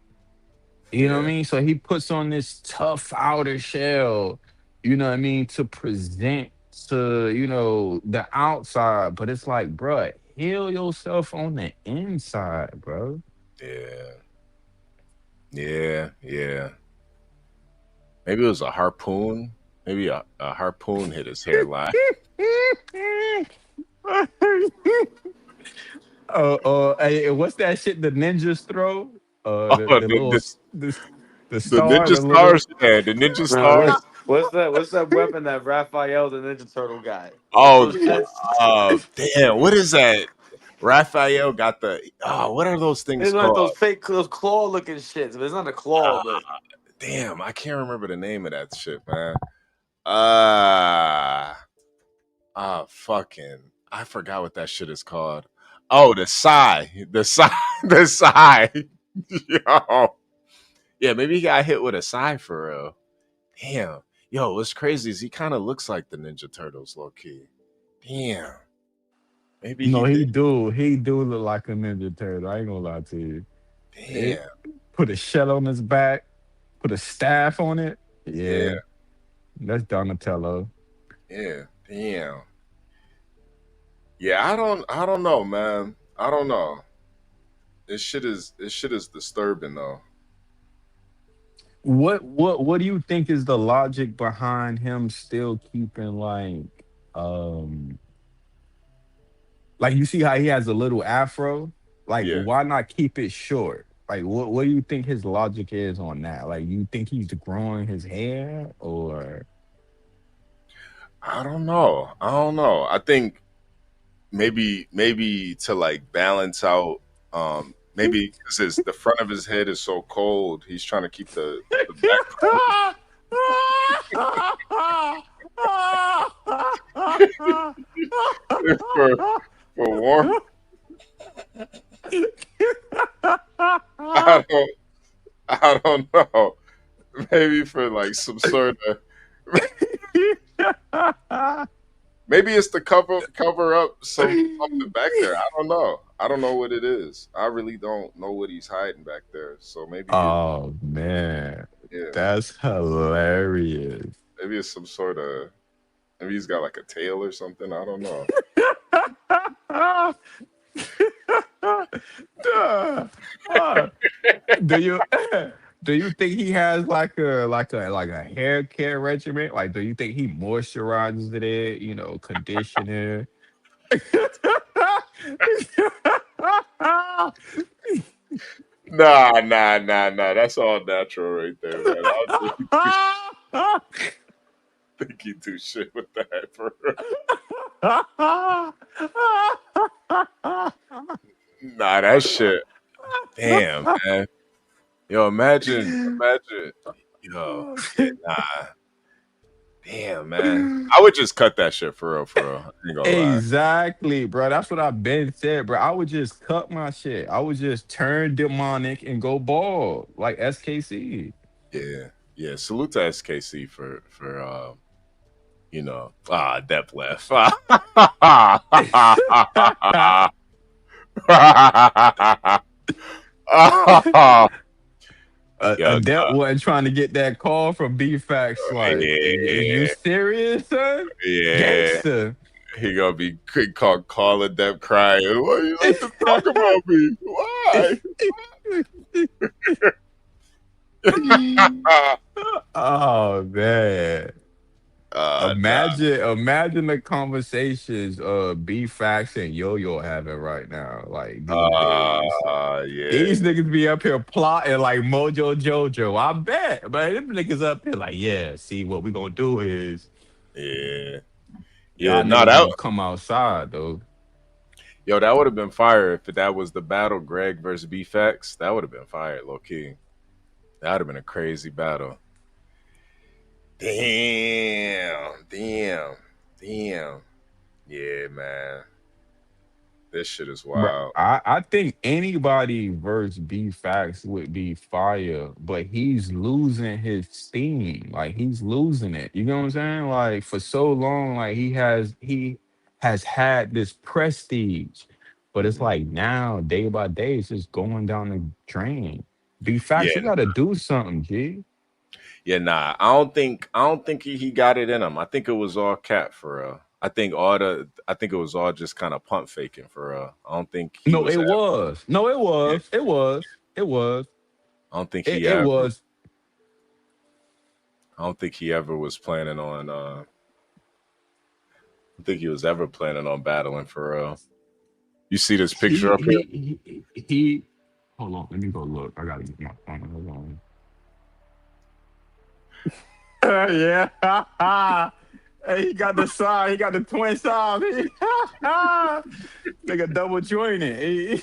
You know what I mean? So he puts on this tough outer shell, you know what I mean, to present to, you know, the outside. But it's like, bruh, heal yourself on the inside, bro. Yeah. Maybe it was a harpoon. Maybe a harpoon hit his hairline. Hey, what's that shit the ninjas throw? The little the The star, ninja the little stars, yeah, the ninja Nah, stars. what's that weapon that Raphael the Ninja Turtle got? What's Oh, those shits? damn! What is that? Raphael got the. Oh, what are those things It's like called? those claw looking shits, but it's not a claw, but Damn, I can't remember the name of that shit, man. Uh fucking, I forgot what that shit is called. Oh, the sigh, the sigh. Yo, yeah, maybe he got hit with a sigh for real. Damn, yo, what's crazy is he kind of looks like the Ninja Turtles, low key. Damn, maybe he No, did. he do look like a ninja turtle. I ain't gonna lie to you. Damn, Put a shell on his back, put a staff on it. yeah, Yeah, that's Donatello. yeah, damn. Yeah, I don't know, man. I don't know. This shit is disturbing though. What do you think is the logic behind him still keeping like you see how he has a little afro? Like Yeah, why not keep it short? Like what do you think his logic is on that? Like you think he's growing his hair or I don't know. I don't know. I think maybe to like balance out, maybe because the front of his head is so cold, he's trying to keep the back part. For warm, I don't, I don't know. Maybe for like some sort of, maybe it's to cover up something back there. I don't know. I don't know what it is. I really don't know what he's hiding back there. So Oh man, yeah, that's hilarious. maybe it's some sort of, maybe he's got like a tail or something. I don't know. Duh. Uh, do you do you think he has like a hair care regimen? Like, do you think he moisturizes it? Conditioner. Nah. That's all natural right there, man. I don't think he do shit with that for real. Nah, that shit. Damn, man. Yo, imagine. Yo, yeah, nah. Damn, man. I would just cut that shit for real, for real. I ain't gonna lie. Exactly, bro. That's what I've been said, bro. I would just cut my shit. I would just turn demonic and go bald like SKC. Yeah, yeah. Salute to SKC for Dep left. Yo, Adept wasn't trying to get that call from B Facts. Like, is you yeah, serious, son? yeah. Gangster. He gonna be calling them crying. Why you like to talk about me? Why? Oh man. Nah. Imagine the conversations B Facts and Yo Yo having right now, like these days. Yeah, These niggas be up here plotting like Mojo Jojo. I bet. But them niggas up here like, yeah, see what we gonna do is yeah, yeah. y'all No, niggas that gonna come outside though. yo, that would have been fire if that was the battle, Greg versus BFX. That would have been fire, low key. That would have been a crazy battle. Damn. Yeah, man. This shit is Bro, wild. I think anybody versus B Facts would be fire, but he's losing his steam. Like he's losing it. You know what I'm saying? Like for so long, like he has had this prestige, but it's Mhm. like now, day by day, it's just going down the drain. B Facts, you Yeah, gotta do something, G. yeah, nah. I don't think he got it in him. I think it was all cap for real. I think it was all just kind of pump faking for real. I don't think he No, was it ever, was. No, it yeah, was. It was. It was. I don't think It, he it ever was. I don't think he ever was planning on I don't think he was ever planning on battling for real. You see this He picture up here? he he. Hold on, let me go look. I gotta get my phone. Hold on. Yeah. Hey, he got the side. He got the twin side. Nigga double jointed.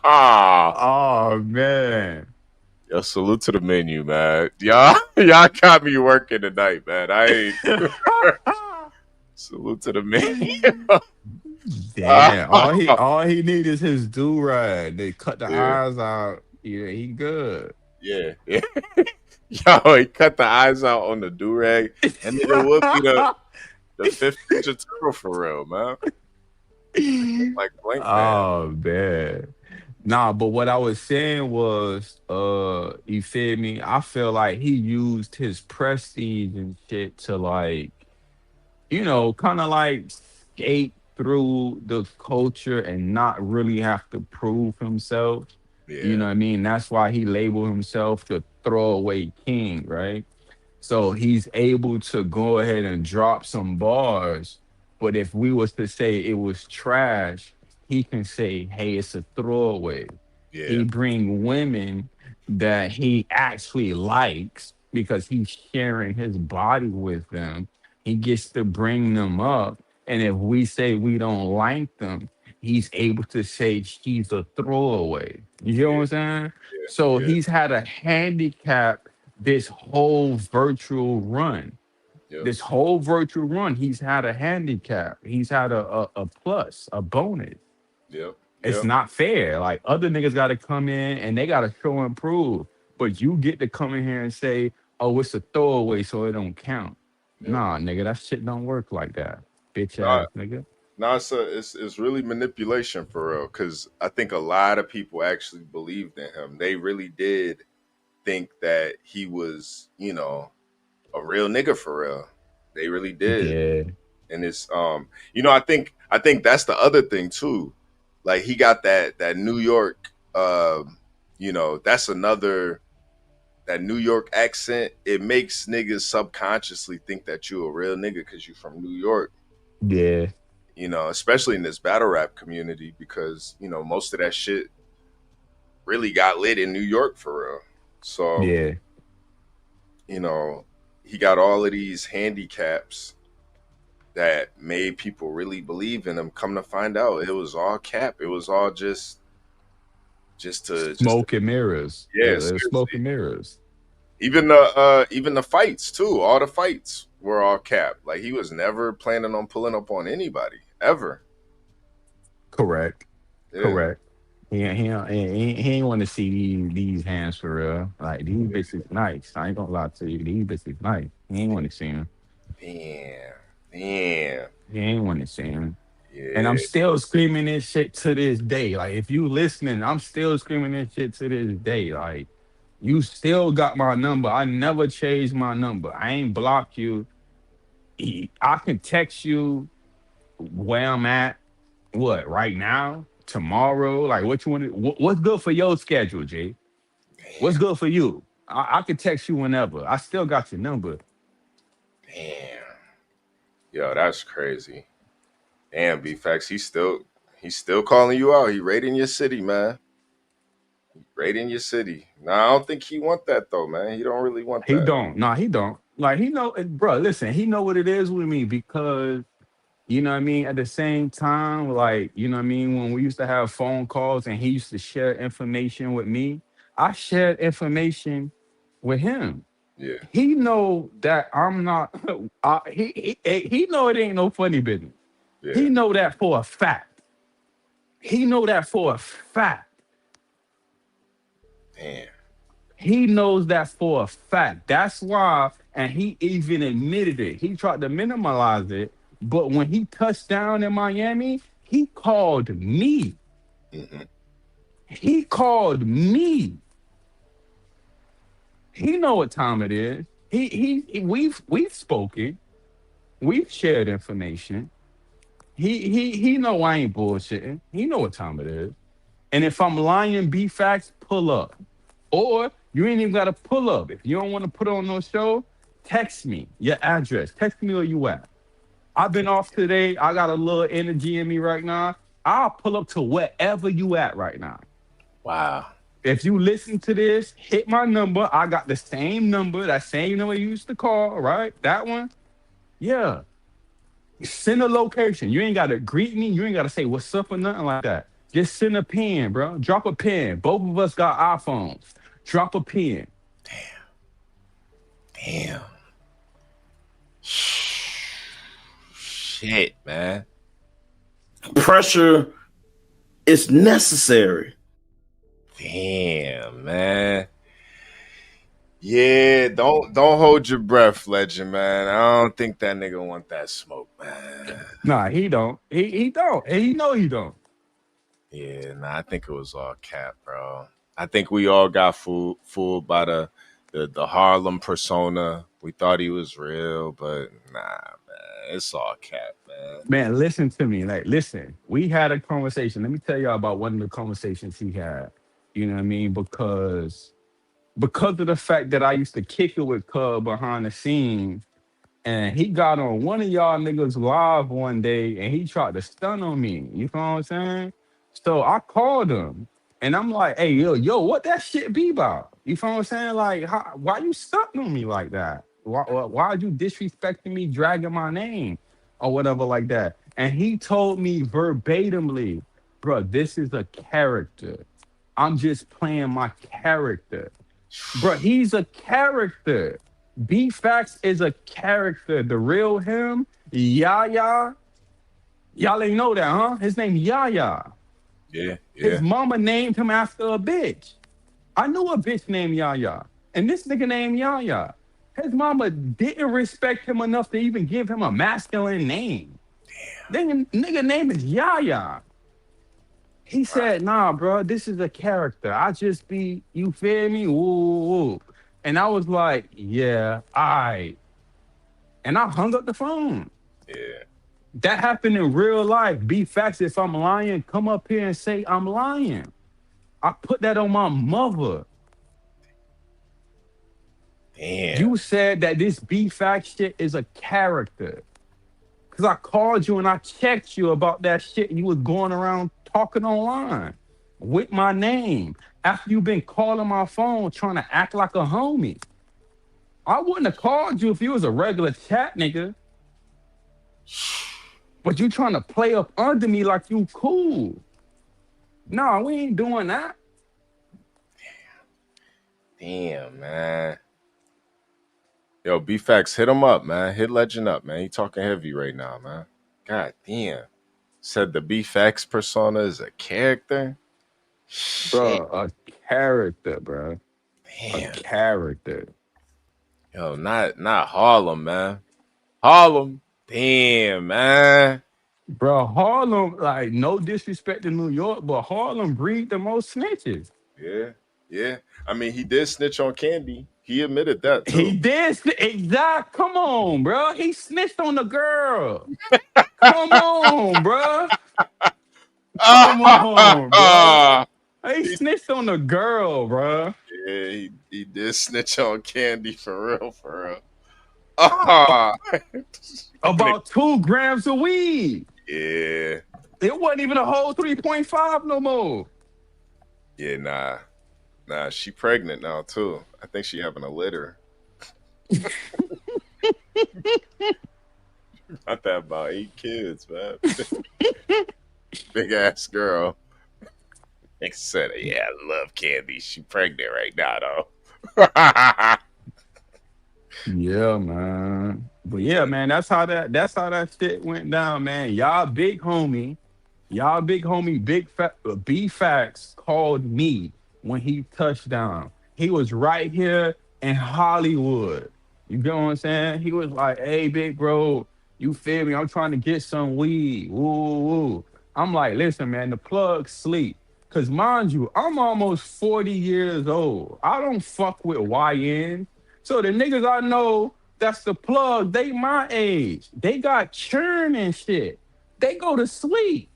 Oh man. Yo, salute to the menu, man. Y'all got me working tonight, man. I ain't salute to the menu. Damn. All he need is his do rag. They cut the Yeah, eyes out. Yeah, he good. yeah. Yo, he cut the eyes out on the do rag. And nigga would be the fifth Ninja Turtle for real, man. Like blank man. Oh man. Nah, but what I was saying was, you feel me? I feel like he used his prestige and shit to like, kind of like skate through the culture and not really have to prove himself. You know Yeah, what I mean? That's why he labeled himself the throwaway king, right? So he's able to go ahead and drop some bars. But if we was to say it was trash, he can say, hey, it's a throwaway. yeah, He bring women that he actually likes because he's sharing his body with them. He gets to bring them up. And if we say we don't like them, he's able to say she's a throwaway. You know what I'm yeah, saying? yeah, So yeah, he's had a handicap this whole virtual run. Yep. This whole virtual run, he's had a handicap. He's had a plus, a bonus. Yep. It's Yep. not fair. Like other niggas got to come in and they got to show and prove, but you get to come in here and say, "Oh, it's a throwaway, so it don't count." Yep. Nah, nigga, that shit don't work like that, bitch Nah, ass nigga. nah, it's really manipulation for real. Because I think a lot of people actually believed in him. They really did think that he was, a real nigga for real. They really did. Yeah, And it's I think that's the other thing too. Like he got that New York that's another that New York accent. It makes niggas subconsciously think that you a real nigga because you from New York. yeah, Especially in this battle rap community because most of that shit really got lit in New York for real. So yeah. you know he got all of these handicaps that made people really believe in him. Come to find out, it was all cap. It was all just to Smoke and mirrors. Yeah, yeah, there's smoke seriously. and mirrors. Even the fights too. All the fights were all cap. Like he was never planning on pulling up on anybody ever. Correct. Yeah, Correct. He ain't want to see these hands for real. Like these bitches nice. I ain't gonna lie to you. These bitches nice. He ain't want to see him. damn, damn, He ain't want to see him. And I'm yeah, still screaming this shit to this day. Like if you listening, I'm still screaming this shit to this day. Like you still got my number. I never changed my number. I ain't blocked you. I can text you where I'm at. What right now? Tomorrow? Like what you want? What's good for your schedule, Jay? What's good for you? I can text you whenever. I still got your number. damn. Yo, that's crazy. Damn, B facts. He's still calling you out. He raiding your city, man. Raiding your city. Nah, I don't think he want that though, man. He don't really want He that. don't. Nah, he don't. Like he know, bro. Listen, he know what it is with me because you know what I mean. At the same time, like you know what I mean. When we used to have phone calls and he used to share information with me, I shared information with him. Yeah, He know that I'm not. He know it ain't no funny business. yeah. He know that for a fact. He know that for a fact. Damn. He knows that for a fact. That's why, and he even admitted it. He tried to minimize it, but when he touched down in Miami, he called me. Hmm. He called me. He know what time it is. We've spoken. We've shared information. He know I ain't bullshitting. He know what time it is. And if I'm lying, B facts, pull up. Or you ain't even gotta pull up. If you don't want to put on no show, text me your address. Text me where you at. I've been off today. I got a little energy in me right now. I'll pull up to wherever you at right now. Wow. If you listen to this, hit my number. I got the same number, that same number you used to call, right? That one. Yeah. Send a location. You ain't gotta greet me. You ain't gotta say what's up or nothing like that. Just send a pin, bro. Drop a pin. Both of us got iPhones. Drop a pin. Damn. Shit, man. Pressure is necessary. Damn, man. Yeah, don't hold your breath, legend, man. I don't think that nigga want that smoke, man. Nah, he don't. He don't. And he know he don't. Yeah, nah, I think it was all cap, bro. I think we all got fooled by the Harlem persona. We thought he was real, but nah, man, it's all cap, man. Man, listen to me. Like, listen, we had a conversation. Let me tell y'all about one of the conversations he had. You know what I mean? Because of the fact that I used to kick it with Cub behind the scenes, and he got on one of y'all niggas live one day and he tried to stun on me. You know what I'm saying? So I called him and I'm like, hey, yo, what that shit be about? You know what I'm saying? Like, why you stunting on me like that? Why are you disrespecting me, dragging my name or whatever like that? And he told me verbatimly, bro, this is a character. I'm just playing my character. Bro, he's a character. B Facts is a character. The real him, Yaya. Y'all ain't know that, huh? His name Yaya. Yeah, His yeah. mama named him after a bitch. I knew a bitch named Yaya. And this nigga named Yaya. His mama didn't respect him enough to even give him a masculine name. Nigga name is Yaya. He said, nah, bro, this is a character. I just be, you feel me? Woo. And I was like, yeah, I. And I hung up the phone. Yeah. That happened in real life. Be facts. If I'm lying, come up here and say I'm lying. I put that on my mother. Damn. You said that this B fact shit is a character. Cause I called you and I checked you about that shit. You was going around talking online with my name after you been calling my phone trying to act like a homie. I wouldn't have called you if you was a regular chat nigga. But you trying to play up under me like you cool. No, we ain't doing that. Damn, man. Yo, B-Facts, hit him up, man. Hit Legend up, man. He talking heavy right now, man. God damn. Said the B-Facts persona is a character? Shit. Bro, a character, bro. Damn. A character. Yo, not Harlem, man. Harlem. Damn, man. Bro, Harlem, like, no disrespect to New York, but Harlem breed the most snitches. Yeah, yeah. I mean, he did snitch on Candy. He admitted that He too. did. Exact. Come on, bro. He snitched on the girl. Come on, bro. Come on, bro. He snitched on the girl, bro. Yeah, he did snitch on Candy for real, for real. Ah, About 2 grams of weed. yeah, It wasn't even a whole 3.5 no more. yeah, nah. She pregnant now too. I think she having a litter. Got that about 8 kids, man. Big ass girl. They said, "Yeah, I love Candy. She pregnant right now, though." Yeah, man. But yeah, man, that's how that shit went down, man. Y'all big homie, B Facts called me when he touched down. He was right here in Hollywood. You get what I'm saying? He was like, "Hey, big bro, you feel me? I'm trying to get some weed." Woo, woo. I'm like, "Listen, man, the plug sleep." Cause mind you, I'm almost 40 years old. I don't fuck with YN. So the niggas I know that's the plug, they my age. They got churn and shit. They go to sleep.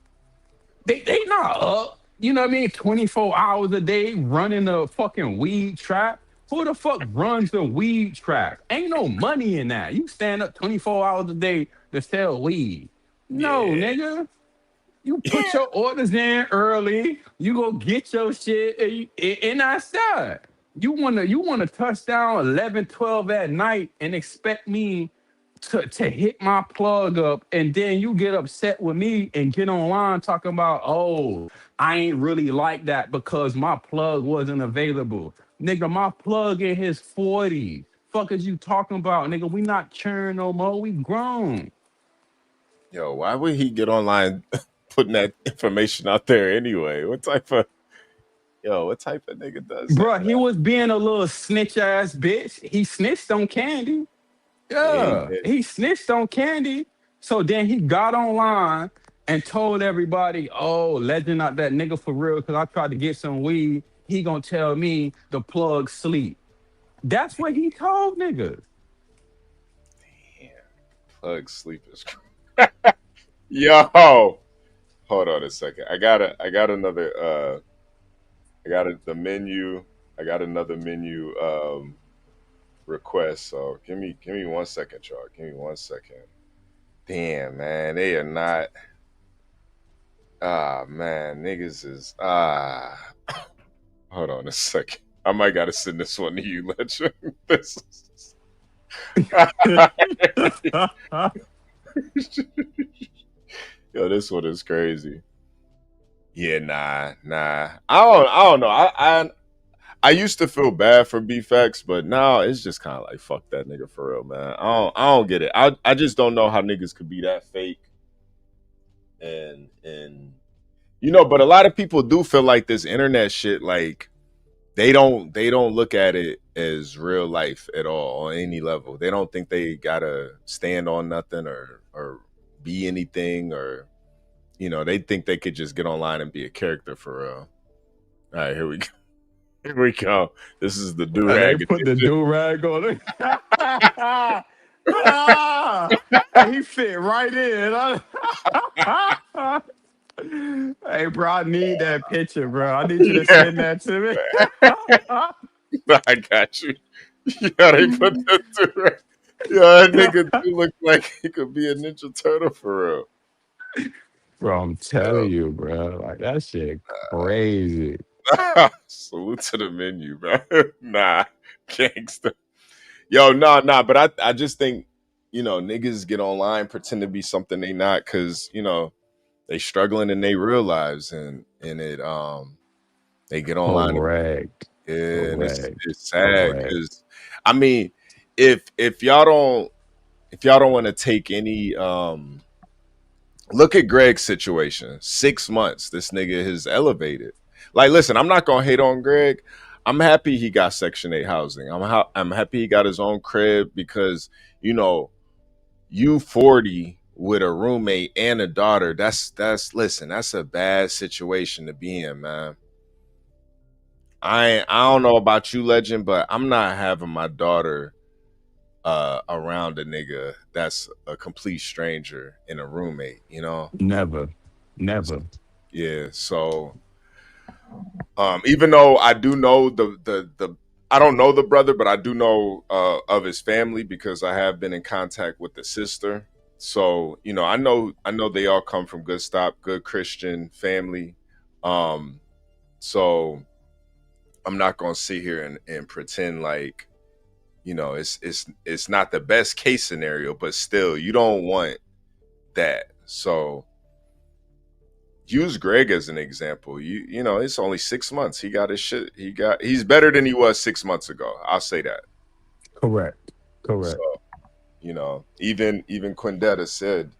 They not up. You know what I mean? 24 hours a day running a fucking weed trap. Who the fuck runs a weed trap? Ain't no money in that. You stand up 24 hours a day to sell weed. No, nigga. You put your orders in early. You go get your shit, and that's that. You wanna touch down 11, 12 at night and expect me to hit my plug up, and then you get upset with me and get online talking about, oh, I ain't really like that because my plug wasn't available. Nigga, my plug in his 40s. Fuck is you talking about, nigga? We not churn no more. We grown. Yo, why would he get online putting that information out there anyway? What type of nigga does that? Bruh, he was being a little snitch ass bitch. He snitched on Candy. Yeah, he Yeah, did. he snitched on Candy. So then he got online and told everybody, oh, Legend not that nigga for real, because I tried to get some weed. He gonna tell me the plug sleep. That's what he told niggas. Plug sleep is yo. Hold on a second. I got another the menu. I got another menu request. So give me 1 second, y'all. Give me 1 second. Damn, man, they are not. Ah, man, niggas is Hold on a second. I might gotta send this one to you, Legend. This is... Yo, this one is crazy. Yeah, nah. I don't know. I used to feel bad for B-Facts, but now it's just kind of like fuck that nigga for real, man. I don't get it. I just don't know how niggas could be that fake. And but a lot of people do feel like this internet shit, like they don't look at it as real life at all on any level. They don't think they gotta stand on nothing or be anything, or they think they could just get online and be a character for real. All right, here we go. Here we go. This is the do They rag put the edition. do rag on it. And he fit right in. Hey, bro, I need that picture, bro. I need you to Yeah. send that to me. I got you. Yeah, they put that do rag. Yeah, that nigga do look like he could be a Ninja Turtle for real. Bro, I'm telling you, bro. Like, that shit crazy. Salute to the menu, bro. Nah, gangster. Yo, nah. But I just think, niggas get online, pretend to be something they not, because, they struggling in their real lives, and it they get online. Correct. Yeah, and it's Correct. sad Correct. because I mean, if y'all don't want to take any look at Greg's situation. 6 months, this nigga has elevated. Like, listen, I'm not gonna hate on Greg. I'm happy he got Section 8 housing. I'm happy he got his own crib, because you 40 with a roommate and a daughter. That's a bad situation to be in, man. I don't know about you, Legend, but I'm not having my daughter around a nigga that's a complete stranger and a roommate, Never. Never. Yeah, so even though I do know the I don't know the brother, but I do know of his family, because I have been in contact with the sister. So, I know they all come from good Christian family. So I'm not gonna sit here and pretend like, it's not the best case scenario, but still, you don't want that. So use Greg as an example. It's only 6 months. He got his shit. He's better than he was 6 months ago. I'll say that. Correct. Correct. So, even Quindetta said,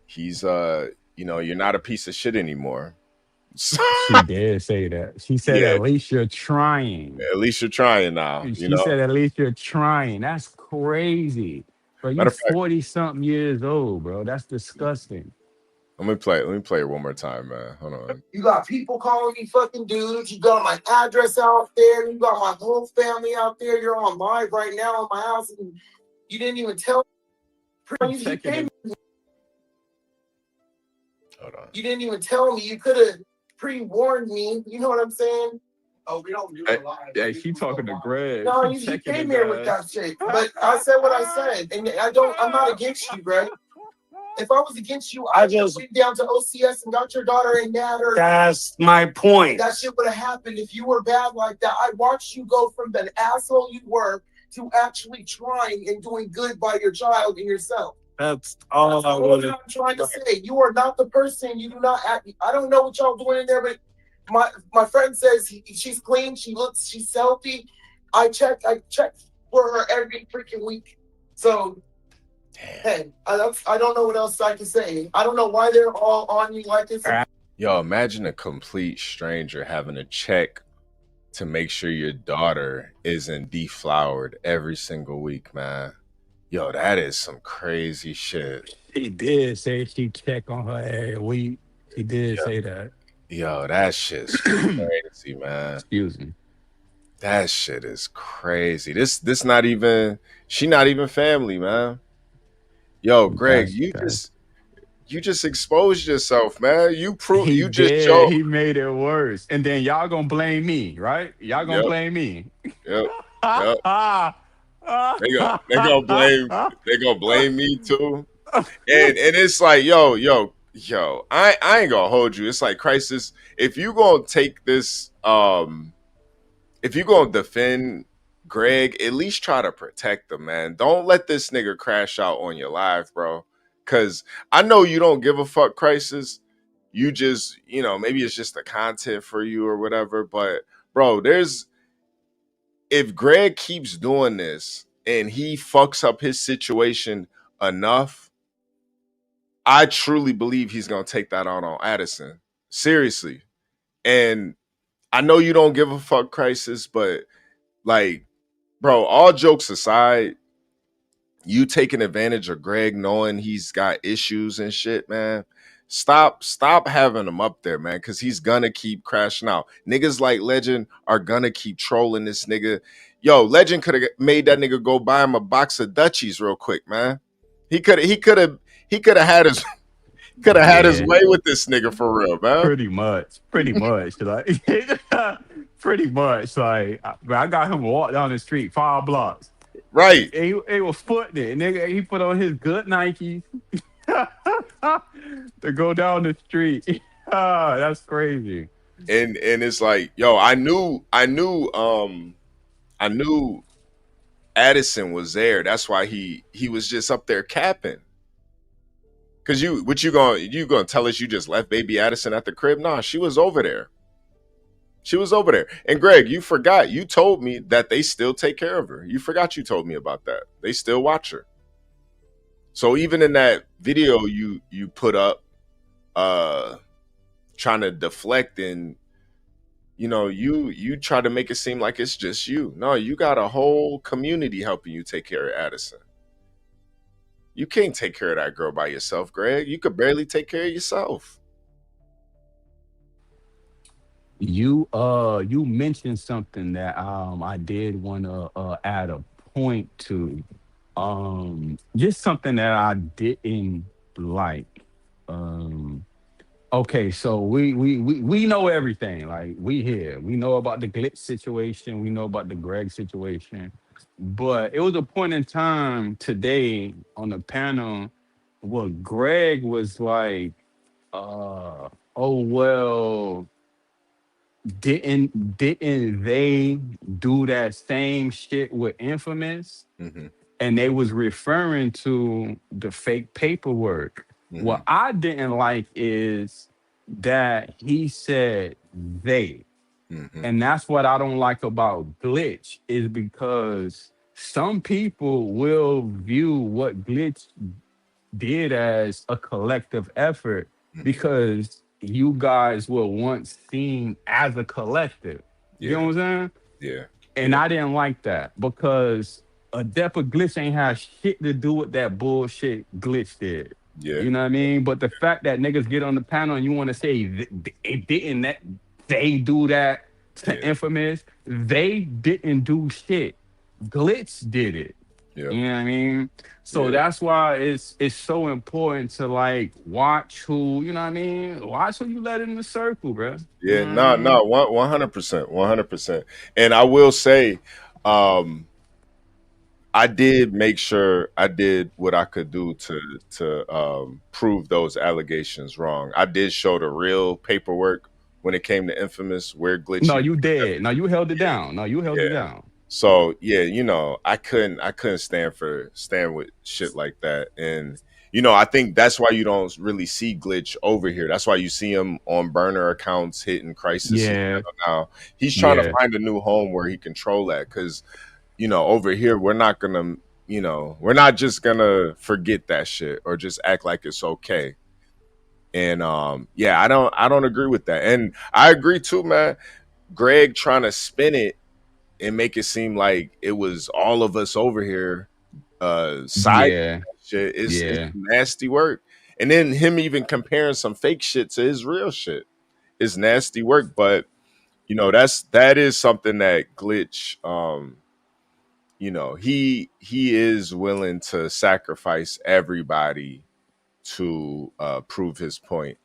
he's you're not a piece of shit anymore. She did say that. She said, Yeah, at least you're trying. at least you're trying now. She said, at least you're trying. That's crazy. Bro, you Matter of fact, 40 something years old, bro. That's disgusting. let me play it one more time, man. Hold on. You got people calling me fucking dudes. You got my address out there. You got my whole family out there. You're on live right now in my house, and you didn't even tell me. You didn't even tell me. You could have pre-warned me. You know what I'm saying? Oh, we don't do it live. Yeah, she talking to Greg. No, you came here with that shit. But I said what I said, and I'm not against you, Greg. If I was against you, I just went down to OCS and got your daughter in that. That's my point. That shit would have happened if you were bad like that. I watched you go from the asshole you were to actually trying and doing good by your child and yourself. That's all I wanted. I'm trying to say. You are not the person. You do not act. I don't know what y'all doing in there, but my friend says she's clean. She's healthy. I check for her every freaking week. So. Hey, I don't know what else I can say. I don't know why they're all on you like this. Yo, imagine a complete stranger having to check to make sure your daughter isn't deflowered every single week, man. Yo, that is some crazy shit. She did say she check on her every week. She did say that. Yo, that shit's crazy, man. Excuse me. That shit is crazy. This not even, she not even family, man. Yo, Greg, you just exposed yourself, man. You proved you just showed. He made it worse. And then y'all gonna blame me, right? Y'all gonna blame me. Yep. They gonna blame me too. And it's like, yo, I ain't gonna hold you. It's like, crisis. If you gonna take this, if you gonna defend Greg, at least try to protect them, man. Don't let this nigga crash out on your live, bro. Cause I know you don't give a fuck, crisis. You just, maybe it's just the content for you or whatever. But bro, if Greg keeps doing this and he fucks up his situation enough, I truly believe he's gonna take that out on Addison. Seriously. And I know you don't give a fuck, Crisis, but like, bro, all jokes aside, you taking advantage of Greg knowing he's got issues and shit, man. Stop having him up there, man, because he's gonna keep crashing out. Niggas like Legend are gonna keep trolling this nigga. Yo, Legend could have made that nigga go buy him a box of Dutchies real quick, man. He could have had his his Yeah, way with this nigga for real, man. pretty much. Pretty much. Like pretty much. Like I got him to walk down the street 5 blocks. Right. He was footing it. Nigga, he put on his good Nikes to go down the street. That's crazy. And it's like, yo, I knew Addison was there. That's why he was just up there capping. Cause you gonna tell us you just left baby Addison at the crib? Nah, she was over there. She was over there. And Greg, you forgot. You told me that they still take care of her. You forgot you told me about that. They still watch her. So even in that video you put up, trying to deflect and you try to make it seem like it's just you. No, you got a whole community helping you take care of Addison. You can't take care of that girl by yourself, Greg. You could barely take care of yourself. You mentioned something that I did want to add a point to. Just something that I didn't like. Um Okay, so we know everything. Like we here. We know about the glitch situation. We know about the Greg situation. But it was a point in time today on the panel where Greg was like, oh well, didn't they do that same shit with Infamous? Mm-hmm. And they was referring to the fake paperwork. Mm-hmm. What I didn't like is that he said they. Mm-hmm. And that's what I don't like about Glitch, is because some people will view what Glitch did as a collective effort because you guys were once seen as a collective. You know what I'm saying? Yeah. And I didn't like that because a Deppa Glitch ain't have shit to do with that bullshit Glitch did. Yeah. You know what I mean? But the fact that niggas get on the panel and you want to say didn't that they do that to Infamous, they didn't do shit. Glitch did it. Yeah. You know what I mean? So that's why it's so important to like watch who, you know what I mean? Watch who you let in the circle, bro. Yeah, no, 100%, 100%. And I will say, I did make sure I did what I could do to prove those allegations wrong. I did show the real paperwork when it came to Infamous, where Glitchy. No, you did. No, you held it down. No, you held it down. So yeah, I couldn't stand with shit like that. And I think that's why you don't really see Glitch over here. That's why you see him on burner accounts hitting Crisis. Yeah. Now he's trying to find a new home where he can troll that, because over here we're not gonna, we're not just gonna forget that shit or just act like it's okay. And I don't agree with that. And I agree too, man. Greg trying to spin it and make it seem like it was all of us over here side shit. It's nasty work. And then him even comparing some fake shit to his real shit is nasty work. But that is something that Glitch, he is willing to sacrifice everybody to prove his point.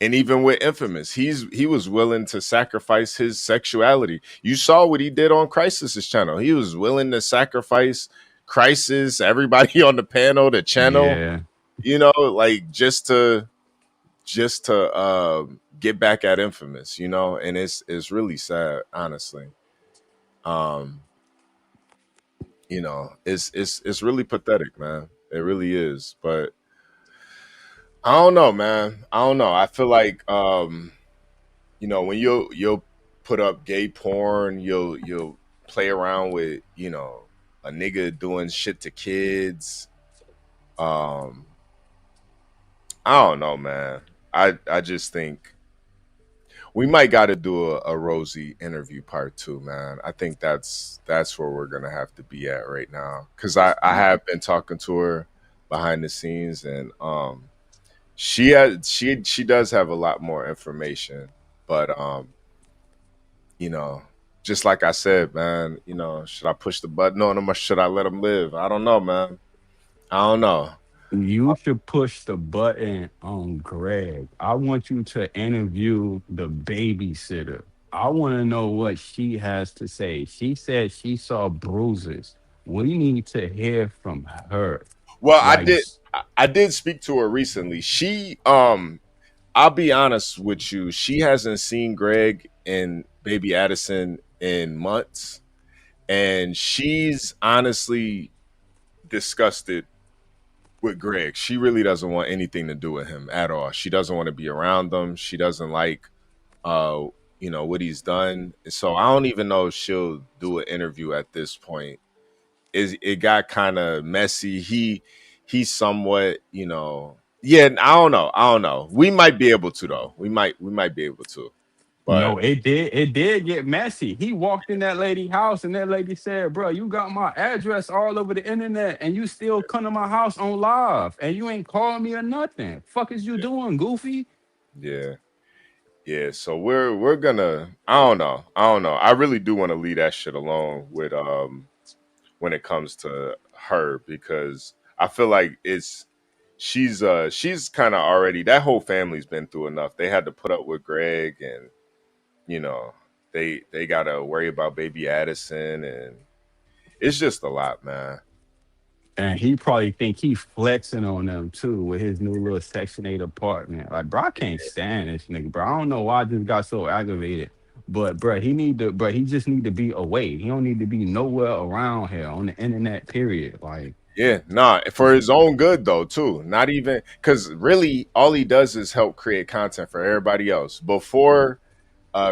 And even with Infamous, he was willing to sacrifice his sexuality. You saw what he did on Crisis's channel. He was willing to sacrifice Crisis, everybody on the panel, the channel, like just to get back at Infamous, and it's really sad, honestly. It's really pathetic, man. It really is. But I don't know, man. I don't know. I feel like when you'll put up gay porn. You'll play around with, you know, a nigga doing shit to kids. I don't know, man. I just think we might got to do a Rosie interview part 2, man. I think that's where we're gonna have to be at right now, because I have been talking to her behind the scenes, and she does have a lot more information, but you know, just like I said, man, you know, should I push the button on him or should I let him live? I don't know, man. I don't know. You should push the button on Greg. I want you to interview the babysitter. I want to know what she has to say. She said she saw bruises. We need to hear from her. Well, I Like, did. I did speak to her recently. I'll be honest with you. She hasn't seen Greg and baby Addison in months, and she's honestly disgusted with Greg. She really doesn't want anything to do with him at all. She doesn't want to be around him. She doesn't like, uh, you know, what he's done. So I don't even know if she'll do an interview at this point. It got kind of messy. He's somewhat, you know, yeah. I don't know. I don't know. We might be able to though. We might be able to. But no, it did. It did get messy. He walked in that lady house, and that lady said, "Bro, you got my address all over the internet, and you still come to my house on live, and you ain't calling me or nothing. Fuck is you doing, Goofy?" yeah, yeah. So we're gonna. I don't know. I don't know. I really do want to leave that shit alone with when it comes to her, because I feel like she's kind of already, that whole family's been through enough. They had to put up with Greg, and you know, they gotta worry about baby Addison, and it's just a lot, man. And he probably think he flexing on them too with his new little Section 8 apartment. Like, bro, I can't stand this nigga, bro. I don't know why I just got so aggravated. But bro, he just need to be away. He don't need to be nowhere around here on the internet, period. Like, Yeah, nah, for his own good though, too. Not even because really all he does is help create content for everybody else. Before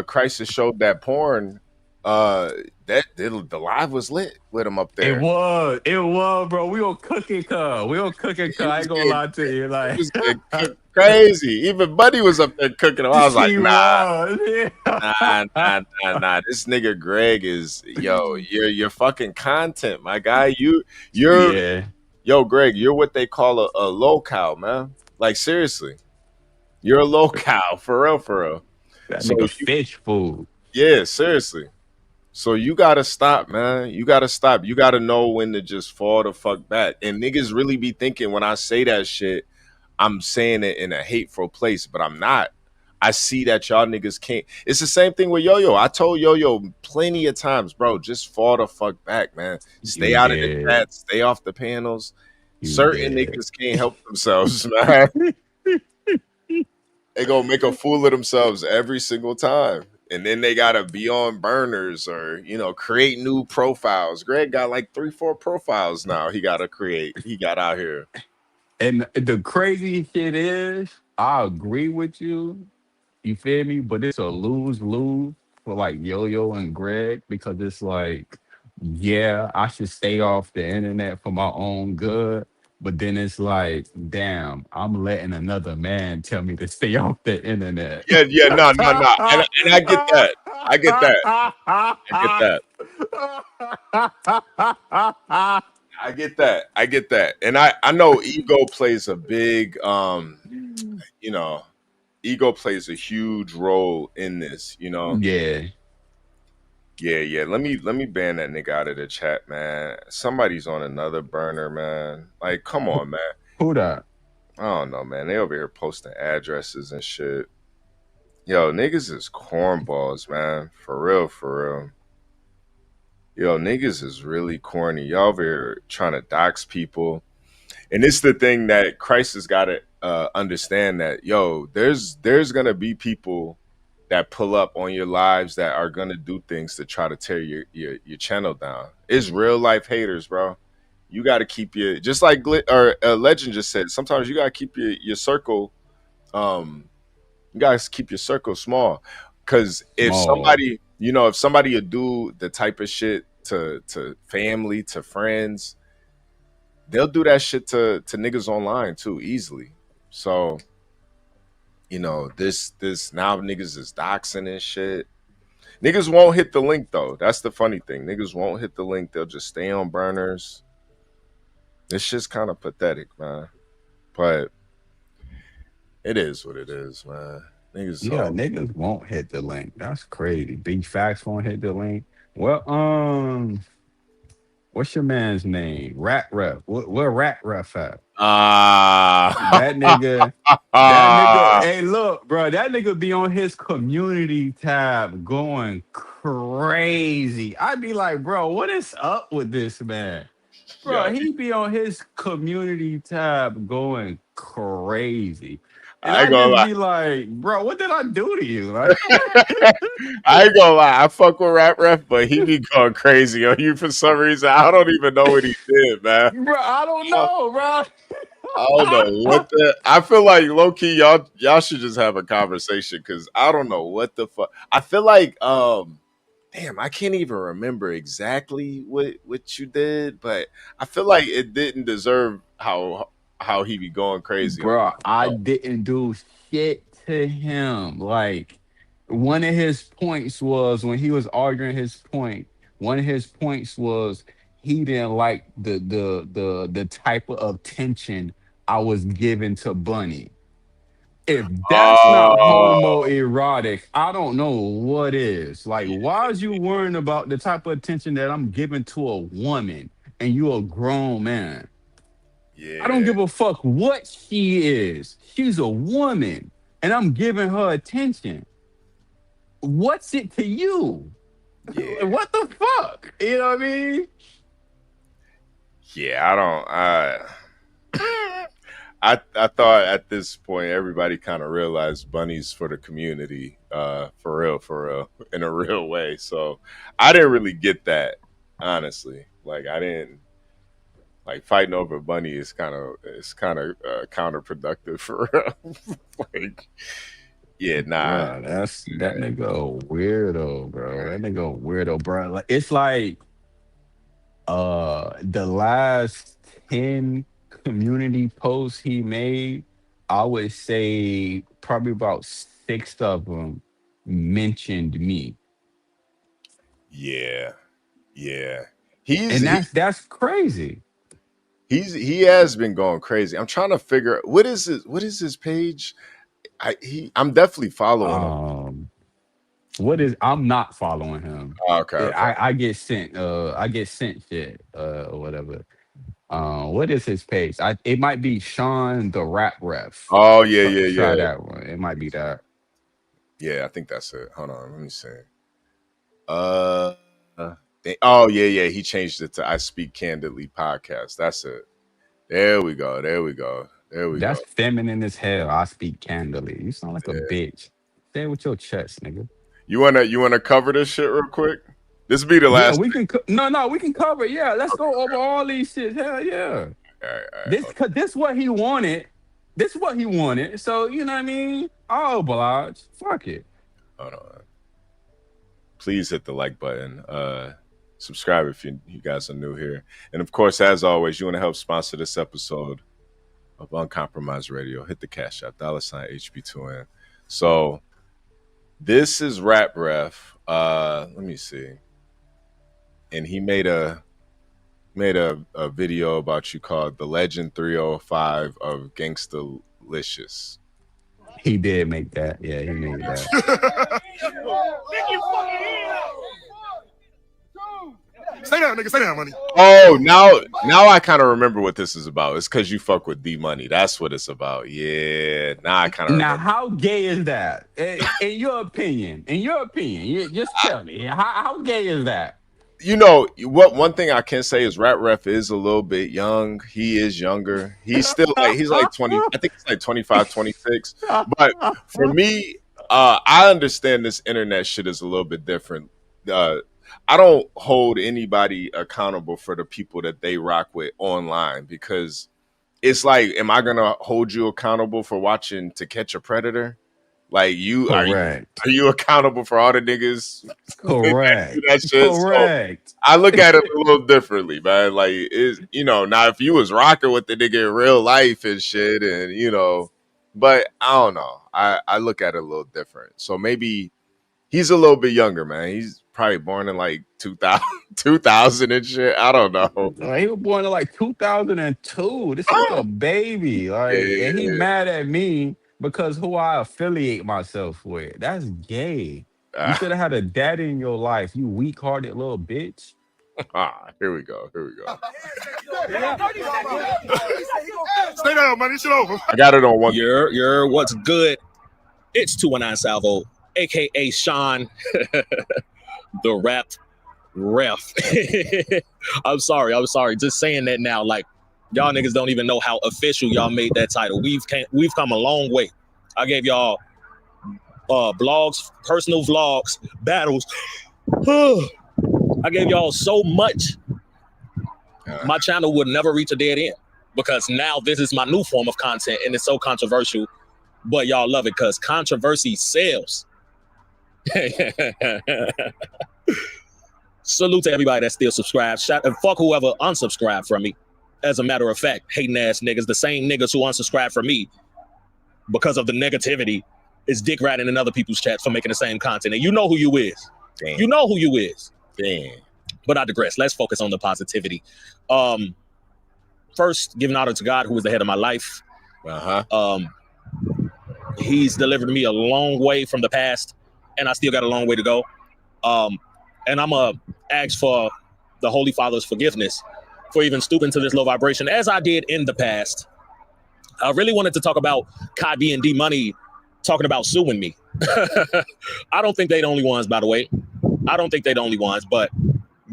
Crisis showed that porn, uh the live was lit with him up there. it was, bro. We gonna cook it, cuz. We gonna cook it, cuz. He I was ain't gonna getting lie to you. he Like, was getting cooked crazy. Even Buddy was up there cooking him. I was like, he nah, was. nah. This nigga Greg is, yo, you're fucking content, my guy. You're Yeah. Yo, Greg, you're what they call a low cow, man. Like seriously. You're a low cow, for real, for real. That So nigga you, fish food. yeah, seriously. So you gotta stop, man. You gotta stop. You gotta know when to just fall the fuck back. And niggas really be thinking when I say that shit, I'm saying it in a hateful place, but I'm not. I see that y'all niggas can't. It's the same thing with Yo-Yo. I told Yo-Yo plenty of times, bro, just fall the fuck back, man. Stay You out of the did. chat, stay off the panels. You Certain did. niggas can't help themselves, man. They gonna make a fool of themselves every single time. And then they gotta be on burners or, you know, create new profiles. Greg got like 3, 4 profiles now he gotta create. He got out here. And the crazy shit is, I agree with you. You feel me? But it's a lose lose for like Yo Yo and Greg, because it's like, yeah, I should stay off the internet for my own good. But then it's like, damn, I'm letting another man tell me to stay off the internet. Yeah, yeah, no. And I get that. I get that. I get that. I get that. I get that. And I know ego plays a big you know, ego plays a huge role in this, you know. Yeah. Yeah. Let me ban that nigga out of the chat, man. Somebody's on another burner, man. Like, come on, man. Who that? I don't know, man. They over here posting addresses and shit. Yo, niggas is cornballs, man. For real, for real. Yo, niggas is really corny. Y'all over here trying to dox people. And it's the thing that Christ has got to understand that, yo, there's gonna be people that pull up on your lives that are gonna do things to try to tear your channel down. It's real life haters, bro. You got to keep your, just like Legend just said. Sometimes you got to keep your circle. You guys keep your circle small, because if Small. You know, if somebody would do the type of shit to family, to friends, they'll do that shit to niggas online too easily. So, you know, this now niggas is doxing and shit. Niggas won't hit the link though. That's the funny thing. Niggas won't hit the link. They'll just stay on burners. It's just kind of pathetic, man. But it is what it is, man. Niggas Yeah, so niggas won't hit the link. That's crazy. Big facts won't hit the link. Well, what's your man's name? Rat Ref. Where Rat Ref at? That nigga, that nigga. Hey, look, bro. That nigga be on his community tab going crazy. I'd be like, bro, what is up with this man? yeah. Bro, he be on his community tab going crazy. And I ain't I gonna just lie. be like, bro, what did I do to you? Like, I ain't gonna lie. I fuck with Rap Ref, but he be going crazy on you for some reason. I don't even know what he did, man. bro, I don't I, know, bro. I don't know what the. I feel like low key, y'all should just have a conversation because I don't know what the fuck. I feel like damn, I can't even remember exactly what you did, but I feel like it didn't deserve how he be going crazy on Bro, you. I Oh, didn't do shit to him. Like, one of his points was when he was arguing his point. One of his points was he didn't like the type of attention I was giving to Bunny. If that's not oh homoerotic, I don't know what is. Like, why is you worrying about the type of attention that I'm giving to a woman and you a grown man? I don't yeah, give a fuck what she is. She's a woman, and I'm giving her attention. What's it to you? yeah, What the fuck? You know what I mean? yeah. I don't. I thought at this point everybody kind of realized Bunny's for the community, for real, in a real way. So I didn't really get that, honestly. Like I didn't like fighting over Bunny is kind of counterproductive for real. Like yeah, nah, Bro, that nigga a weirdo, bro. That nigga a weirdo, bro. Like, it's like the last 10 community posts he made, I would say probably about 6 of them mentioned me. yeah, yeah. And He that's crazy. he has been going crazy. I'm trying to figure what is his page. I'm definitely following him. Um, what is I'm not following him. Oh, okay, Yeah, okay. I get sent shit or whatever. What is his page? It might be Sean the Rap Ref. Oh yeah, Try yeah. that one. It might be that. Yeah, I think that's it. Hold on, let me see. Uh, oh yeah. He changed it to "I Speak Candidly" podcast. That's it. There we go. There we go. There we go. That's feminine as hell. I speak candidly. You sound like a Yeah. bitch. Say it with your chest, nigga. You wanna cover this shit real quick? This be the Yeah, last we thing. can. No, we can cover. It. Yeah, let's go over all these shit. Hell yeah. All right. This what he wanted. This what he wanted. So you know what I mean. I'll oblige. Fuck it. Hold on. Please hit the like button. Subscribe if you guys are new here, and of course, as always, you want to help sponsor this episode of Uncompromised Radio. Hit the cash app $HB2N. So this is Rap Ref. Let me see. And he made a video about you called "The Legend 305 of Gangstalicious." He did make that. Yeah, he made that. Stay down, nigga. Stay down, money. Oh, now I kind of remember what this is about. It's because you fuck with D Money. That's what it's about. Yeah. Now I kind of Now, remember. how gay is that? In your opinion, just tell me. How gay is that? You know what? One thing I can say is Rap Ref is a little bit young. He is younger. He's still like he's like 20. I think it's like 25, 26. But for me, I understand this internet shit is a little bit different. I don't hold anybody accountable for the people that they rock with online because it's like, am I gonna hold you accountable for watching To Catch a Predator? Like are Correct. you accountable for all the niggas that do Correct. that shit? So Correct. I look at it a little differently, man. Like is now if you was rocking with the nigga in real life and shit, and but I don't know. I look at it a little different. So maybe he's a little bit younger, man. He's probably born in like 2000 and shit. I don't know. He was born in like 2002. This nigga a baby. And he Yeah. mad at me because who I affiliate myself with. That's gay. You should have had a daddy in your life, you weak-hearted little bitch. Here we go. Stay down, man. This shit over. I got it on one. You're what's good? It's 219 Salvo, aka Sean, the ref. I'm sorry. Just saying that now, like y'all niggas don't even know how official y'all made that title. We've come a long way. I gave y'all blogs, personal vlogs, battles. I gave y'all so much. My channel would never reach a dead end because now this is my new form of content and it's so controversial, but y'all love it because controversy sells. Salute to everybody that's still subscribed. Fuck whoever unsubscribed from me. As a matter of fact, hating ass niggas, the same niggas who unsubscribed from me because of the negativity is dick riding in other people's chats for making the same content. And you know who you is. Damn. You know who you is. Damn. But I digress. Let's focus on the positivity. First, giving honor to God, who is the head of my life. He's delivered me a long way from the past, and I still got a long way to go. And I'm going to ask for the Holy Father's forgiveness for even stooping to this low vibration, as I did in the past. I really wanted to talk about Kai B and D Money talking about suing me. I don't think they're the only ones, by the way. I don't think they're the only ones, but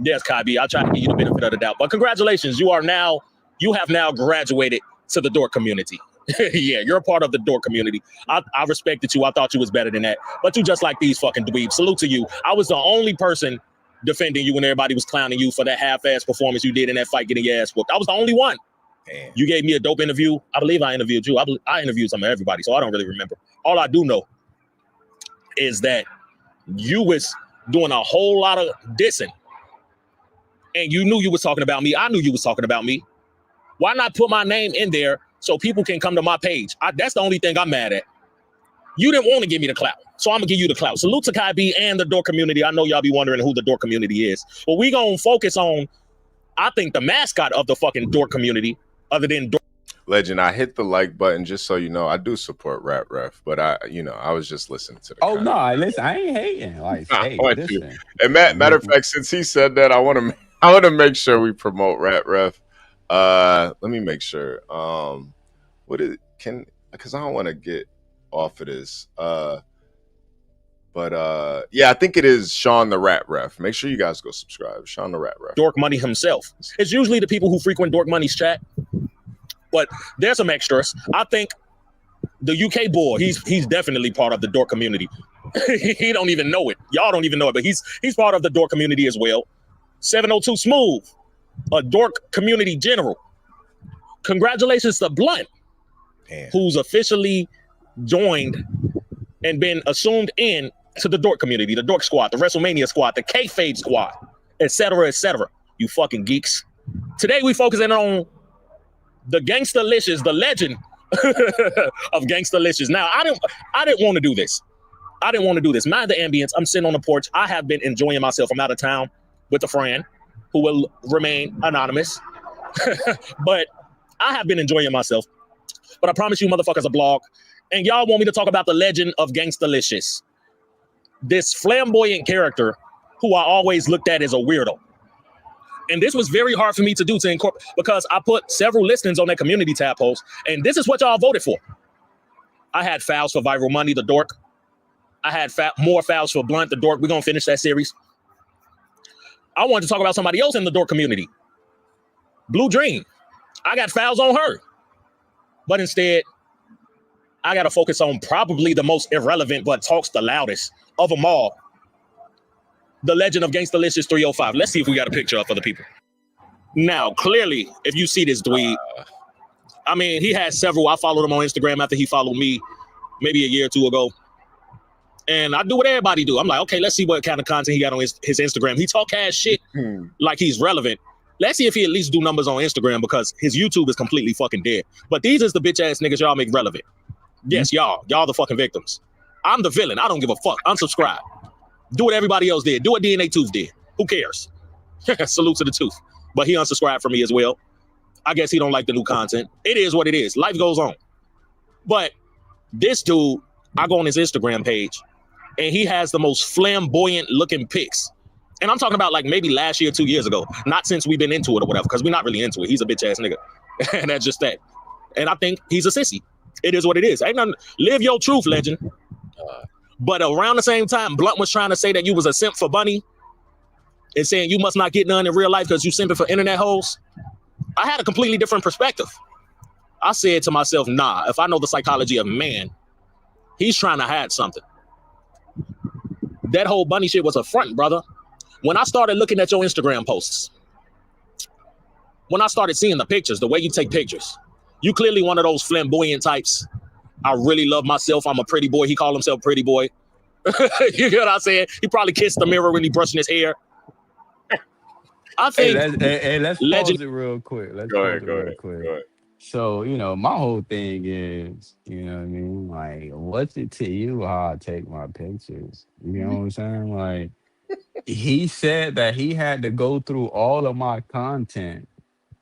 yes, Kai B, I'll try to give you the benefit of the doubt. But congratulations, you have now graduated to the dork community. Yeah, you're a part of the dork community. I respected you. I thought you was better than that. But you just like these fucking dweebs. Salute to you. I was the only person defending you when everybody was clowning you for that half-ass performance you did in that fight getting your ass whooped. I was the only one. Damn. You gave me a dope interview. I believe I interviewed you. I interviewed some of everybody, so I don't really remember. All I do know is that you was doing a whole lot of dissing. And you knew you was talking about me. I knew you was talking about me. Why not put my name in there so people can come to my page? That's the only thing I'm mad at. You didn't want to give me the clout, so I'm going to give you the clout. Salute to Kai B and the dork community. I know y'all be wondering who the dork community is. But we going to focus on, I think, the mascot of the fucking dork community, other than dork. Legend, I hit the like button just so you know. I do support Rap Ref, but I was just listening to the content. No, listen, I ain't hating. Like, hey, listen. And matter of fact, since he said that, I want to make sure we promote Rap Ref. Let me make sure. Because I don't want to get off of this. But yeah, I think it is Sean the Rat Ref. Make sure you guys go subscribe. Sean the Rat Ref. Dork Money himself. It's usually the people who frequent Dork Money's chat. But there's some extras. I think the UK boy, he's definitely part of the dork community. He don't even know it. Y'all don't even know it, but he's part of the dork community as well. 702 Smooth, a dork community general. Congratulations to Blunt, who's officially joined and been assumed in to the dork community, the dork squad, the WrestleMania squad, the kayfabe squad, etc., etc. You fucking geeks. Today we focusing on the Gangstalicious, the legend of Gangstalicious. Now, I didn't want to do this. Mind the ambience. I'm sitting on the porch. I have been enjoying myself. I'm out of town with a friend who will remain anonymous. But I have been enjoying myself. But I promise you motherfuckers a blog. And y'all want me to talk about the legend of Gangstalicious. This flamboyant character who I always looked at as a weirdo. And this was very hard for me to do, to incorporate, because I put several listings on that community tab post, and this is what y'all voted for. I had fouls for Viral Money, the dork. I had more fouls for Blunt, the dork. We're going to finish that series. I wanted to talk about somebody else in the dork community. Blue Dream. I got fouls on her. But instead, I got to focus on probably the most irrelevant but talks the loudest of them all. The legend of Gangstalicious 305. Let's see if we got a picture up for the people. Now, clearly, if you see this dweeb, I mean, he has several. I followed him on Instagram after he followed me maybe a year or two ago. And I do what everybody do. I'm like, okay, let's see what kind of content he got on his Instagram. He talk ass shit like he's relevant. Let's see if he at least do numbers on Instagram because his YouTube is completely fucking dead. But these is the bitch ass niggas y'all make relevant. Yes, y'all the fucking victims. I'm the villain. I don't give a fuck. Unsubscribe. Do what everybody else did. Do what DNA Tooth did. Who cares? Salute to the Tooth. But he unsubscribed from me as well. I guess he don't like the new content. It is what it is. Life goes on. But this dude, I go on his Instagram page, and he has the most flamboyant looking pics. And I'm talking about like maybe last year, 2 years ago. Not since we've been into it or whatever, because we're not really into it. He's a bitch ass nigga. And that's just that. And I think he's a sissy. It is what it is. Ain't nothing. Live your truth, legend. But around the same time, Blunt was trying to say that you was a simp for Bunny and saying you must not get none in real life because you simping for internet hoes. I had a completely different perspective. I said to myself, nah, if I know the psychology of man, he's trying to hide something. That whole Bunny shit was a front, brother. When I started looking at your Instagram posts, when I started seeing the pictures, the way you take pictures, you clearly one of those flamboyant types. I really love myself. I'm a pretty boy. He called himself pretty boy. You hear what I'm saying? He probably kissed the mirror when he brushing his hair. I think let's pause it real quick. Go ahead. So, my whole thing is, you know what I mean? Like, what's it to you how I take my pictures? You know what I'm saying? Like, he said that he had to go through all of my content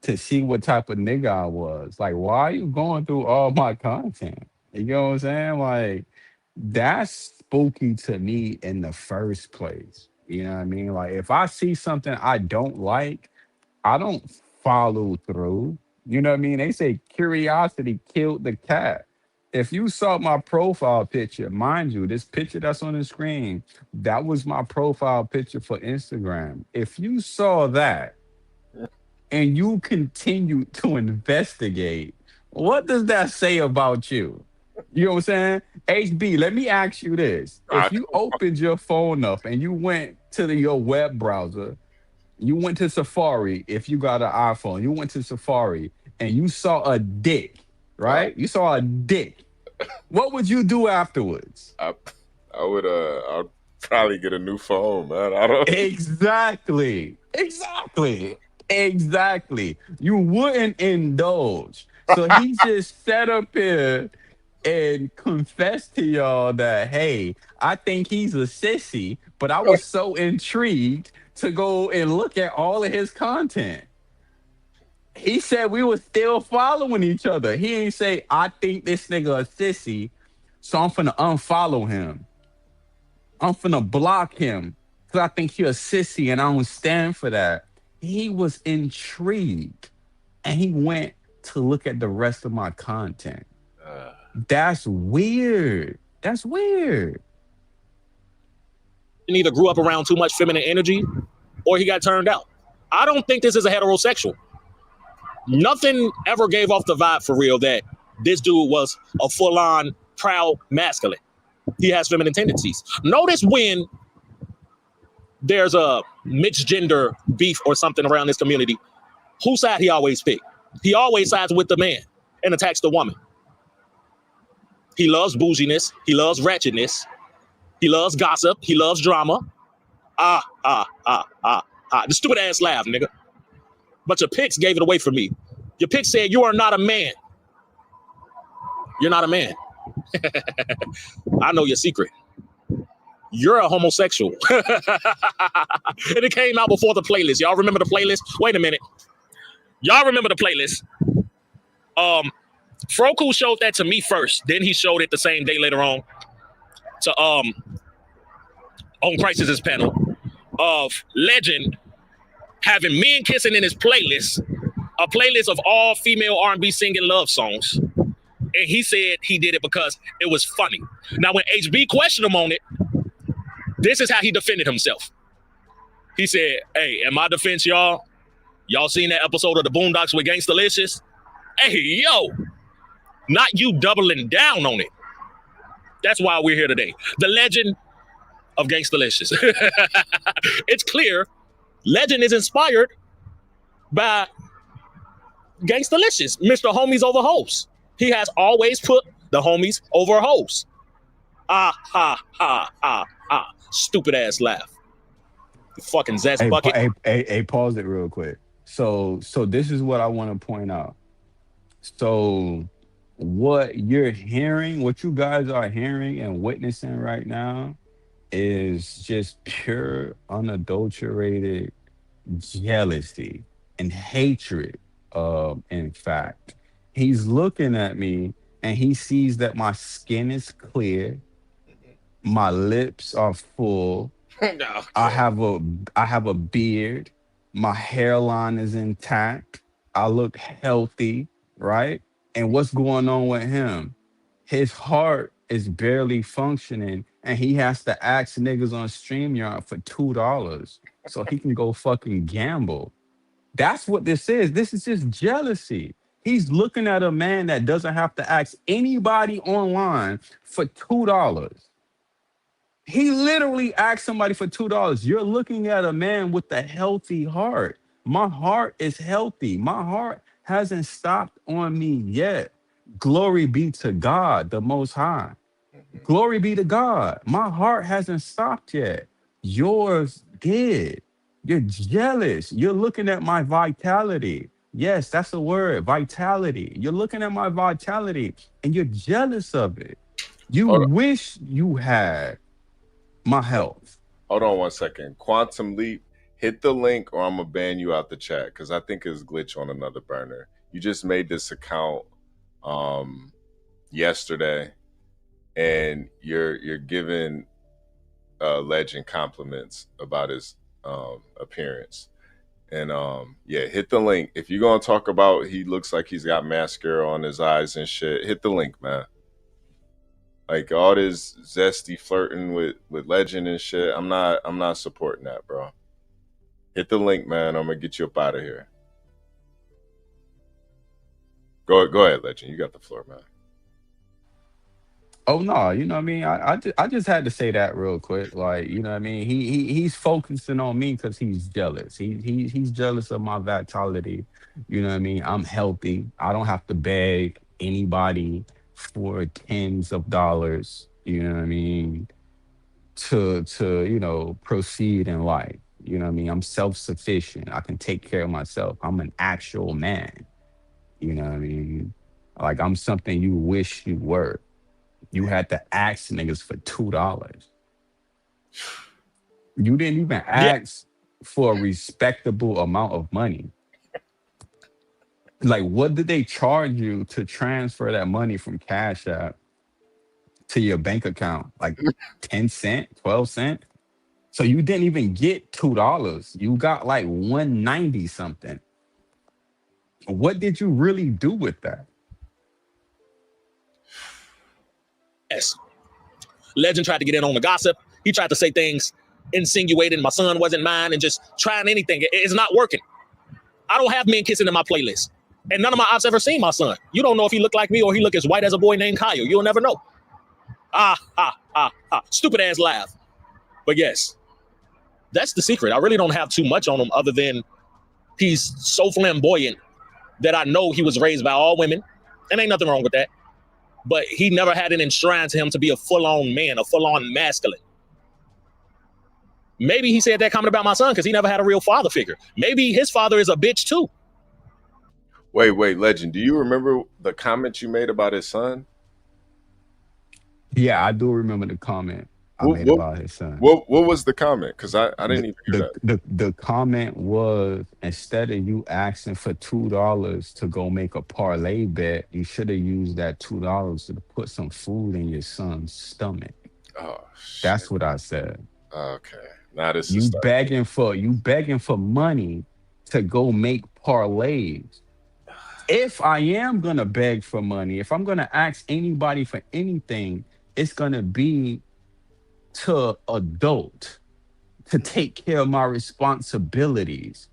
to see what type of nigga I was. Like, why are you going through all my content? You know what I'm saying? Like, that's spooky to me in the first place. You know what I mean? Like, if I see something I don't like, I don't follow through. You know what I mean? They say curiosity killed the cat. If you saw my profile picture, mind you, this picture that's on the screen, that was my profile picture for Instagram. If you saw that and you continue to investigate, what does that say about you? You know what I'm saying? HB, let me ask you this. If you opened your phone up and you went to your web browser, you went to Safari, if you got an iPhone, you went to Safari and you saw a dick, right? You saw a dick. What would you do afterwards? I would I'd probably get a new phone, man. I don't Exactly. You wouldn't indulge. So he just sat up here and confessed to y'all that, hey, I think he's a sissy, but I was so intrigued to go and look at all of his content. He said we were still following each other. He ain't say, I think this nigga a sissy, so I'm finna unfollow him. I'm finna block him because I think he a sissy and I don't stand for that. He was intrigued and he went to look at the rest of my content. That's weird. He either grew up around too much feminine energy or he got turned out. I don't think this is a heterosexual. Nothing ever gave off the vibe for real that this dude was a full-on proud masculine. He has feminine tendencies. Notice when there's a mixed gender beef or something around this community, whose side he always pick? He always sides with the man and attacks the woman. He loves bouginess. He loves ratchetness. He loves gossip. He loves drama. The stupid ass laugh, nigga. But your pics gave it away for me. Your pics said you are not a man. You're not a man. I know your secret. You're a homosexual. And it came out before the playlist. Y'all remember the playlist? Wait a minute. Y'all remember the playlist? Froku showed that to me first. Then he showed it the same day later on to on Crisis's panel of Legend having men kissing in his playlist, a playlist of all female R&B singing love songs. And he said he did it because it was funny. Now, when HB questioned him on it, this is how he defended himself. He said, hey, in my defense, y'all seen that episode of the Boondocks with Gangstalicious? Hey, yo, not you doubling down on it. That's why we're here today. The legend of Gangstalicious. It's clear Legend is inspired by Gangstalicious, Mr. Homies over Hoes. He has always put the homies over hoes. Ah, ha, ha, ha, ha. Stupid ass laugh. You fucking zest Hey, bucket. pause it real quick. So this is what I want to point out. So what you're hearing, what you guys are hearing and witnessing right now is just pure, unadulterated jealousy and hatred. In fact, he's looking at me and he sees that my skin is clear, my lips are full, I Okay. have a I have a beard. My hairline is intact. I look healthy, right? And what's going on with him? His heart is barely functioning, and he has to ask niggas on StreamYard for $2 so he can go fucking gamble. That's what this is. This is just jealousy. He's looking at a man that doesn't have to ask anybody online for $2. He literally asked somebody for $2. You're looking at a man with a healthy heart. My heart is healthy. My heart hasn't stopped on me yet. Glory be to God, the Most High. Glory be to God. My heart hasn't stopped yet. Yours did. You're jealous. You're looking at my vitality. Yes, that's the word, vitality. You're looking at my vitality and you're jealous of it. You Hold on, wish you had my health. hold on 1 second. Quantum Leap, hit the link or I'm gonna ban you out the chat because I think it's glitch on another burner. You just made this account yesterday, and you're giving Legend compliments about his appearance. And yeah, hit the link. If you're gonna talk about he looks like he's got mascara on his eyes and shit, hit the link, man. Like all this zesty flirting with Legend and shit. I'm not supporting that, bro. Hit the link, man. I'm gonna get you up out of here. Go ahead, Legend. You got the floor, man. Oh no, you know what I mean? I just had to say that real quick. Like, you know what I mean? He's focusing on me because he's jealous. He's jealous of my vitality. You know what I mean? I'm healthy. I don't have to beg anybody for tens of dollars, you know what I mean, to proceed in life. You know what I mean? I'm self-sufficient. I can take care of myself. I'm an actual man. You know what I mean? Like I'm something you wish you were. You had to ask niggas for $2. You didn't even Yeah. ask for a respectable amount of money. Like, what did they charge you to transfer that money from Cash App to your bank account? Like 10 cent, 12 cent? So you didn't even get $2. You got like 190 something. What did you really do with that? Yes. Legend tried to get in on the gossip. He tried to say things insinuating my son wasn't mine and just trying anything. It's not working. I don't have men kissing in my playlist. And none of my ops ever seen my son. You don't know if he look like me or he look as white as a boy named Kyle. You'll never know. Ah, ha, ha, ha. Stupid ass laugh. But yes, that's the secret. I really don't have too much on him other than he's so flamboyant that I know he was raised by all women. And ain't nothing wrong with that. But he never had it enshrined to him to be a full-on man, a full-on masculine. Maybe he said that comment about my son because he never had a real father figure. Maybe his father is a bitch too. Wait, Legend. Do you remember the comment you made about his son? Yeah, I do remember the comment I What made what about his son. what, what was the comment? Because I didn't the even hear that. the comment was, instead of you asking for $2 to go make a parlay bet, you should have used that $2 to put some food in your son's stomach. Oh shit. That's what I said. Okay. Now this is You starting. begging for money to go make parlays. If I am gonna beg for money, if I'm gonna ask anybody for anything, it's gonna be to adult, to take care of my responsibilities.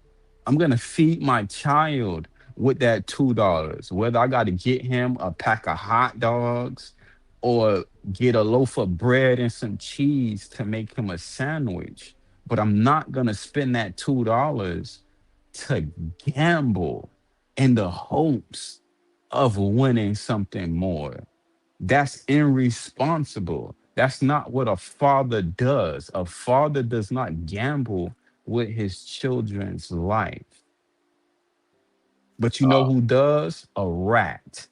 I'm gonna feed my child with that $2. Whether I gotta get him a pack of hot dogs or get a loaf of bread and some cheese to make him a sandwich. But I'm not gonna spend that $2 to gamble in the hopes of winning something more. That's irresponsible. That's not what a father does. A father does not gamble with his children's life. But you know who does? A rat.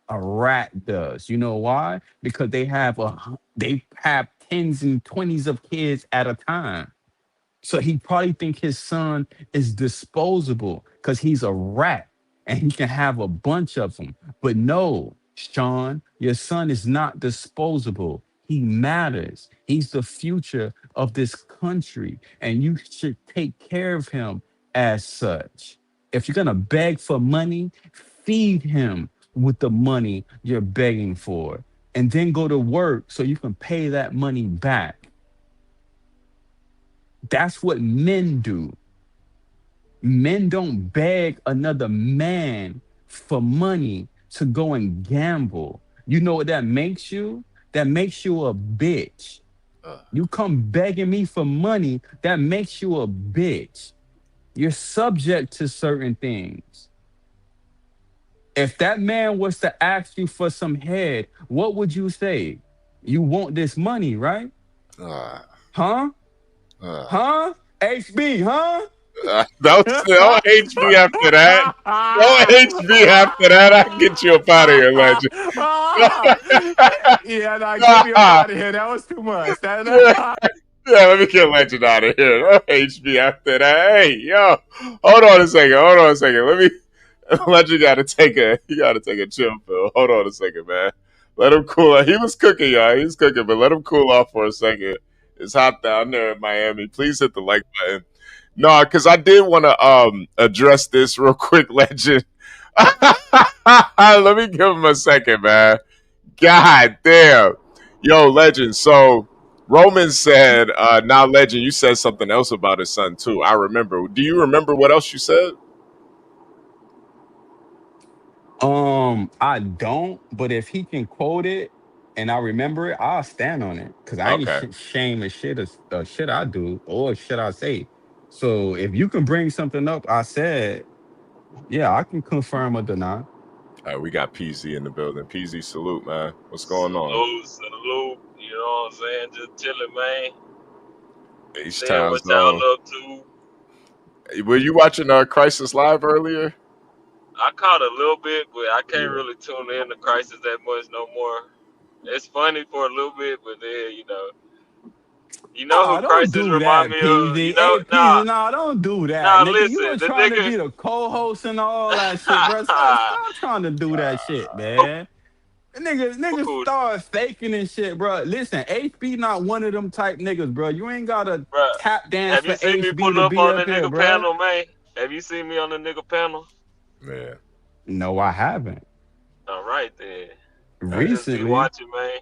A rat does. You know why? Because they have tens and twenties of kids at a time. So he probably think his son is disposable because he's a rat and he can have a bunch of them. But no, Sean, your son is not disposable. He matters. He's the future of this country, and you should take care of him as such. If you're gonna beg for money, feed him with the money you're begging for, and then go to work so you can pay that money back. That's what men do. Men don't beg another man for money to go and gamble. You know what that makes you? That makes you a bitch. You come begging me for money, that makes you a bitch. You're subject to certain things. If that man was to ask you for some head, what would you say? You want this money, right? Huh? Huh? HB, huh? Don't HB after that. Don't HB after that. I can get you up out of here, legend. Yeah, nah, get me up out of here. That was too much. Yeah, let me get legend out of here. Don't HB after that. Hey, yo, hold on a second. Let me. Legend gotta take a chill pill. Hold on a second, man. Let him cool off. He was cooking, y'all. He was cooking, but let him cool off for a second. It's hot down there in Miami. Please hit the like button. No, because I did want to address this real quick, legend. Let me give him a second, man. God damn. Yo, legend. So Roman said, now legend, you said something else about his son too. I remember. Do you remember what else you said? I don't, but if he can quote it and I remember it, I'll stand on it. Cause I ain't Okay. shame of shit I do or shit I say. So if you can bring something up I said, yeah, I can confirm or deny. We got PZ in the building. PZ, salute, man. What's going on? Salute. You know what I'm saying? Just chilling, man. H-Town What Zone. y'all up to? Were you watching Crisis Live earlier? I caught a little bit, but I can't really tune in to Crisis that much no more. It's funny for a little bit, but then, you know who Oh, don't Crisis do remind that, me of? PZ. Hey, PZ, nah, don't do that, nigga. You Listen, were the trying to nigga. be the co-host and all that shit, bro. Stop trying to do that shit, man. Niggas start faking and shit, bro. Listen, HB not one of them type niggas, bro. You ain't gotta Bruh, tap dance have for you seen me HB pull to up be on up the here, nigga bro. panel, man? Have you seen me on the nigga panel? Yeah. No, I haven't. All right, then. I just be Recently. watching, man.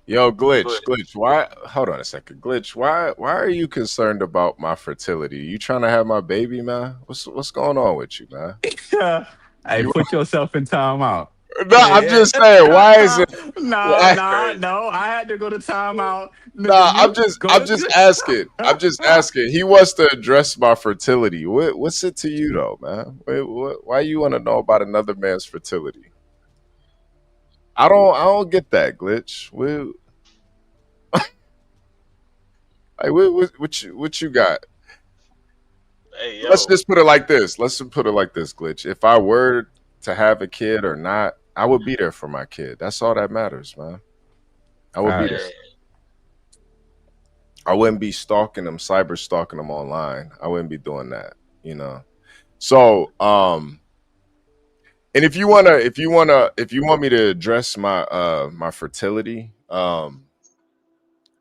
Yo, Glitch. Why? Hold on a second, Glitch. Why are you concerned about my fertility? You trying to have my baby, man? What's going on with you, man? Hey, put yourself in timeout. No, I'm just saying. Why is it? No. I had to go to timeout. No, Nigga, you I'm just asking. I'm just asking. He wants to address my fertility. What's it to you though, man? Why you want to know about another man's fertility? I don't get that, Glitch. What you got? Hey, Let's yo. just put it like this. Glitch. If I were to have a kid or not, I would be there for my kid. That's all that matters, man. I would be there. I wouldn't be stalking them, cyber stalking them online. I wouldn't be doing that, you know. So, and if you want me to address my my fertility,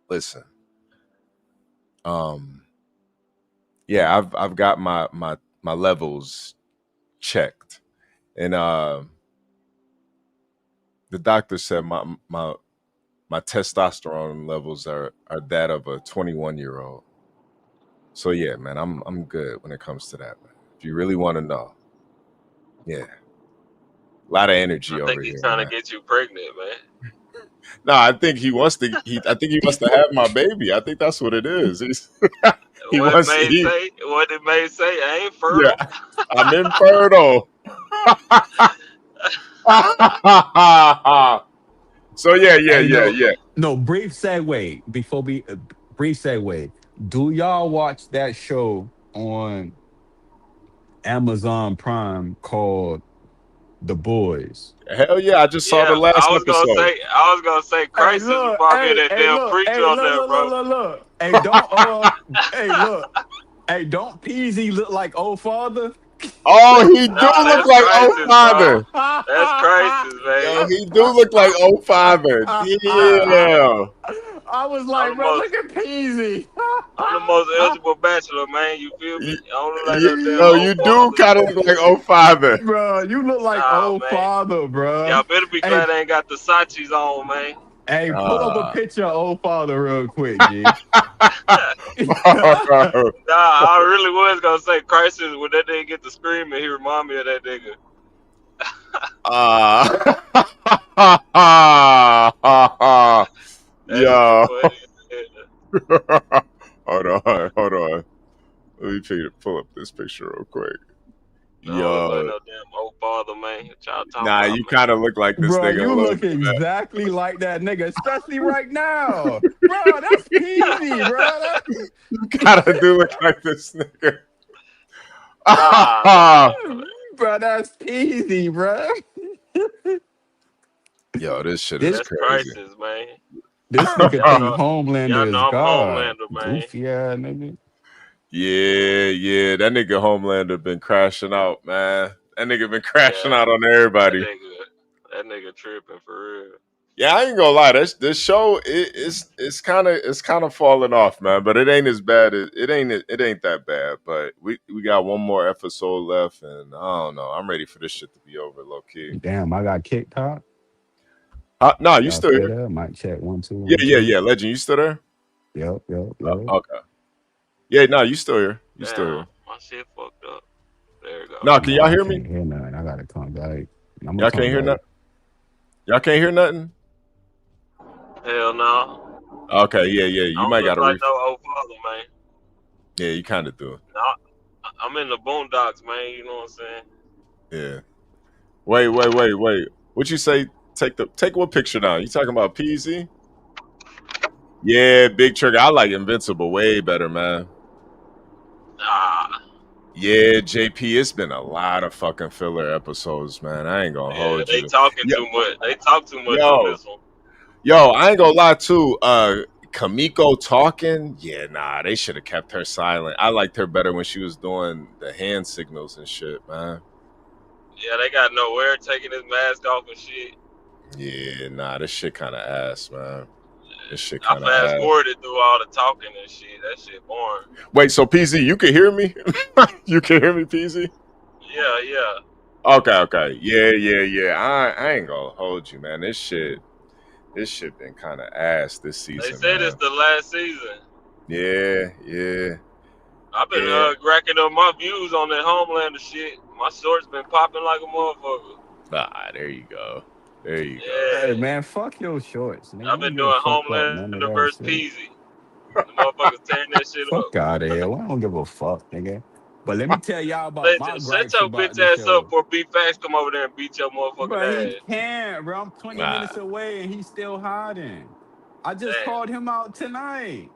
listen. Yeah, I've got my levels checked. And the doctor said my testosterone levels are that of a 21-year-old. So yeah, man, I'm good when it comes to that, man. If you really want to know. Yeah. A lot of energy I over think he's here, trying to man. get you pregnant, man. No, I think he wants to I think he wants to have my baby. I think that's what it is. He What wants May he say? What did May say? I ain't yeah. fertile. I'm infertile. So yeah. No, brief segue before we brief segue. Do y'all watch that show on Amazon Prime called The Boys? Hell yeah, I just saw Yeah, the last episode. I was gonna say, Hey, Crisis look, remind me of hey, that hey, damn look, preacher hey, on look, there, look, look, bro. look, look. Hey, don't hey, look. Hey, don't Peasy look like old father? Oh, he do Nah, look that's like old Crisis, bro. father. That's Crisis, Yo, man. he do look like old father. Yeah, Yeah. I was I'm like, the bro, most look at Peasy. I'm the most eligible bachelor, man. You feel me? I don't look like no damn Yo, old you do father. kind of look like old father. Bro, you look like Nah, old man. father, bro. Y'all better be Hey, glad I ain't got the Sachis on, man. hey, pull up a Uh, picture of old father real quick, G. Nah, I really was gonna say Crisis when that nigga get to screaming, he remind me of that nigga. That shit Yo. funny as hell. Hold on. Let me pull up this picture real quick. I don't look like Yo. no damn old father, man. What y'all talking Nah, about, you man? kind of look like this Bro, nigga a you little look bit. exactly like that nigga, especially right now. Bro, that's Peasy, bro. You kind of do look like this nigga. Nah, Bro, that's Peasy, bro. Yo, this shit is This that's crazy. Crisis, man. this nigga Y'all think know, Homelander y'all is know I'm God. Homelander, man. Goofy ass nigga. Yeah. That nigga Homelander been crashing out, man. That nigga been crashing Yeah, out on that everybody. nigga tripping for real. Yeah, I ain't gonna lie. This show it's kind of falling off, man. But it ain't as bad. It ain't that bad. But we got one more episode left, and I don't know. I'm ready for this shit to be over, low key. Damn, I got kicked out. No, you Y'all still still here? there? Mic check 1 2 1 2. Yeah. Legend, you still there? Yep. Okay. Yeah, no, you still here. You still Damn, here. my shit fucked up. There you go. No, can Man, y'all I hear me? can't hear nothing. I gotta come back. I'm gonna Y'all can't come hear back. nothing. Y'all can't hear nothing. Hell no. Okay, yeah. I You don't might look gotta like no old father, man. Yeah, you kind of do. No, I'm in the boondocks, man. You know what I'm saying? Yeah. Wait. What you say? Take what picture now? You talking about PZ? Yeah, Big Trigger. I like Invincible way better, man. Ah, Yeah, JP. It's been a lot of fucking filler episodes, man. I ain't gonna yeah, hold they you. talking Yo, too much. They talk too much on yo, this one. I ain't gonna lie too. Kamiko talking. Yeah, nah, they should have kept her silent. I liked her better when she was doing the hand signals and shit, man. Yeah, they got nowhere taking his mask off and shit. Yeah, nah, this shit kind of ass, man. This shit I kind of fast ass. forwarded through all the talking and shit. That shit boring. Wait, so PZ, you can hear me? You can hear me, PZ? Yeah. Okay. Yeah. I ain't gonna hold you, man. This shit been kind of ass this They season, said it's man. the last season. Yeah. I've been racking up my views on that Homelander shit. My shorts been popping like a motherfucker. Ah, there you go. Hey Yeah. man, fuck your shorts, nigga. I I've don't been give a doing fuck about none of Homelander that versus shit. Peasy. The motherfuckers tearing that shit up. Fuck out of here. Well, I don't give a fuck, nigga. But let me tell y'all about my Legend, shut gripes your about bitch this ass up show. before B-Facts come over there and beat your motherfucking Bro, he ass. can't, bro. I'm 20 minutes Ah, away and he's still hiding. I just Damn. called him out tonight.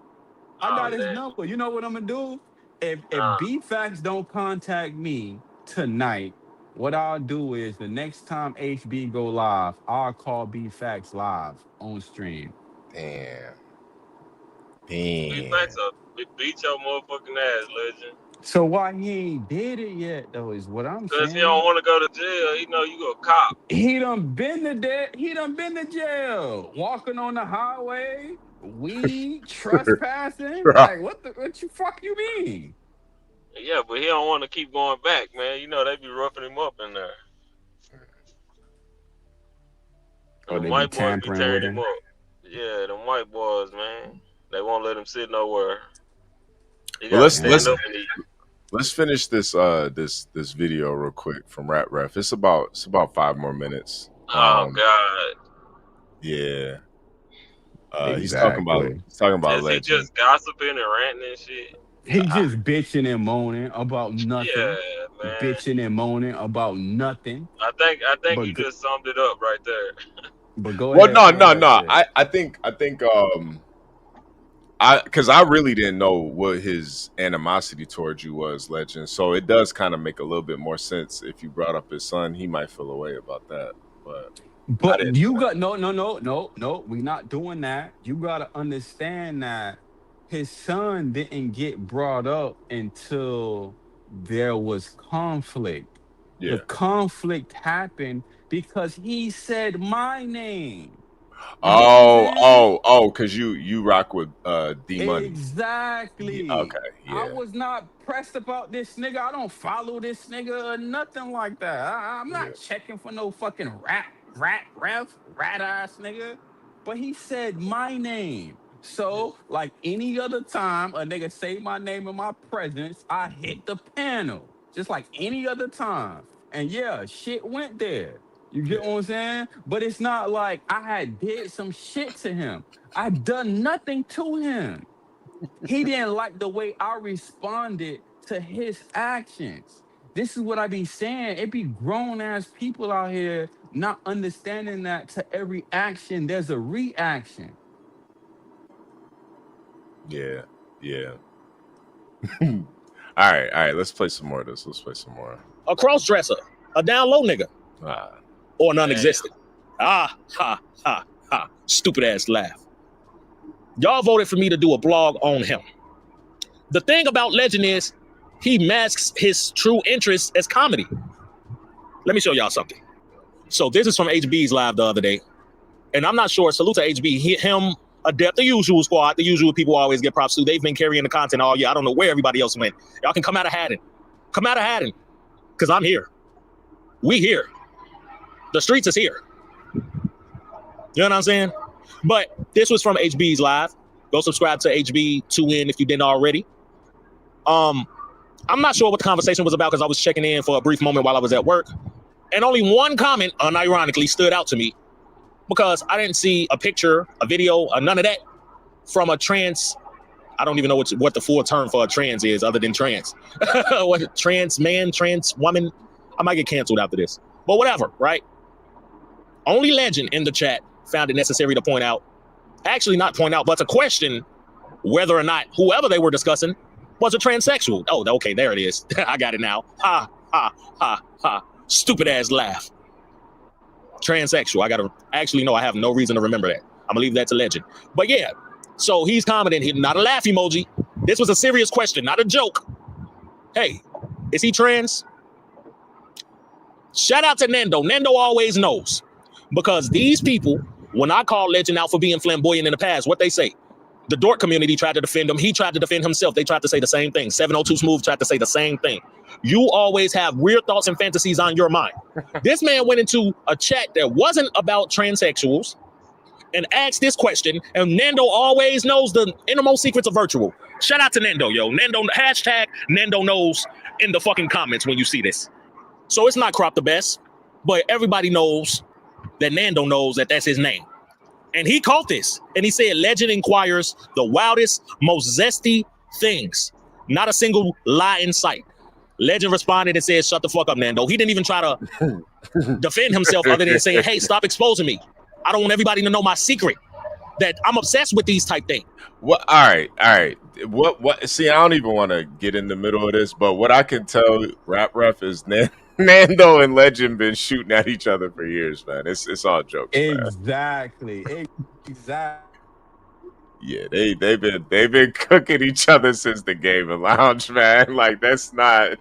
I Oh, got his damn. number. You know what I'm gonna do? If B Facts don't contact me tonight, what I'll do is the next time HB go live, I'll call B Facts live on stream. damn. B-Facts up. Beat your motherfucking ass, Legend. So why he ain't did it yet though is what I'm Cause he saying. don't want to go to jail. He know you a cop. He done been to dead. He done been to jail. Walking on the highway, weed, trespassing. Like what you fuck you mean? Yeah, but he don't want to keep going back, man. You know they be roughing him up in there. And Or the they be white boys be tampering with tearing him him. up. Yeah, them white boys, man. They won't let him sit nowhere. He Well, got to let's stand let's up and eat. let's finish this video real quick from Rat Ref. It's about 5 more minutes. Oh God. Yeah. He's talking Exactly. about Is he Legend. just gossiping and ranting and shit? He just bitching and moaning about Yeah, nothing. man. Bitching and moaning about nothing. I think But you just summed it up right there. But go Well, ahead, no, no, finish that no. shit. I think because I really didn't know what his animosity towards you was, Legend. So it does kind of make a little bit more sense if you brought up his son. He might feel away about that, but I But didn't. you got no. We're not doing that. You gotta understand that his son didn't get brought up until there was conflict. The Yeah. conflict happened because he said my name. You get what I'm Oh, saying? oh, oh, because you rock with D Money. Exactly. Okay, I yeah, was not pressed about this nigga. I don't follow this nigga or nothing like that. I'm yeah, not checking for no fucking rat ass nigga. But he said my name. So, like any other time a nigga say my name in my presence, I hit the panel. Just like any other time. And yeah, shit went there. You yeah, get what I'm saying? But it's not like I had did some shit to him. I done nothing to him. He didn't like the way I responded to his actions. This is what I be saying. It be grown ass people out here not understanding that to every action there's a reaction. yeah, yeah. All right, all right. Let's play some more of this. Let's play some more. A cross dresser, a down low nigga, Ah, or non-existent. Ah, ha, ha, ha. Stupid ass laugh. Y'all voted for me to do a blog on him. The thing about Legend is he masks his true interest as comedy. Let me show y'all something. So this is from HB's live the other day. And I'm not sure. Salute to HB. Him, Adept, the usual squad, the usual people always get props to. They've been carrying the content all year. I don't know where everybody else went. Y'all can come out of hiding. Come out of hiding. Because I'm here. We here. The streets is here. You know what I'm saying? But this was from HB's live. Go subscribe to HB2N if you didn't already. I'm not sure what the conversation was about because I was checking in for a brief moment while I was at work. And only one comment, unironically, stood out to me because I didn't see a picture, a video, none of that from a trans. I don't even know what the full term for a trans is other than trans. What trans man, trans woman? I might get canceled after this. But whatever, right? Only Legend in the chat found it necessary to point out, actually not point out, but to question whether or not whoever they were discussing was a transsexual. Oh, okay, there it is. I got it now. Ha, ha, ha, ha. Stupid ass laugh. Transsexual. I have no reason to remember that. I'm gonna leave that to Legend. But yeah, so he's commenting, not a laugh emoji. This was a serious question, not a joke. Hey, is he trans? Shout out to Nando. Nando always knows. Because these people, when I call Legend out for being flamboyant in the past, what they say? The dork community tried to defend him. He tried to defend himself. They tried to say the same thing. 702 Smooth tried to say the same thing. You always have weird thoughts and fantasies on your mind. This man went into a chat that wasn't about transsexuals and asked this question, and Nando always knows the innermost secrets of virtual. Shout out to Nando, yo. Nando, hashtag Nando knows in the fucking comments when you see this. So it's not Crop the Best, but everybody knows that Nando knows that that's his name. And he caught this, and he said, Legend inquires the wildest, most zesty things. Not a single lie in sight. Legend responded and said, shut the fuck up, Nando. He didn't even try to defend himself other than saying, hey, stop exposing me. I don't want everybody to know my secret, that I'm obsessed with these type things. What? All right. What? See, I don't even want to get in the middle of this, but what I can tell, Rap Ref, is Nando and Legend been shooting at each other for years, man. It's all jokes, Exactly. man. Exactly. Yeah, they've been cooking each other since the Game and Lounge, man. Like that's not.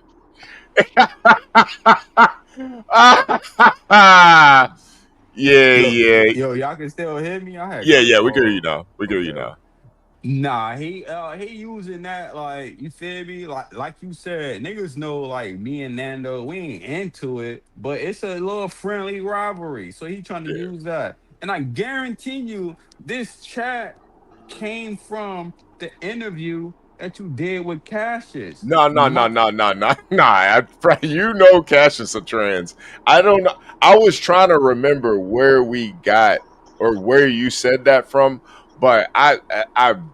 Yeah. Yo, y'all can still hear me? I had Yeah, we can hear you now. We can hear you now. Nah, he using that, like, you feel me? Like you said, niggas know, like, me and Nando, we ain't into it, but it's a little friendly rivalry. So he trying to use that. And I guarantee you, this chat came from the interview that you did with Cassius. No. You know Cassius a trans. I don't know. I was trying to remember where we got or where you said that from, but I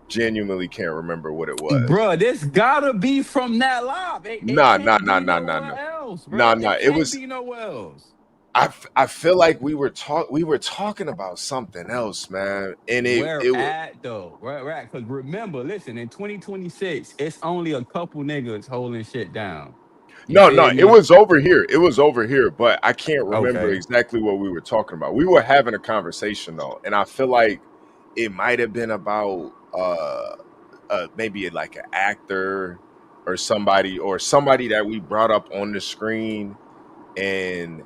genuinely can't remember what it was. Bro, this gotta be from that live. Nah. It was. It can't be nowhere else. I feel like we were talking about something else, man. And Where it was at though? Where at? Because remember, listen, in 2026, it's only a couple niggas holding shit down. You no, feel no, it me? was over here. It was over here, but I can't remember Okay. exactly what we were talking about. We were having a conversation though, and I feel like it might have been about maybe like an actor or somebody that we brought up on the screen, and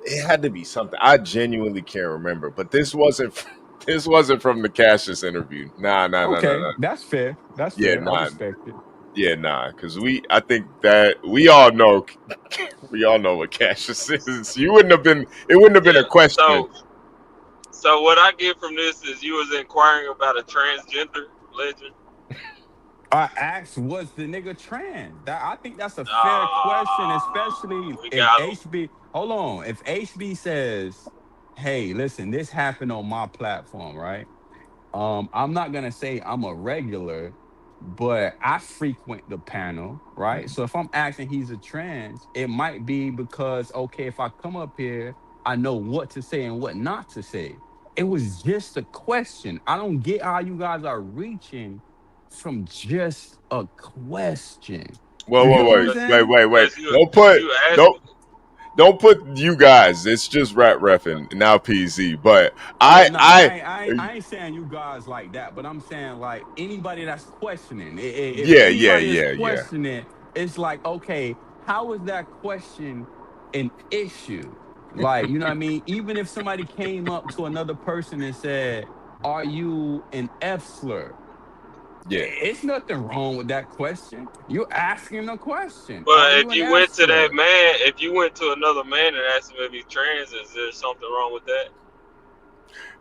it had to be something I genuinely can't remember. But this wasn't this wasn't from the Cassius interview. Nah, nah, nah, nah, Okay. nah. That's fair. That's Yeah, fair. I nah, respect it. yeah, nah. Because I think that we all know, we all know what Cassius is. You wouldn't have been. It wouldn't have been a Yeah. question. So what I get from this is you was inquiring about a transgender legend. I asked, was the nigga trans? I think that's a fair question, especially We if got him. HB. Hold on, if HB says, "Hey, listen, this happened on my platform, right? I'm not gonna say I'm a regular, but I frequent the panel, right? So if I'm asking he's a trans, it might be because okay, if I come up here, I know what to say and what not to say. It was just a question. I don't get how you guys are reaching from just a question. Whoa, You whoa, get what I'm wait, wait, saying? wait, wait. Because you Don't put you don't asking. don't put you guys. It's just Rat Reffing now PZ. But Oh I no, I I ain't saying you guys like that, but I'm saying like anybody that's questioning. If yeah, yeah, anybody is yeah, yeah. questioning, it's like, okay, how is that question an issue? Like, you know what I mean? Even if somebody came up to another person and said, "Are you an F slur?" Yeah. It's nothing wrong with that question. You're asking a question. But Are you if an you F went to that slur? man, if you went to another man and asked him if he's trans, is there something wrong with that?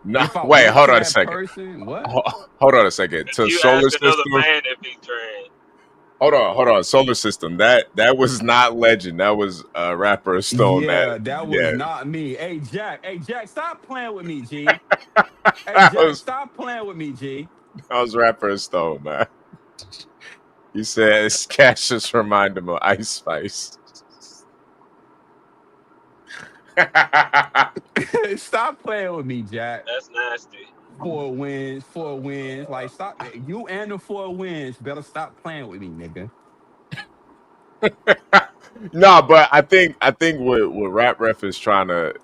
No, If I wait, went hold to on a that second. person, what? Hold on a second. If To you solar ask another system. man if he's trans, Hold on. Solar system. That was not legend. That was rapper Stone. Yeah, that was Yeah. not me. Hey Jack, stop playing with me, G. Hey that Jack, was stop playing with me, G. that was rapper Stone, man. He says Cassius remind him of Ice Spice. Stop playing with me, Jack. that's nasty. 4 wins, 4 wins. Like stop. You and the 4 wins better stop playing with me, nigga. No, but I think what Rap Ref is trying to,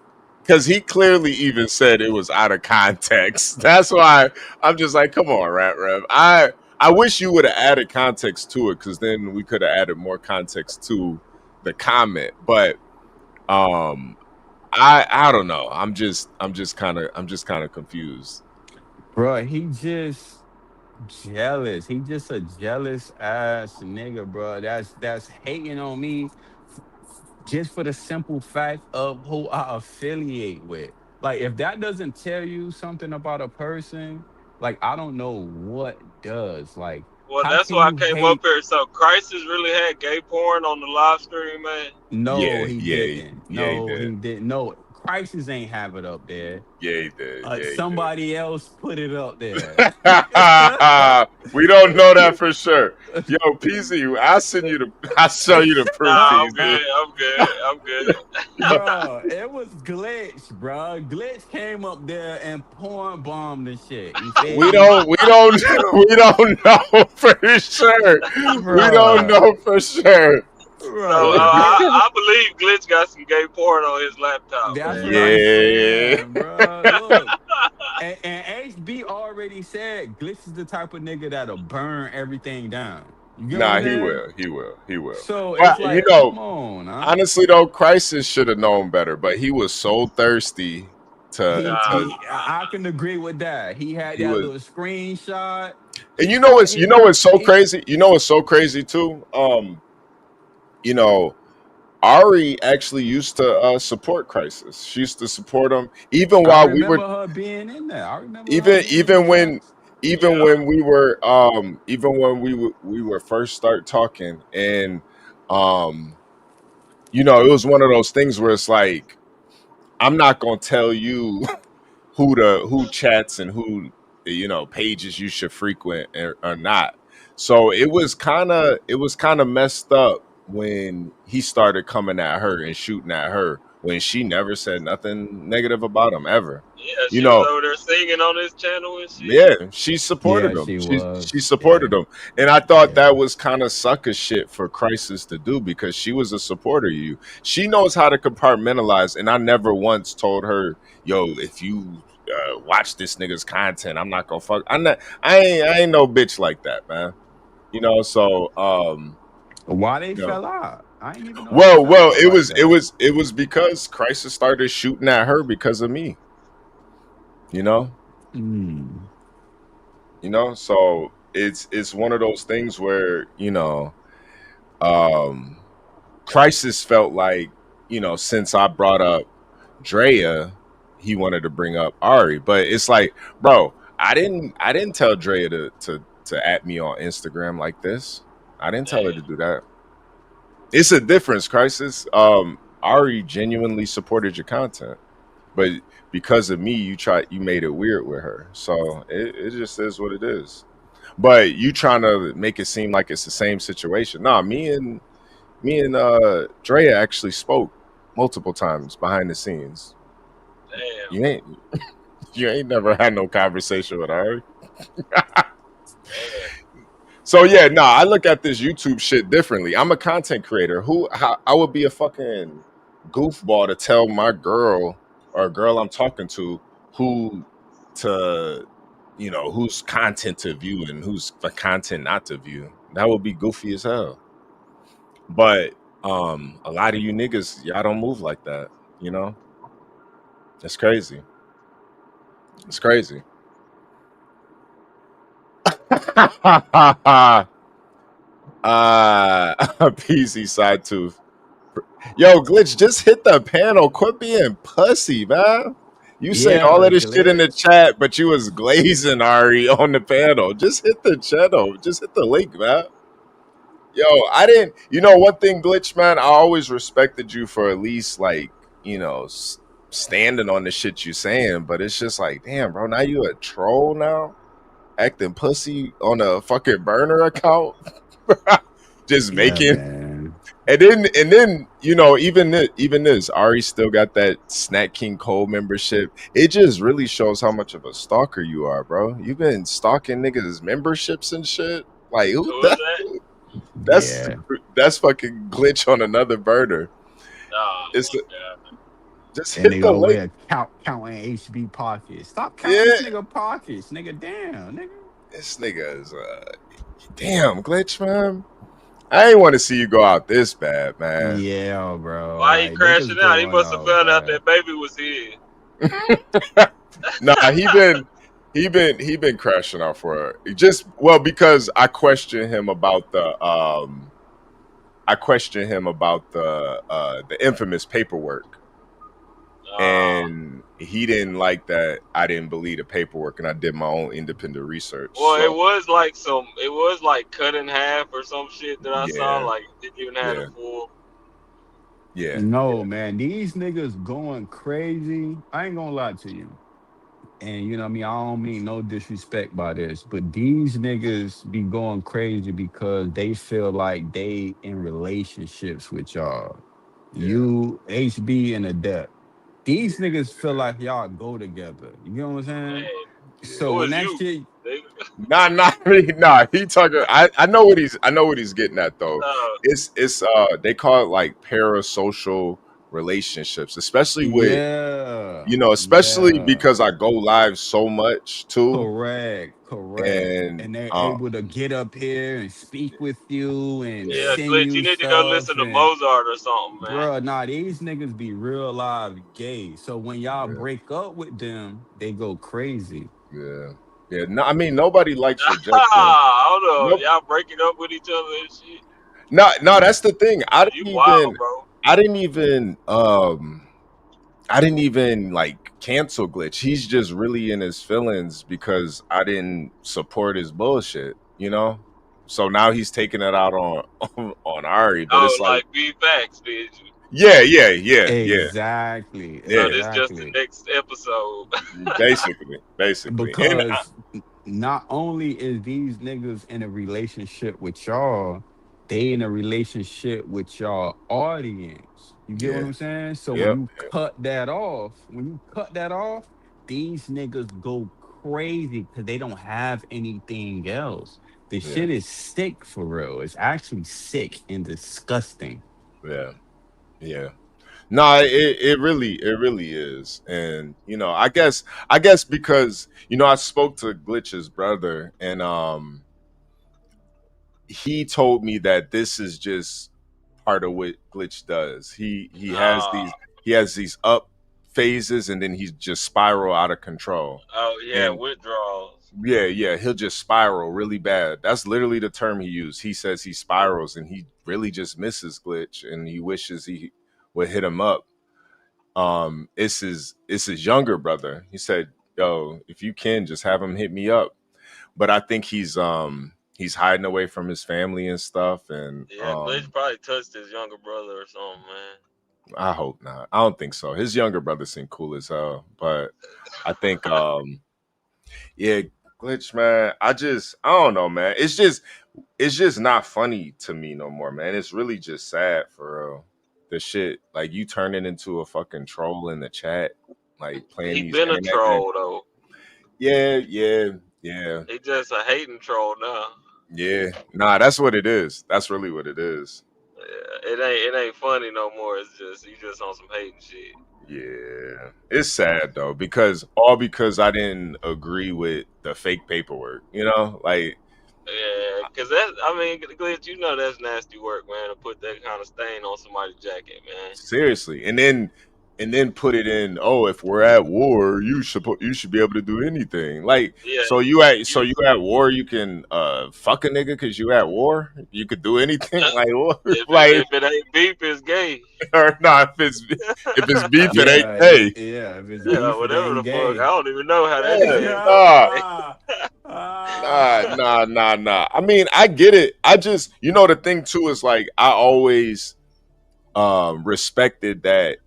because he clearly even said it was out of context. That's why I'm just like, come on, Rap Ref. I wish you would have added context to it, because then we could have added more context to the comment. But um, I don't know. I'm just kind of confused. Bro, he just jealous. He just a jealous ass nigga, bro. That's hating on me just for the simple fact of who I affiliate with. Like, if that doesn't tell you something about a person, like, I don't know what does. Like, Well, how that's can why I you came up hate? here. So Crisis really had gay porn on the live stream, man. No, Yeah, he yeah, didn't. yeah, he No, did. he didn't. No, Crisis ain't have it up there. Yeah, he did. Yeah, he did. Somebody else put it up there. We don't know that for sure. Yo, PZ, I'll show you the proof, Nah, I'm PZ. good. I'm good. I'm good. Bro, it was glitch, bro. Glitch came up there and porn bombed the shit. You feel we me? don't we don't we don't know for sure. We don't Bro, know for sure. So bro. I believe Glitch got some gay porn on his laptop, That's man. what I'm Yeah. saying, bro. Look, and HB already said Glitch is the type of nigga that'll burn everything down. You get what I'm Nah, he saying? will. He will. He will. So it's But like, come on, huh? honestly though, Crisis should have known better, but he was so thirsty to I can agree with that. He had he that was. little screenshot. And He thought you know he what's so he crazy? You know what's so crazy too? You know, Ari actually used to support Crisis. She used to support him even I while we were remember her being in there. I remember her even being in the even when chats. even Yeah. when we were even when we were first start talking. And um it was one of those things where it's like, I'm not gonna tell you who chats and who pages you should frequent or not. So it was kind of messed up when he started coming at her and shooting at her when she never said nothing negative about him ever. Yeah, You she was know, over there singing on his channel and shit. yeah, she supported Yeah, him. she She was. supported Yeah, him, and I thought yeah. that was kind of sucker shit for Crisis to do because she was a supporter of you. She knows how to compartmentalize, and I never once told her, "Yo, if you watch this nigga's content, I'm not gonna fuck." I ain't no bitch like that, man. You know, so Why they you know. fell out? I didn't even know they fell Well, out like that. it was because Crisis started shooting at her because of me. You know, Mm. so it's one of those things where um Crisis felt like since I brought up Drea, he wanted to bring up Ari, but it's like, bro, I didn't tell Drea to at me on Instagram like this. I didn't tell her to do that. It's a difference, Crisis. Ari genuinely supported your content, but because of me, you made it weird with her. So it just is what it is. But you trying to make it seem like it's the same situation. Nah, me and Drea actually spoke multiple times behind the scenes. Damn. You ain't you ain't never had no conversation with her. So yeah, no, I look at this YouTube shit differently. I'm a content creator. I would be a fucking goofball to tell my girl or a girl I'm talking to who to whose content to view and whose content not to view. That would be goofy as hell. But a lot of you niggas, y'all don't move like that, you know? It's crazy. It's crazy. PC side tooth. Yo, Glitch, just hit the panel. Quit being pussy, man. You say all Yeah, of this shit in the glitch. chat, but you was glazing Ari on the panel. Just hit the channel. Just hit the link, man. Yo, I didn't. One thing, Glitch, man. I always respected you for at least standing on the shit you saying. But it's just like, damn, bro. Now you a troll now, acting pussy on a fucking burner account, just Yeah, making. man. And then even this Ari still got that Snack King Cole membership. It just really shows how much of a stalker you are, bro. You've been stalking niggas memberships and shit. Like who Who is that? that? That's Yeah. that's fucking Glitch on another burner. Oh It's my god. just And hit nigga the over link. here counting HB pockets. Stop counting Yeah, this nigga pockets, nigga. Damn, nigga. this nigga is damn Glitch, man. I ain't want to see you go out this bad, man. Yeah, bro. Why he Like niggas crashing out? He going must have out found out bad. that baby was his. Nah, he been crashing out for just because I question him about the infamous paperwork, and he didn't like that I didn't believe the paperwork and I did my own independent research. Well, So it was like cut in half or some shit that I saw. yeah, Like didn't even have the yeah, full. yeah, No, man. These niggas going crazy. I ain't gonna lie to you. And you know what I mean? I don't mean no disrespect by this, but these niggas be going crazy because they feel like they in relationships with y'all. yeah. You, HB, and Adept. These niggas feel like y'all go together. You know what I'm saying? Man, So who when is that you? shit, Nah, not me. Nah, he talking. I know what he's getting at though. It's they call it like parasocial relationships, especially with yeah, especially yeah. because I go live so much too, Correct, correct. and And they're able to get up here and speak with you and Yeah, send Glitch, you you need to go stuff. listen to And Mozart or something, man. bruh, nah, these niggas be real live gay. So when y'all yeah, break up with them, they go crazy. yeah, yeah. No, I mean nobody likes rejection. Hold on, Nope. y'all breaking up with each other and shit. No, no, that's the thing. You wild, bro. I didn't even I didn't even like cancel Glitch. He's just really in his feelings because I didn't support his bullshit, So now he's taking it out on on Ari, but Oh, it's like, like V-Facts, did you? yeah, yeah, yeah, yeah, Exactly, So yeah. this just the exactly. next episode. Basically, and Because not only is these niggas in a relationship with y'all, they in a relationship with your audience. You get what Yeah. I'm saying? So when Yep. you cut that off, these niggas go crazy because they don't have anything else. The Yeah. shit is sick for real. It's actually sick and disgusting. Yeah. Yeah. No, it really is. And I guess because I spoke to Glitch's brother, and he told me that this is just part of what Glitch does. He has these up phases, and then he just spiral out of control. oh yeah, And withdrawals. yeah, he'll just spiral really bad. That's literally the term he used. He says he spirals, and he really just misses Glitch, and he wishes he would hit him up. It's his younger brother. He said, "Yo, if you can, just have him hit me up." But I think he's hiding away from his family and stuff, and Yeah, Glitch probably touched his younger brother or something, man. I hope not. I don't think so. His younger brother seemed cool as hell, but I think yeah, Glitch, man. I don't know, man. It's just not funny to me no more, man. It's really just sad for real. The shit, like, you turning into a fucking troll in the chat, like playing He these been a internet games. troll though. Yeah. He just a hating troll now. Yeah. Nah, that's what it is. That's really what it is. Yeah, it ain't funny no more. It's just he just on some hating shit. Yeah. It's sad though, because I didn't agree with the fake paperwork, Like, Yeah, cause Glitch, that's nasty work, man. To put that kind of stain on somebody's jacket, man. seriously. And then put it in, oh, if we're at war, you should be able to do anything. Like, Yeah, so you at war, you can fuck a nigga because you at war? You could do anything? Like, what? Like, if it ain't beef, it's gay. or not, if it's beef, it ain't Yeah, hey. yeah. If it's Yeah, beef, it whatever the ain't fuck. I gay. don't even know how that Yeah, nigga nah. Ah. Nah. I mean, I get it. I just, the thing too is, like, I always respected that.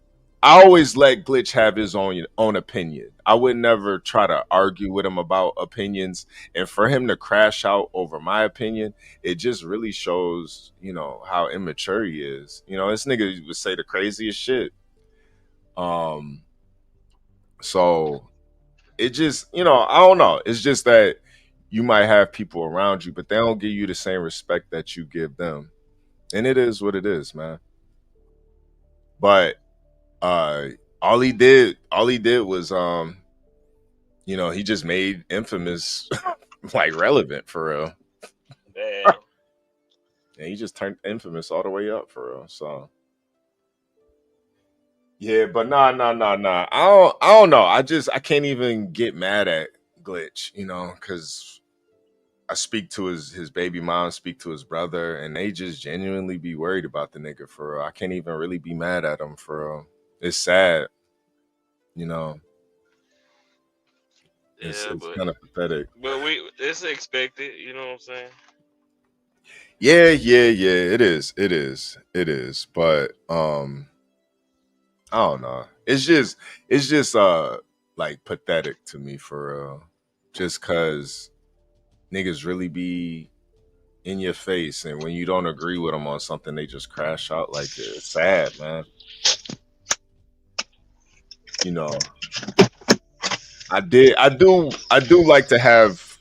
I always let Glitch have his own opinion. I would never try to argue with him about opinions. And for him to crash out over my opinion, it just really shows, how immature he is. This nigga would say the craziest shit. So it just, I don't know. It's just that you might have people around you, but they don't give you the same respect that you give them. And it is what it is, man. But uh all he did was he just made Infamous like relevant for real. Damn. And he just turned Infamous all the way up for real. So yeah, but nah. I don't know. I can't even get mad at Glitch, because I speak to his baby mom, speak to his brother, and they just genuinely be worried about the nigga for real. I can't even really be mad at him for real. It's sad, It's Yeah, it's but kind of pathetic. it's expected. You know what I'm saying? Yeah. It is. But I don't know. It's just like pathetic to me for real. Just cause niggas really be in your face, and when you don't agree with them on something, they just crash out like it. It's sad, man. I do like to have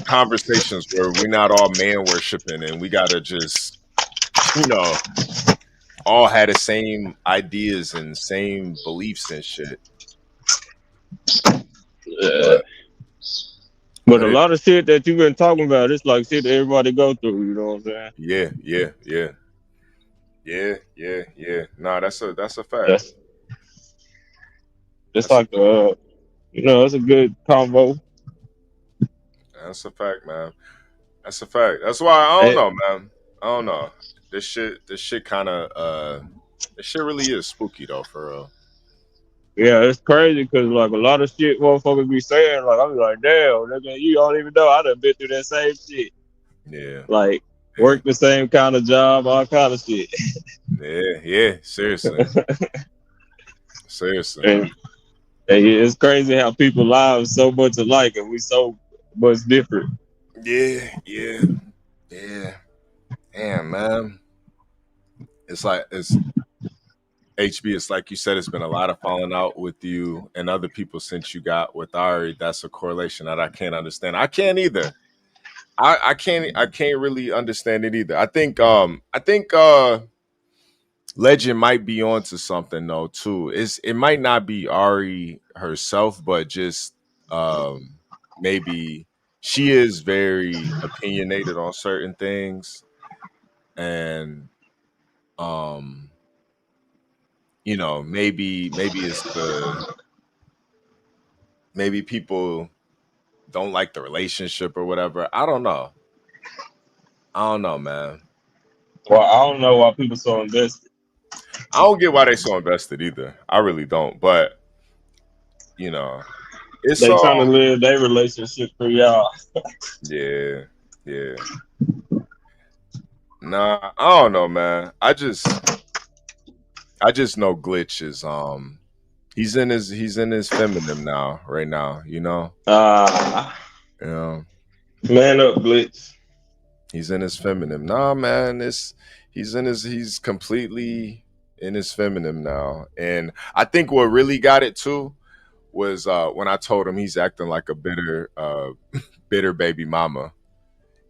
conversations where we're not all man worshiping, and we gotta just all had the same ideas and same beliefs and shit. Yeah. But a lot of shit that you've been talking about, it's like shit that everybody go through. You know what I'm saying? Yeah. Nah, that's a fact. It's like it's a good combo. That's a fact, man. That's a fact. That's why I don't know, man. I don't know. This shit kind of this shit really is spooky though, for real. Yeah, it's crazy because like a lot of shit motherfuckers be saying, like I'm like, damn, nigga, you don't even know I done been through that same shit. Yeah. Like work the same kind of job, all kind of shit. Yeah. Seriously. And it's crazy how people lives so much alike and we so much different. Yeah. Damn, man. It's like it's HB. It's like you said. It's been a lot of falling out with you and other people since you got with Ari. That's a correlation that I can't understand. I can't either. I can't really understand it either. I think Legend might be onto something though too. It might not be Ari herself, but just maybe she is very opinionated on certain things, and um maybe it's maybe people don't like the relationship or whatever. I don't know, man. Well, I don't know why people so invested. I don't get why they so invested either. I really don't. But you know, it's They trying to live their relationship for y'all. yeah, yeah. Nah, I don't know, man. I just know Glitch is he's in his feminine now, right now, you know. Man up, Blitz. He's in his feminine. Nah, man, he's completely in his feminine now. And I think what really got it too was when I told him he's acting like a bitter bitter baby mama.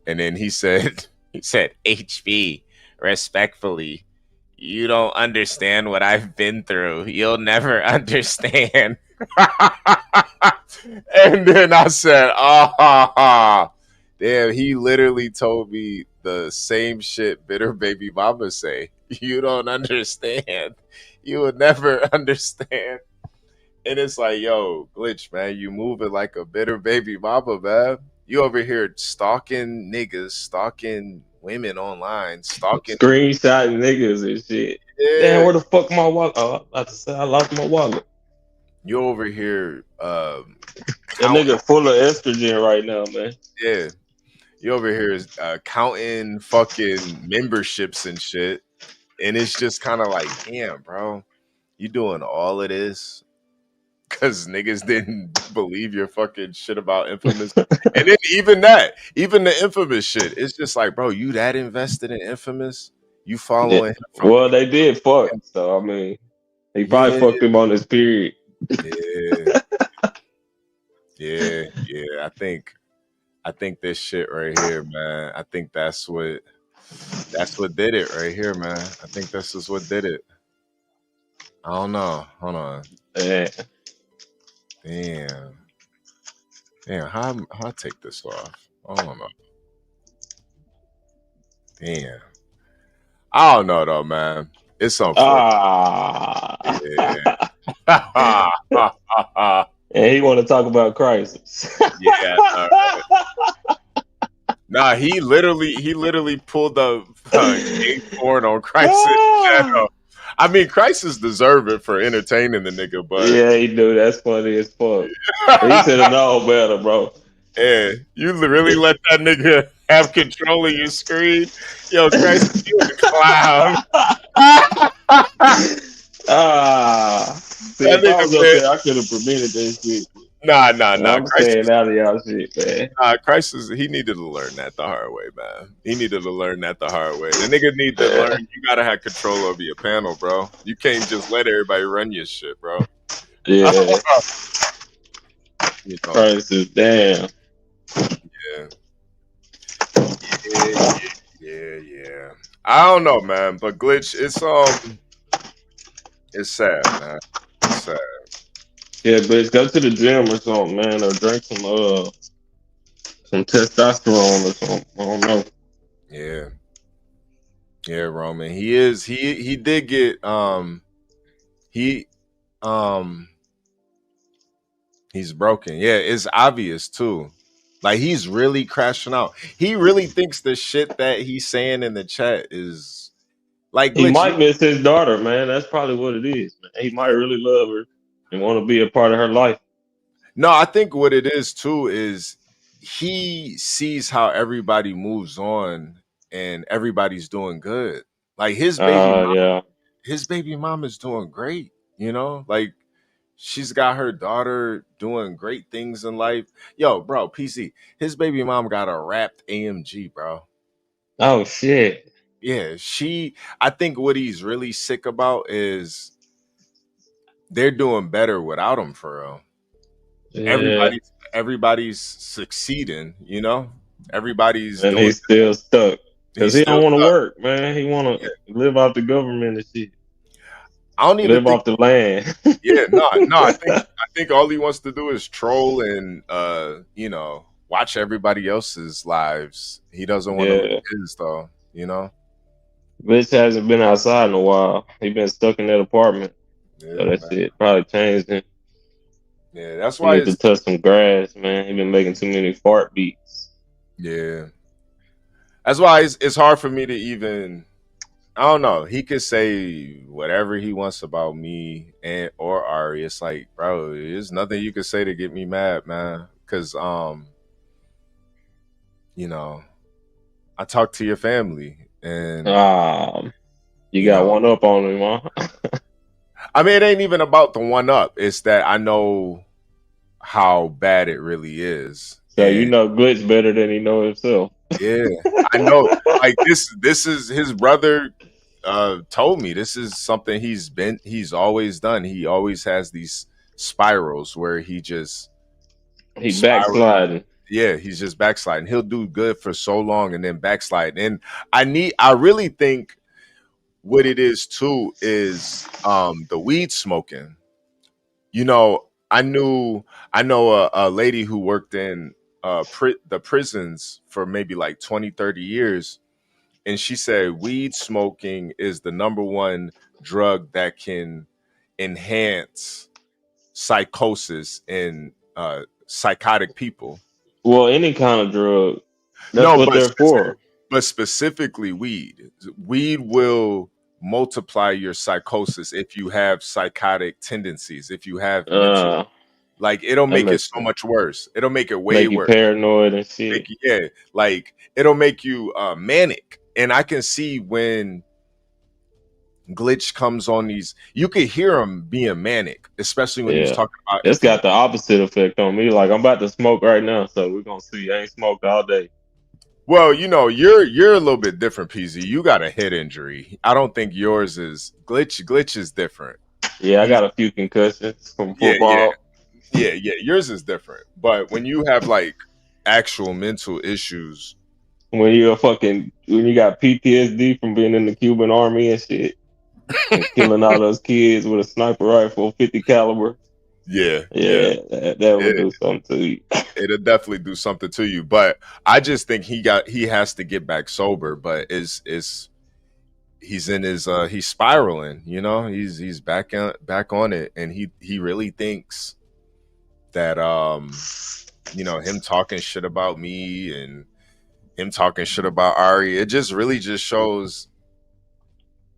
And then he said HB, respectfully, you don't understand what I've been through. You'll never understand. And then I said, damn, he literally told me the same shit bitter baby mama say. You don't understand. You will never understand. And it's like, yo, Glitch, man, you moving like a bitter baby mama, man. You over here stalking niggas, stalking women online, stalking. Screenshot niggas and shit. Yeah. Damn, where the fuck my wallet? Oh, I'm about to say I lost my wallet. You over here That nigga full of estrogen right now, man. yeah. You over here counting fucking memberships and shit. And it's just kind of like, damn, bro, you doing all of this because niggas didn't believe your fucking shit about Infamous. And then even the Infamous shit, it's just like, bro, you that invested in Infamous? You following him from Well, they did fuck, so I mean, he probably yeah, fucked him on his period. yeah, yeah. I think this shit right here, man. I think that's what did it right here, man. I think this is what did it. I don't know. Hold on. Yeah. Damn. How I take this off? I don't know. Damn. I don't know though, man. It's unfortunate. Yeah. And he want to talk about Crisis. Yeah. Nah, he literally pulled up gay porn on Crisis channel. I mean, Crisis deserve it for entertaining the nigga, but Yeah, he do. That's funny as fuck. He should have known better, bro. Yeah, you really let that nigga have control of your screen? Yo, Crisis, you a clown. See, if I was up there, I could have prevented that shit. Nah. I'm staying out of y'all shit, man. Crisis, he needed to learn that the hard way, man. He needed to learn that the hard way. The nigga need to learn you gotta have control over your panel, bro. You can't just let everybody run your shit, bro. Yeah. You know. Crisis, damn. Yeah. I don't know, man, but Glitch, it's sad, man. It's sad. Yeah, bitch, go to the gym or something, man, or drink some testosterone or something. I don't know. Yeah, Roman. He did get he's broken. Yeah, it's obvious too. Like he's really crashing out. He really thinks the shit that he's saying in the chat is like He might miss his daughter, man. That's probably what it is, man. He might really love her and want to be a part of her life. No, I think what it is too is he sees how everybody moves on and everybody's doing good. Like his baby mom is doing great, Like she's got her daughter doing great things in life. Yo, bro, PC, his baby mom got a wrapped AMG, bro. Oh shit. Yeah, I think what he's really sick about is they're doing better without him for real. Yeah, Everybody's succeeding, you know? Everybody's and doing he's still stuck because he's he still don't want to stuck. work, man. He want Yeah. to live off the government and shit, I don't even live think off the land. yeah, no, I think all he wants to do is troll and watch everybody else's lives. He doesn't want to live Yeah, his though, you know? bitch hasn't been outside in a while. He been stuck in that apartment, so Yeah, that man. shit probably changed him. Yeah, that's He why need to it's touch some grass, man. He been making too many fart beats. yeah. That's why it's hard for me to even I don't know. He could say whatever he wants about me and or Ari. It's like, bro, there's nothing you could say to get me mad, man. Cause you know, I talk to your family and You you got know, one up on him, huh? I mean it ain't even about the one up. It's that I know how bad it really is. So you know Glitch better than he know himself. Yeah, I know. Like this is his brother told me this is something he's always done. He always has these spirals where he just He spiral. backsliding. Yeah, he's just backsliding. He'll do good for so long and then backslide. And I really think what it is too is the weed smoking. You know, I know a lady who worked in the prisons for maybe like 20, 30 years. And she said weed smoking is the number one drug that can enhance psychosis in psychotic people. Well, any kind of drug. That's No, what they're for. but specifically weed. Weed will multiply your psychosis if you have psychotic tendencies, if you have mental Uh, like it'll that make it makes so sense. much worse. It'll make it way Make you worse. paranoid and shit. Yeah, like it'll make you manic. And I can see when Glitch comes on these, you could hear him being manic, especially when he's Yeah. talking about It's got the opposite effect on me. Like I'm about to smoke right now, so we're gonna see. I ain't smoked all day. well, you know, you're a little bit different, PZ. You got a head injury. I don't think yours is Glitch is different. Yeah, I He's got a few concussions from yeah, yeah, football. yeah. Yours is different. But when you have like actual mental issues, When you got PTSD from being in the Cuban army and shit, and killing all those kids with a sniper rifle, 50 caliber. yeah, yeah. Yeah, that would It, do something to you. it'll definitely do something to you. But I just think he has to get back sober. But is he's in his he's spiraling, you know, he's back on it, and he really thinks that him talking shit about me and him talking shit about Ari, it just really just shows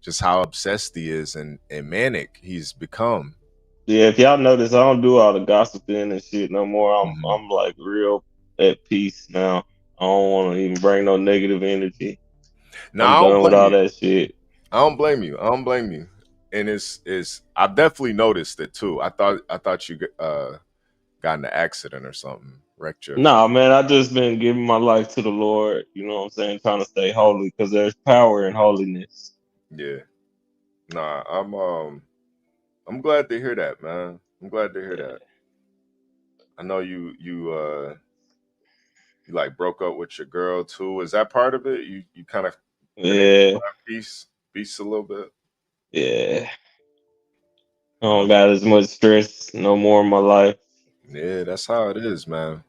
just how obsessed he is and manic he's become. Yeah, if y'all notice, I don't do all the gossiping and shit no more. Mhm. I'm like real at peace now. I don't want to even bring no negative energy. No, I'm I don't done with blame all you. that shit. I don't blame you. I don't blame you. And it's I've definitely noticed it too. I thought you got in an accident or something, wrecked your. Nah, man, I just been giving my life to the Lord. You know what I'm saying? Trying to stay holy because there's power in holiness. Yeah. Nah, I'm glad to hear that, man. I'm glad to hear Yeah, that. I know you like broke up with your girl too. Is that part of it? You kind of been able to yeah, find peace a little bit. yeah. I don't Uh, got as much stress no more in my life. yeah, that's how it is, man.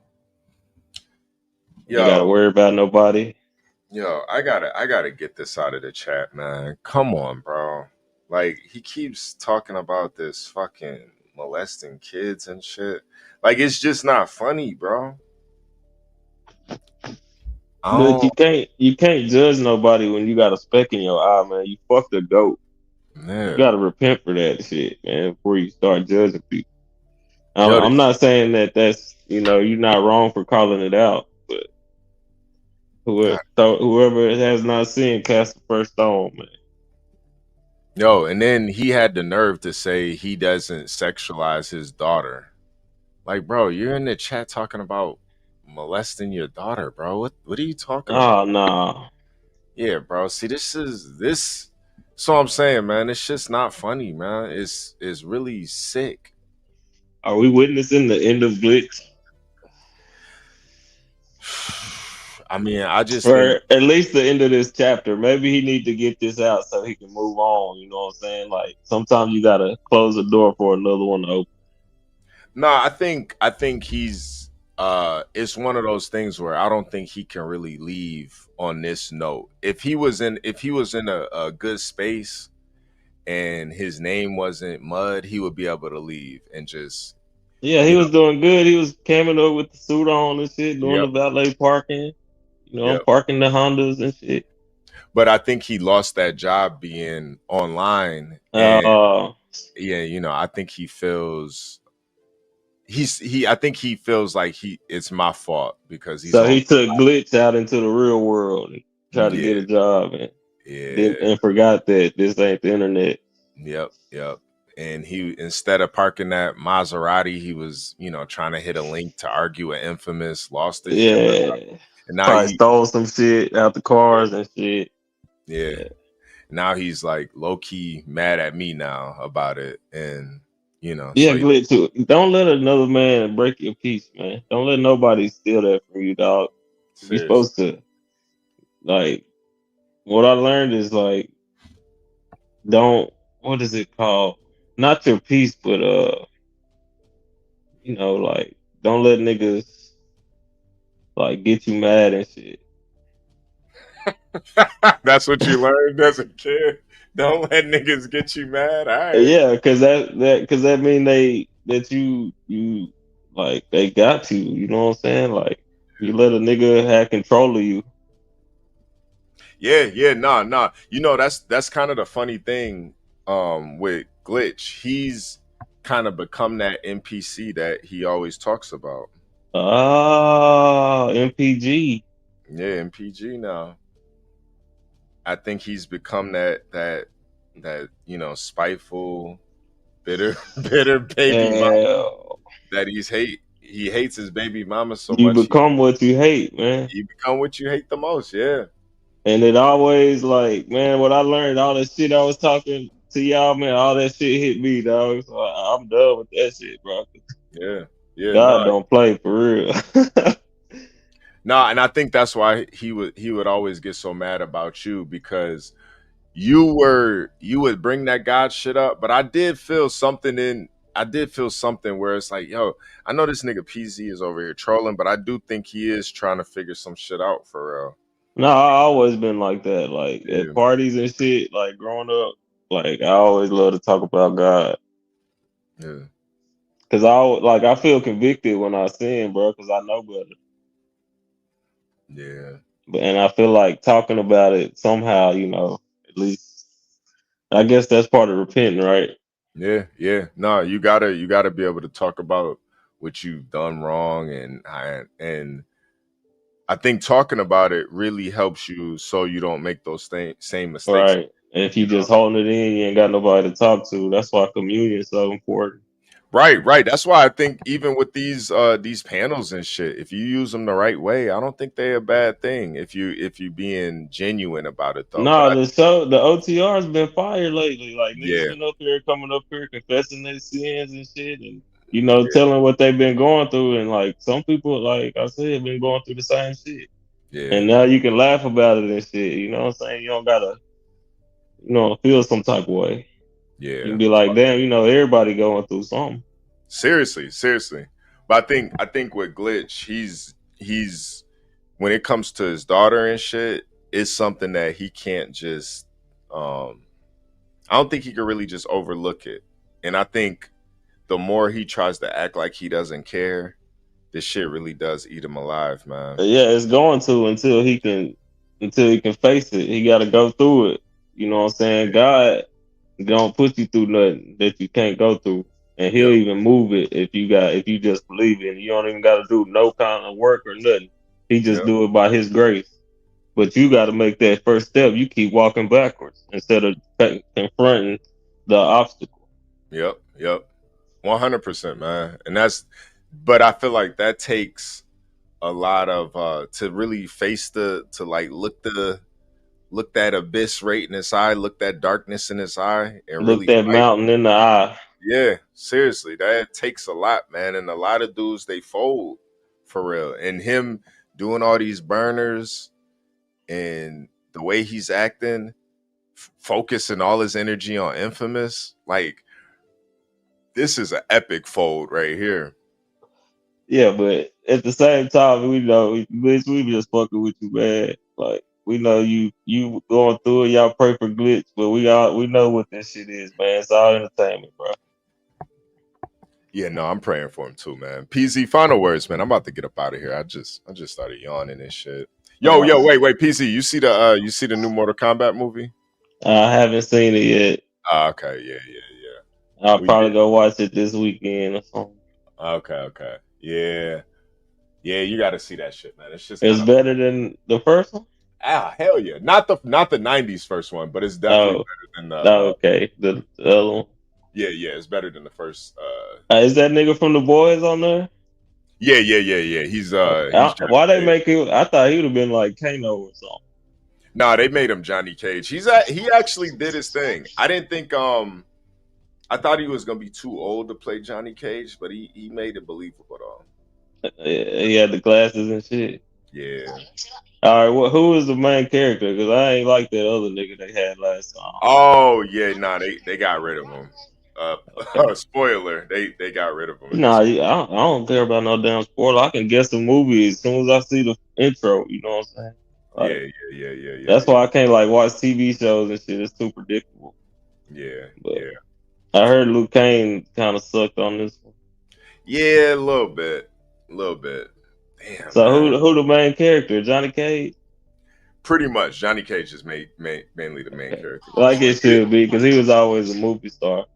Ain't got to Yo, worry about nobody. I gotta get this out of the chat, man. Come on, bro. Like he keeps talking about this fucking molesting kids and shit. Like it's just not funny, bro. I But don't. you can't judge nobody when you got a speck in your eye, man. You fucked a goat. You Yeah. gotta repent for that shit, man, before you start judging people. Yo, I'm not saying that that's you're not wrong for calling it out, but whoever has not seen, cast the first stone, man. yo, and then he had the nerve to say he doesn't sexualize his daughter. Like, bro, you're in the chat talking about molesting your daughter, bro. What are you talking about? Oh no, Yeah, bro. See, this. So I'm saying, man, it's just not funny, man. It's really sick. Are we witnessing the end of Glitch? I mean, I just think, For at least the end of this chapter. Maybe he need to get this out so he can move on. You know what I'm saying? Like sometimes you gotta close the door for another one to open. no, I think he's it's one of those things where I don't think he can really leave on this note. If he was in a good space and his name wasn't Mud, he would be able to leave and just, Yeah, he you know, was doing good. He was coming up with the suit on and shit, doing the yep, valet parking. You know, yep. parking the Hondas and shit. But I think he lost that job being online, and Uh, yeah, I think he feels I think he feels like it's my fault because he's so on. he took Glitch out into the real world and tried to Yeah, get a job and yeah, didn't and forgot that this ain't the internet. yep, yep. And he, instead of parking that Maserati, he was, trying to hit a link to argue with Infamous, lost his job, Yeah. and now Probably stole some shit out the cars and shit. yeah, now he's like low key mad at me now about it, and Yeah, so he, Glitch too. Don't let another man break your peace, man. Don't let nobody steal that from you, dog. You're seriously, supposed to like what I learned is like don't what is it called? Not your peace, but like don't let niggas like get you mad and shit. that's what you learned as a kid. Don't let niggas get you mad. All right. Yeah, cause that mean that you like they got you. You know what I'm saying? Like you let a nigga have control of you. Yeah, yeah, nah, nah. That's kind of the funny thing with Glitch. He's kind of become that NPC that he always talks about. Ah, MPG. Yeah, MPG now. I think he's become that spiteful, bitter bitter baby mama And that he hates his baby mama so you much become what you hate, man. he become what you hate the most. Yeah. And it always like, man, what I learned, all that shit I was talking to y'all, man, all that shit hit me, dog. So I'm done with that shit, bro. Yeah. Yeah, no. God don't play for real. No, and I think that's why he would always get so mad about you because you would bring that God shit up, but I did feel something where it's like, yo, I know this nigga PZ is over here trolling, but I do think he is trying to figure some shit out for No, I always been like that. Like at real. parties and shit, like growing up, like I always love to talk about God. Yeah. Cause I feel convicted when I sin, bro, cause I know better. Yeah. And I feel like talking about it somehow, at least I guess that's part of repenting, right? Yeah, yeah. No, you gotta be able to talk about what you've done wrong, and I think talking about it really helps you so you don't make those same mistakes. Right. And if you just holding it in, you ain't got nobody to talk to. That's why communion is so important. Right, right. That's why I think even with these panels and shit, if you use them the right way, I don't think they're a bad thing if you being genuine about it though. But Nah, the OTR's been fired lately. Like niggas yeah, been up here coming up here confessing their sins and shit and yeah, telling what they've been going through and like some people, like I said, been going through the same shit. yeah, And now you can laugh about it and shit. You know what I'm saying? You don't gotta, feel some type of way. You can yeah. be like, damn, everybody going through something. Seriously, seriously. But I think with Glitch, he's when it comes to his daughter and shit, it's something that he can't just I don't think he can really just overlook it. And I think the more he tries to act like he doesn't care, this shit really does eat him alive, man. Yeah, it's going to until he can face it. He got to go through it. You know what I'm saying? God don't put you through nothing that you can't go through, and He'll Yep, even move it if you just believe it. And you don't even got to do no kind of work or nothing. He just yep, do it by His grace. But you got to make that first step. You keep walking backwards instead of confronting the obstacle. yep, yep. 100%, man. But I feel like that takes a lot of to really face to like look look that abyss right in his eye, look that darkness in his eye, and Look really that fight. mountain in the eye. Yeah, seriously, that takes a lot, man. And a lot of dudes they fold for real. And him doing all these burners and the way he's acting, focusing all his energy on Infamous, like this is an epic fold right here. Yeah, but at the same time, we know Glitch, we just fucking with you, man. Like we know you going through it. Y'all pray for Glitch, but we know what this shit is, man. It's all entertainment, bro. Yeah, no, I'm praying for him too, man. PZ, final words, man. I'm about to get up out of here. I just started yawning and shit. Yo, wait, PZ, you see the new Mortal Kombat movie? I haven't seen it yet. Okay, yeah. I'll We probably did. go watch it this weekend or something. Okay. Yeah, you got to see that shit, man. It's just It's kind of better than the first one. hell yeah. Not the '90s first one, but it's definitely Oh, better than the. okay. The other one. Yeah, it's better than the first. Is that nigga from the boys on there? Yeah. He's Johnny Why they Cage. make it? I thought he would have been like Kano or something. No, they made him Johnny Cage. He actually did his thing. I didn't think I thought he was gonna be too old to play Johnny Cage, but he made it believable though. He had the glasses and shit. Yeah. All right, well, who is the main character? Because I ain't like that other nigga they had last time. Oh yeah, nah, they got rid of him. Okay. Spoiler, they got rid of him. In Nah, this. I don't care about no damn spoiler. I can guess the movie as soon as I see the intro. You know what I'm saying? Like, Yeah. that's why I can't like watch TV shows and shit. It's too predictable. Yeah. But I heard Luke Kane kind of sucked on this one. Yeah, a little bit. Damn. So Man. who the main character? Johnny Cage? Pretty much, Johnny Cage is mainly the main character. Like it should be, because he was always a movie star.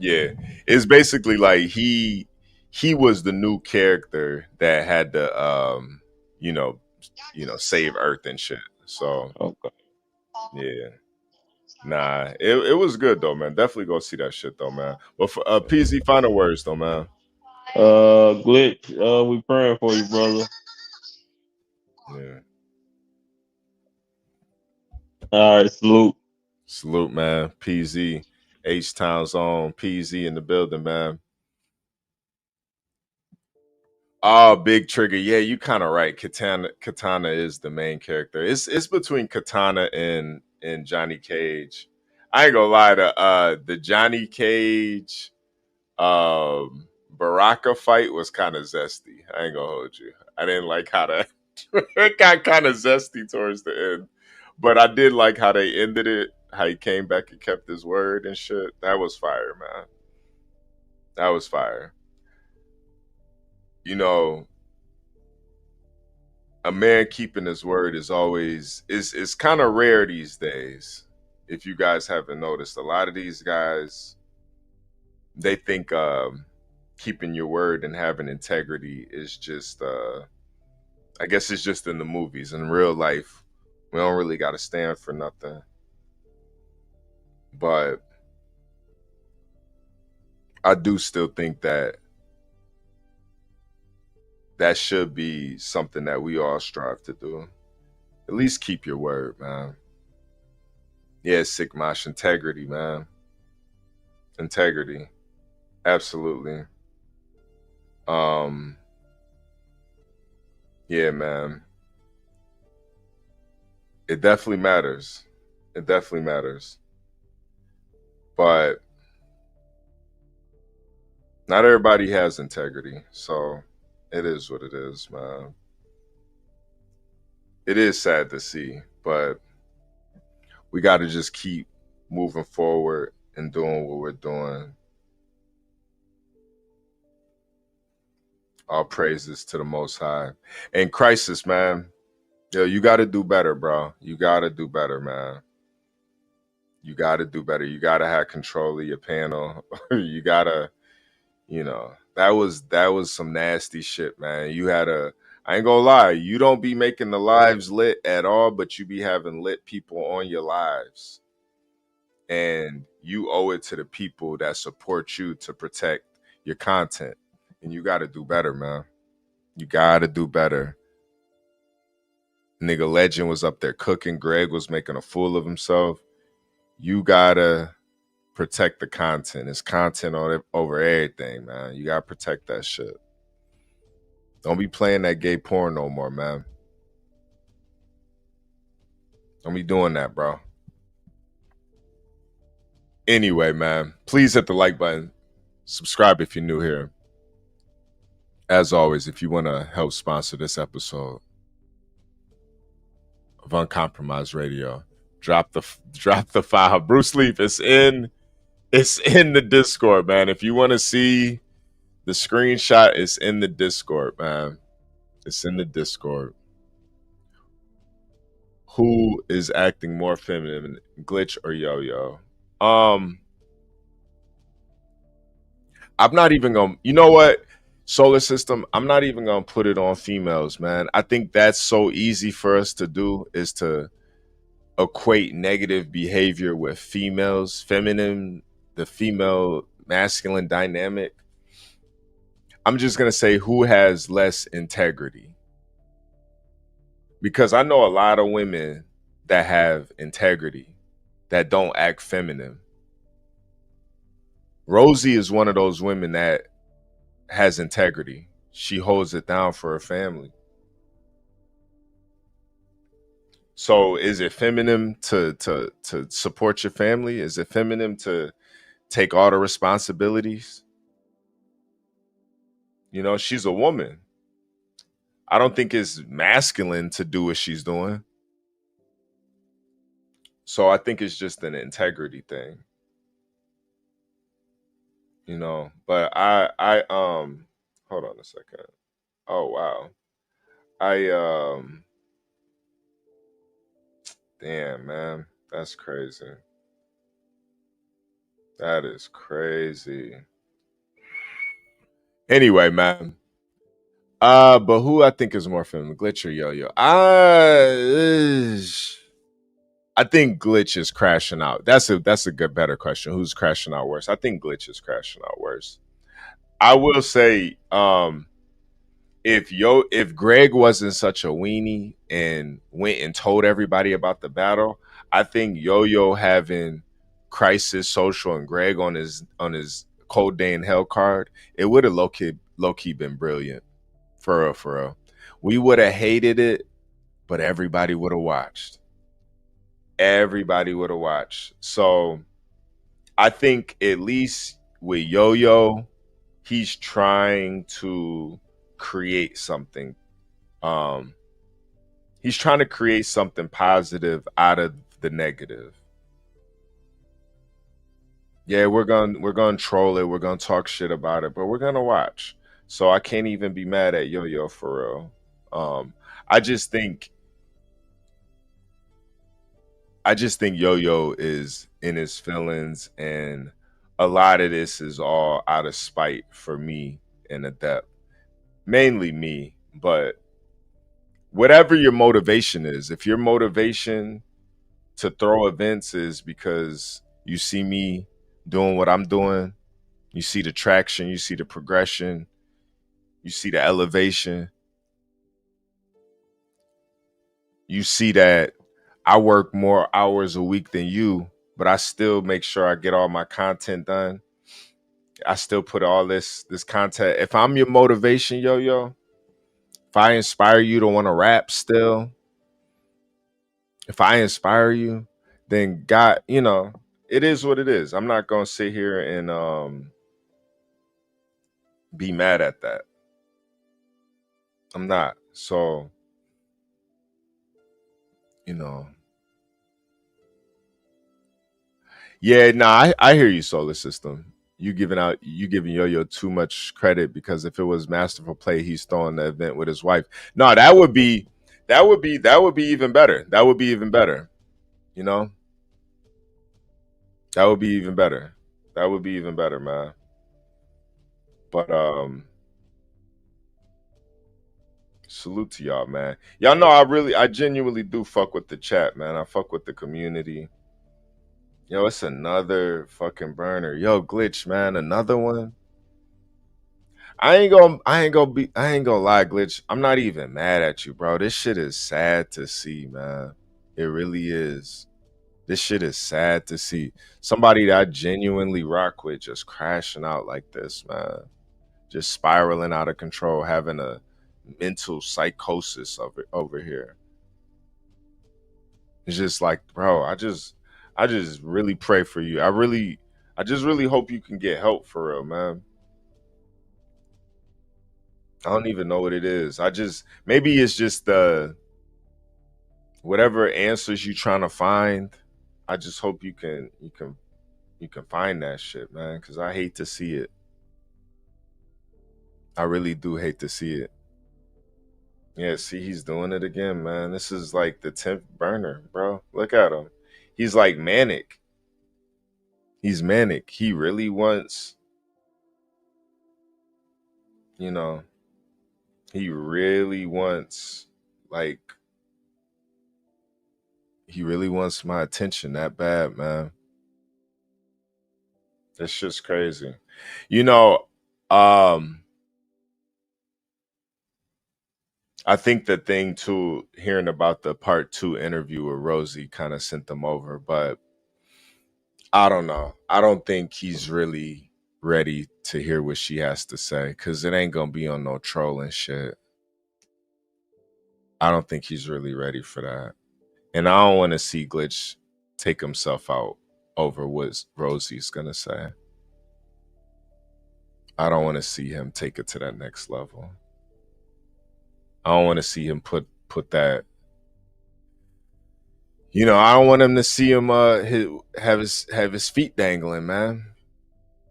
Yeah, it's basically like he was the new character that had to you know save Earth and shit. So yeah, nah, it was good though, man. Definitely go see that shit though, man. But for PZ, final words though, man. Glitch, we praying for you, brother. Yeah. All right, Salute, man. PZ, H Town's on PZ in the building, man. Oh, Big Trigger. Yeah, you kind of right. Katana is the main character. It's between Katana and Johnny Cage. I ain't gonna lie, the Johnny Cage Baraka fight was kind of zesty. I ain't gonna hold you. I didn't like how that it got kind of zesty towards the end. But I did like how they ended it, how he came back and kept his word and shit. That was fire, man. That was fire. You know, a man keeping his word is always is kind of rare these days. If you guys haven't noticed, a lot of these guys they think keeping your word and having integrity is just I guess it's just in the movies. In real life, we don't really got to stand for nothing. But I do still think that should be something that we all strive to do. At least keep your word, man. Yeah, Sigmash, integrity, man. Integrity. Absolutely. Yeah, man. It definitely matters. It definitely matters. But not everybody has integrity. So it is what it is, man. It is sad to see, but we got to just keep moving forward and doing what we're doing. All praises to the Most High. And Crisis, man. Yo, you got to do better, bro. You got to do better, man. You got to do better. You got to have control of your panel. You got to, that was some nasty shit, man. I ain't gonna lie, you don't be making the lives lit at all, but you be having lit people on your lives. And you owe it to the people that support you to protect your content. And you got to do better, man. You got to do better. Nigga Legend was up there cooking. Greg was making a fool of himself. You gotta protect the content. It's content on it over everything, man. You gotta protect that shit. Don't be playing that gay porn no more, man. Don't be doing that, bro. Anyway, man, please hit the like button. Subscribe if you're new here. As always, if you want to help sponsor this episode of Uncompromised Radio, drop the file. Bruce Leaf, it's in the Discord, man. If you want to see the screenshot, it's in the Discord, man. It's in the Discord. Who is acting more feminine, Glitch or Yo-Yo? I'm not even gonna, you know what, Solar System, I'm not even gonna put it on females, man. I think that's so easy for us to do, is to equate negative behavior with females, feminine, the female masculine dynamic. I'm just gonna say who has less integrity, because I know a lot of women that have integrity that don't act feminine. Rosie is one of those women that has integrity. She holds it down for her family. So is it feminine to support your family? Is it feminine to take all the responsibilities? You know, she's a woman. I don't think it's masculine to do what she's doing. So I think it's just an integrity thing. You know, but I hold on a second. Oh wow. Damn, man, that's crazy. That is crazy. Anyway, man. But who I think is more feminine, Glitch or Yo-Yo? I think Glitch is crashing out. That's a good, better question. Who's crashing out worse? I think Glitch is crashing out worse. I will say, if Greg wasn't such a weenie and went and told everybody about the battle, I think Yo-Yo having Crisis, Social, and Greg on his Cold Day in Hell card, it would have low key been brilliant. For real, for real. We would have hated it, but everybody would have watched. Everybody would have watched. So I think at least with Yo-Yo, he's trying to create something. He's trying to create something positive out of the negative. Yeah, we're gonna troll it, we're gonna talk shit about it, but we're gonna watch. So I can't even be mad at Yo-Yo for real. I just think Yo-Yo is in his feelings, and a lot of this is all out of spite for me and Adept. Mainly me, but whatever your motivation is, if your motivation to throw events is because you see me doing what I'm doing, you see the traction, you see the progression, you see the elevation, you see that I work more hours a week than you, but I still make sure I get all my content done. I still put all this content. If I'm your motivation, Yo-Yo, if I inspire you to want to rap still, if I inspire you, then God, you know, it is what it is. I'm not going to sit here and be mad at that. I'm not. So, you know. Yeah, nah, I hear you, Solar System. You giving Yo-Yo too much credit, because if it was Masterful Play, he's throwing the event with his wife. No, that would be even better. That would be even better. You know? That would be even better. That would be even better, man. But salute to y'all, man. Y'all know I genuinely do fuck with the chat, man. I fuck with the community. Yo, it's another fucking burner. Yo, Glitch, man, another one. I ain't gonna lie, Glitch. I'm not even mad at you, bro. This shit is sad to see, man. It really is. This shit is sad to see. Somebody that I genuinely rock with just crashing out like this, man. Just spiraling out of control, having a mental psychosis over here. It's just like, bro, I just really pray for you. I just really hope you can get help for real, man. I don't even know what it is. Maybe it's just the whatever answers you trying to find. I just hope you can find that shit, man, cuz I hate to see it. I really do hate to see it. Yeah, see, he's doing it again, man. This is like the 10th burner, bro. Look at him. He's like manic. He's manic. He really wants, you know, he really wants, like, he really wants my attention that bad, man. That's just crazy. You know, I think the thing too, hearing about the part 2 interview with Rosie kind of sent them over, but I don't know. I don't think he's really ready to hear what she has to say because it ain't gonna be on no trolling shit. I don't think he's really ready for that. And I don't want to see Glitch take himself out over what Rosie's gonna say. I don't want to see him take it to that next level. I don't want to see him put that. You know, I don't want him to see him have his feet dangling, man.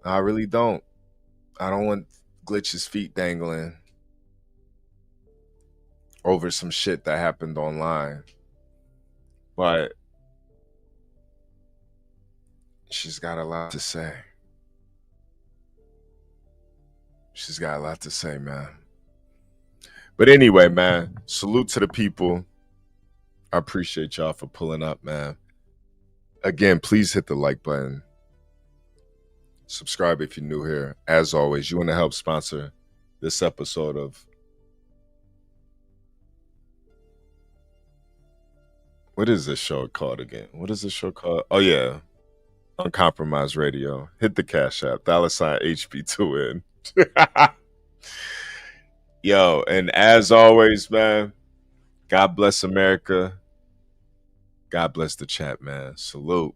I really don't. I don't want Glitch's feet dangling over some shit that happened online. But she's got a lot to say. She's got a lot to say, man. But anyway, man, salute to the people. I appreciate y'all for pulling up, man. Again, please hit the like button. Subscribe if you're new here. As always, you want to help sponsor this episode of what is this show called again? What is this show called? Oh yeah, Uncompromised Radio. Hit the Cash App, $HB2N. Yo, and as always, man, God bless America. God bless the chat, man. Salute.